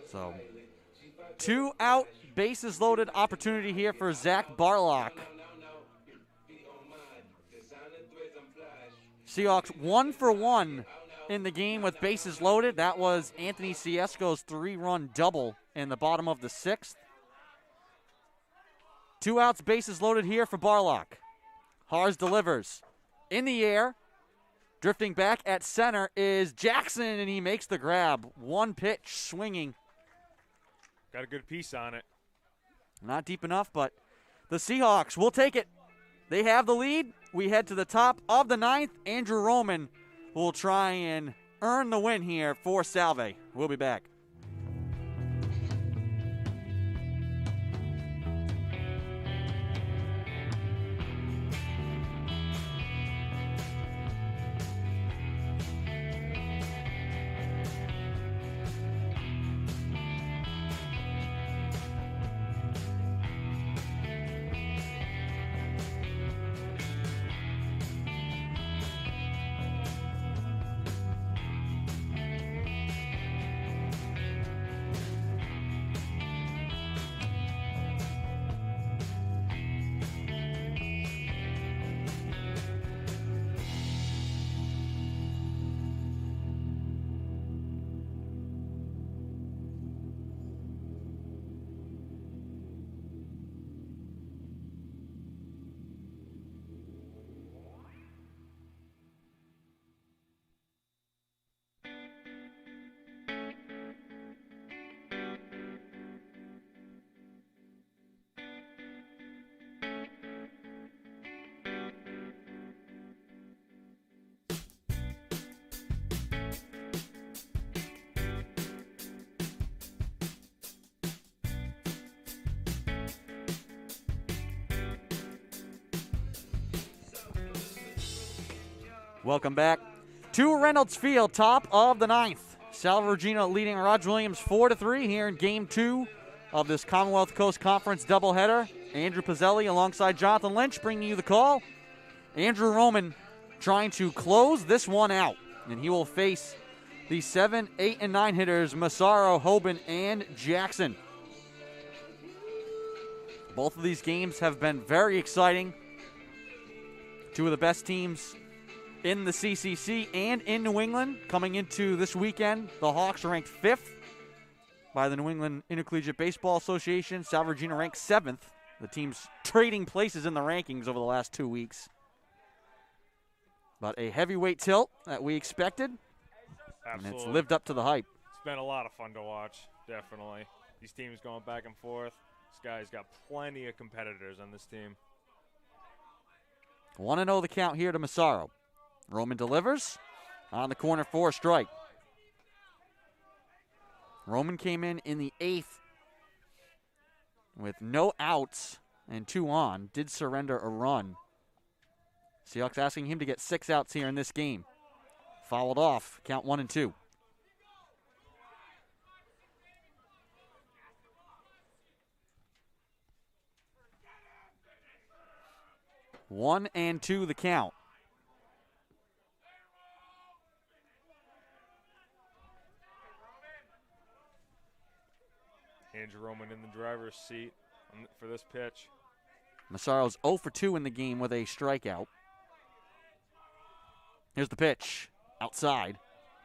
So, 2 out, bases loaded opportunity here for Zach Barlock. Seahawks 1 for 1 in the game with bases loaded. That was Anthony Ciesco's 3-run double in the bottom of the 6th. 2 outs, bases loaded here for Barlock. Hars delivers. In the air. Drifting back at center is Jackson, and he makes the grab. 1 pitch, swinging. Got a good piece on it. Not deep enough, but the Seahawks will take it. They have the lead. We head to the top of the 9th. Andrew Roman will try and earn the win here for Salve. We'll be back. Welcome back to Reynolds Field, top of the 9th. Salve Regina leading Rhode Williams 4-3 here in Game 2 of this Commonwealth Coast Conference doubleheader. Andrew Pizzelli alongside Jonathan Lynch bringing you the call. Andrew Roman trying to close this one out, and he will face the 7, 8, and 9 hitters Massaro, Hoban, and Jackson. Both of these games have been very exciting. 2 of the best teams in the CCC and in New England. Coming into this weekend, the Hawks are ranked 5th by the New England Intercollegiate Baseball Association. Salve Regina ranked 7th. The team's trading places in the rankings over the last 2 weeks. But a heavyweight tilt that we expected. Absolutely. And it's lived up to the hype. It's been a lot of fun to watch, definitely. These teams going back and forth. This guy's got plenty of competitors on this team. 1-0 the count here to Massaro. Roman delivers on the corner for a strike. Roman came in the 8th with no outs and 2 on. Did surrender a run. Seahawks asking him to get 6 outs here in this game. Fouled off, count 1-2. One and 2 the count. Andrew Roman in the driver's seat for this pitch. Massaro's 0 for 2 in the game with a strikeout. Here's the pitch. Outside.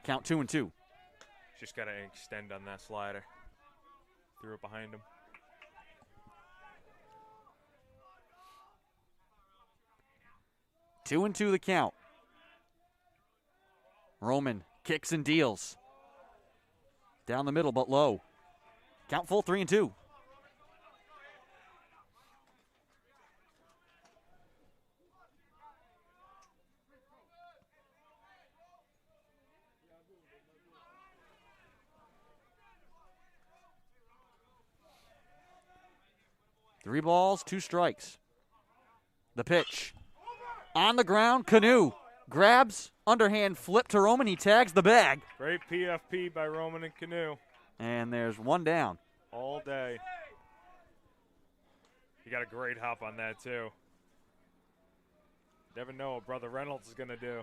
Count 2-2. Just got to extend on that slider. Threw it behind him. 2-2 the count. Roman kicks and deals. Down the middle, but low. Count full, 3-2. Three balls, 2 strikes. The pitch. On the ground, Canoe grabs, underhand flip to Roman. He tags the bag. Great PFP by Roman and Canoe. And there's 1 down. All day. He got a great hop on that, too. Never know what Brother Reynolds is going to do.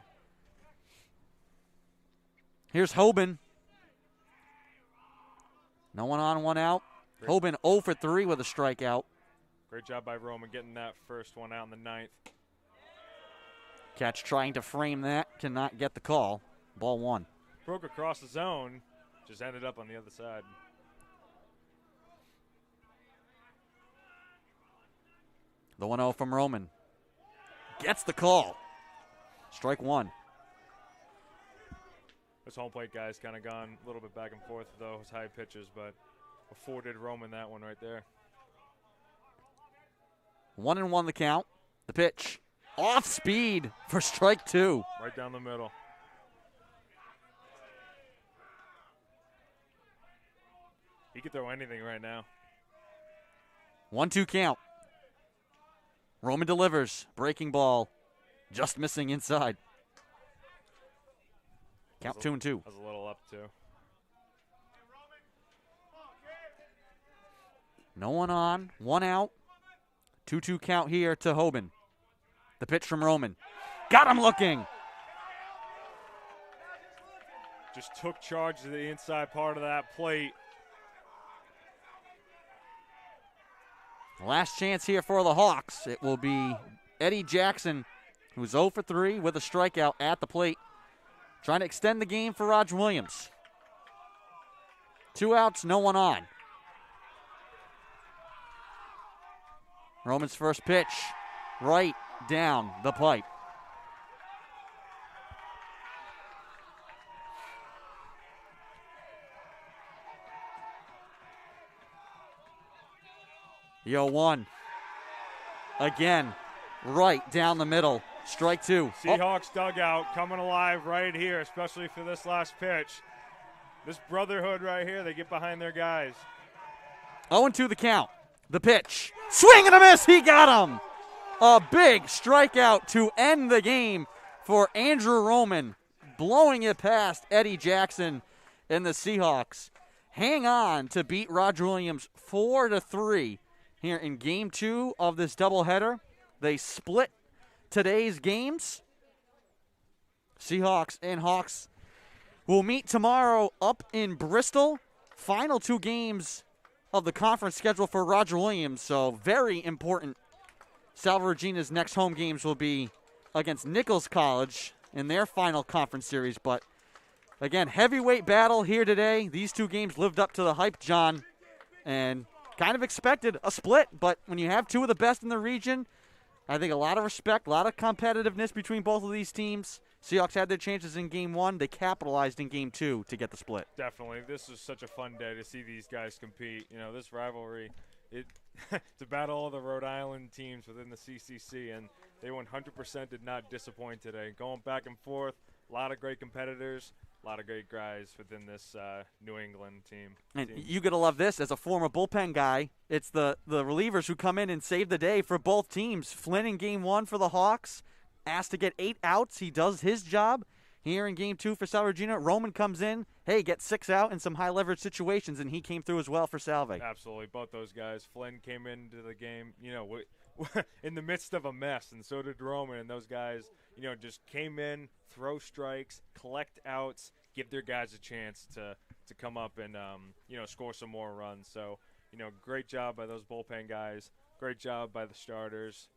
Here's Hoban. No one on, 1 out. Great. Hoban 0 for 3 with a strikeout. Great job by Roman getting that first one out in the 9th. Catch trying to frame that. Cannot get the call. Ball 1. Broke across the zone. Just ended up on the other side. The 1-0 from Roman. Gets the call. Strike one. This home plate guy's kind of gone a little bit back and forth with those high pitches, but afforded Roman that one right there. 1-1 the count. The pitch. Off speed for strike two. Right down the middle. He could throw anything right now. 1-2 count. Roman delivers. Breaking ball. Just missing inside. Count 2-2. That was a little up, too. No one on. One out. 2-2 count here to Hoban. The pitch from Roman. Got him looking. Just took charge of the inside part of that plate. Last chance here for the Hawks. It will be Eddie Jackson, who's 0 for 3 with a strikeout at the plate. Trying to extend the game for Roger Williams. 2 outs, no one on. Roman's first pitch, right down the pipe. The 0-1. Again, right down the middle. Strike two. Seahawks dugout coming alive right here, especially for this last pitch. This brotherhood right here, they get behind their guys. 0-2 the count. The pitch. Swing and a miss. He got him. A big strikeout to end the game for Andrew Roman, blowing it past Eddie Jackson and the Seahawks. Hang on to beat Roger Williams 4-3 here in Game 2 of this doubleheader. They split today's games. Seahawks and Hawks will meet tomorrow up in Bristol. Final 2 games of the conference schedule for Roger Williams, so very important. Salve Regina's next home games will be against Nichols College in their final conference series. But, again, heavyweight battle here today. These 2 games lived up to the hype, John, and kind of expected a split. But when you have 2 of the best in the region, I think a lot of respect, a lot of competitiveness between both of these teams. Seahawks had their chances in Game 1. They capitalized in Game 2 to get the split. Definitely. This is such a fun day to see these guys compete. You know, this rivalry, to battle all the Rhode Island teams within the CCC, and they 100% did not disappoint today. Going back and forth, a lot of great competitors, a lot of great guys within this New England team. And you got to love this. As a former bullpen guy, it's the relievers who come in and save the day for both teams. Flynn in Game 1 for the Hawks, asked to get 8 outs. He does his job. Here in Game 2 for Salve Regina, Roman comes in, get 6 out in some high-leverage situations, and he came through as well for Salve. Absolutely. Both those guys. Flynn came into the game, in the midst of a mess, and so did Roman. And those guys, just came in, throw strikes, collect outs, give their guys a chance to come up and, score some more runs. So, great job by those bullpen guys. Great job by the starters.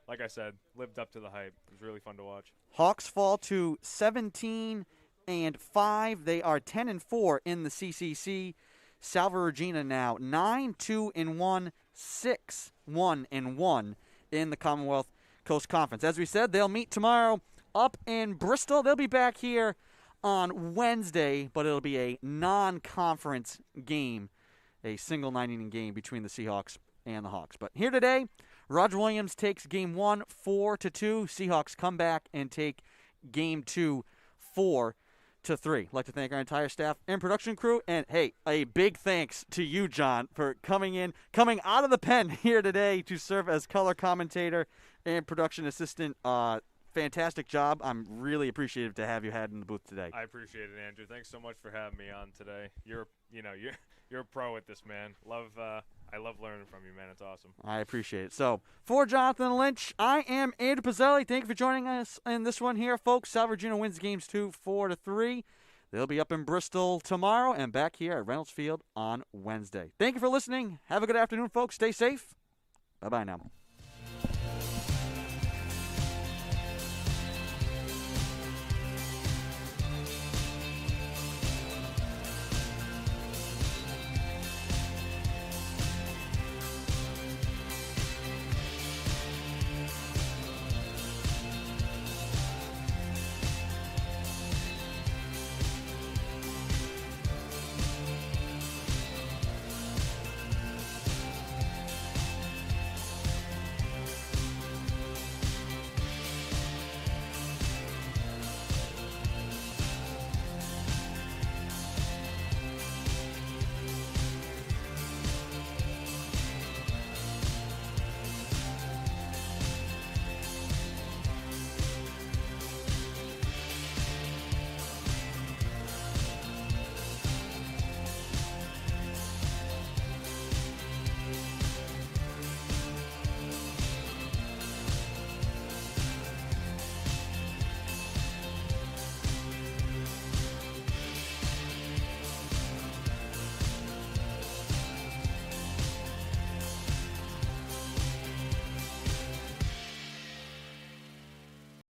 Like I said, lived up to the hype. It was really fun to watch. Hawks fall to 17-5. They are 10-4 in the CCC. Salve Regina now 9-2-1, 6-1-1 in the Commonwealth Coast Conference. As we said, they'll meet tomorrow up in Bristol. They'll be back here on Wednesday, but it'll be a non-conference game, a single 9-inning game between the Seahawks and the Hawks. But here today, Roger Williams takes Game 1 4-2. Seahawks come back and take Game 2 4-3. I'd like to thank our entire staff and production crew. And, hey, a big thanks to you, John, for coming out of the pen here today to serve as color commentator and production assistant. Fantastic job. I'm really appreciative to have you had in the booth today. I appreciate it, Andrew. Thanks so much for having me on today. You're a pro at this, man. I love learning from you, man. It's awesome. I appreciate it. So, for Jonathan Lynch, I am Andrew Pizzelli. Thank you for joining us in this one here, folks. Salve Regina wins games 2 4-3. They'll be up in Bristol tomorrow and back here at Reynolds Field on Wednesday. Thank you for listening. Have a good afternoon, folks. Stay safe. Bye-bye now.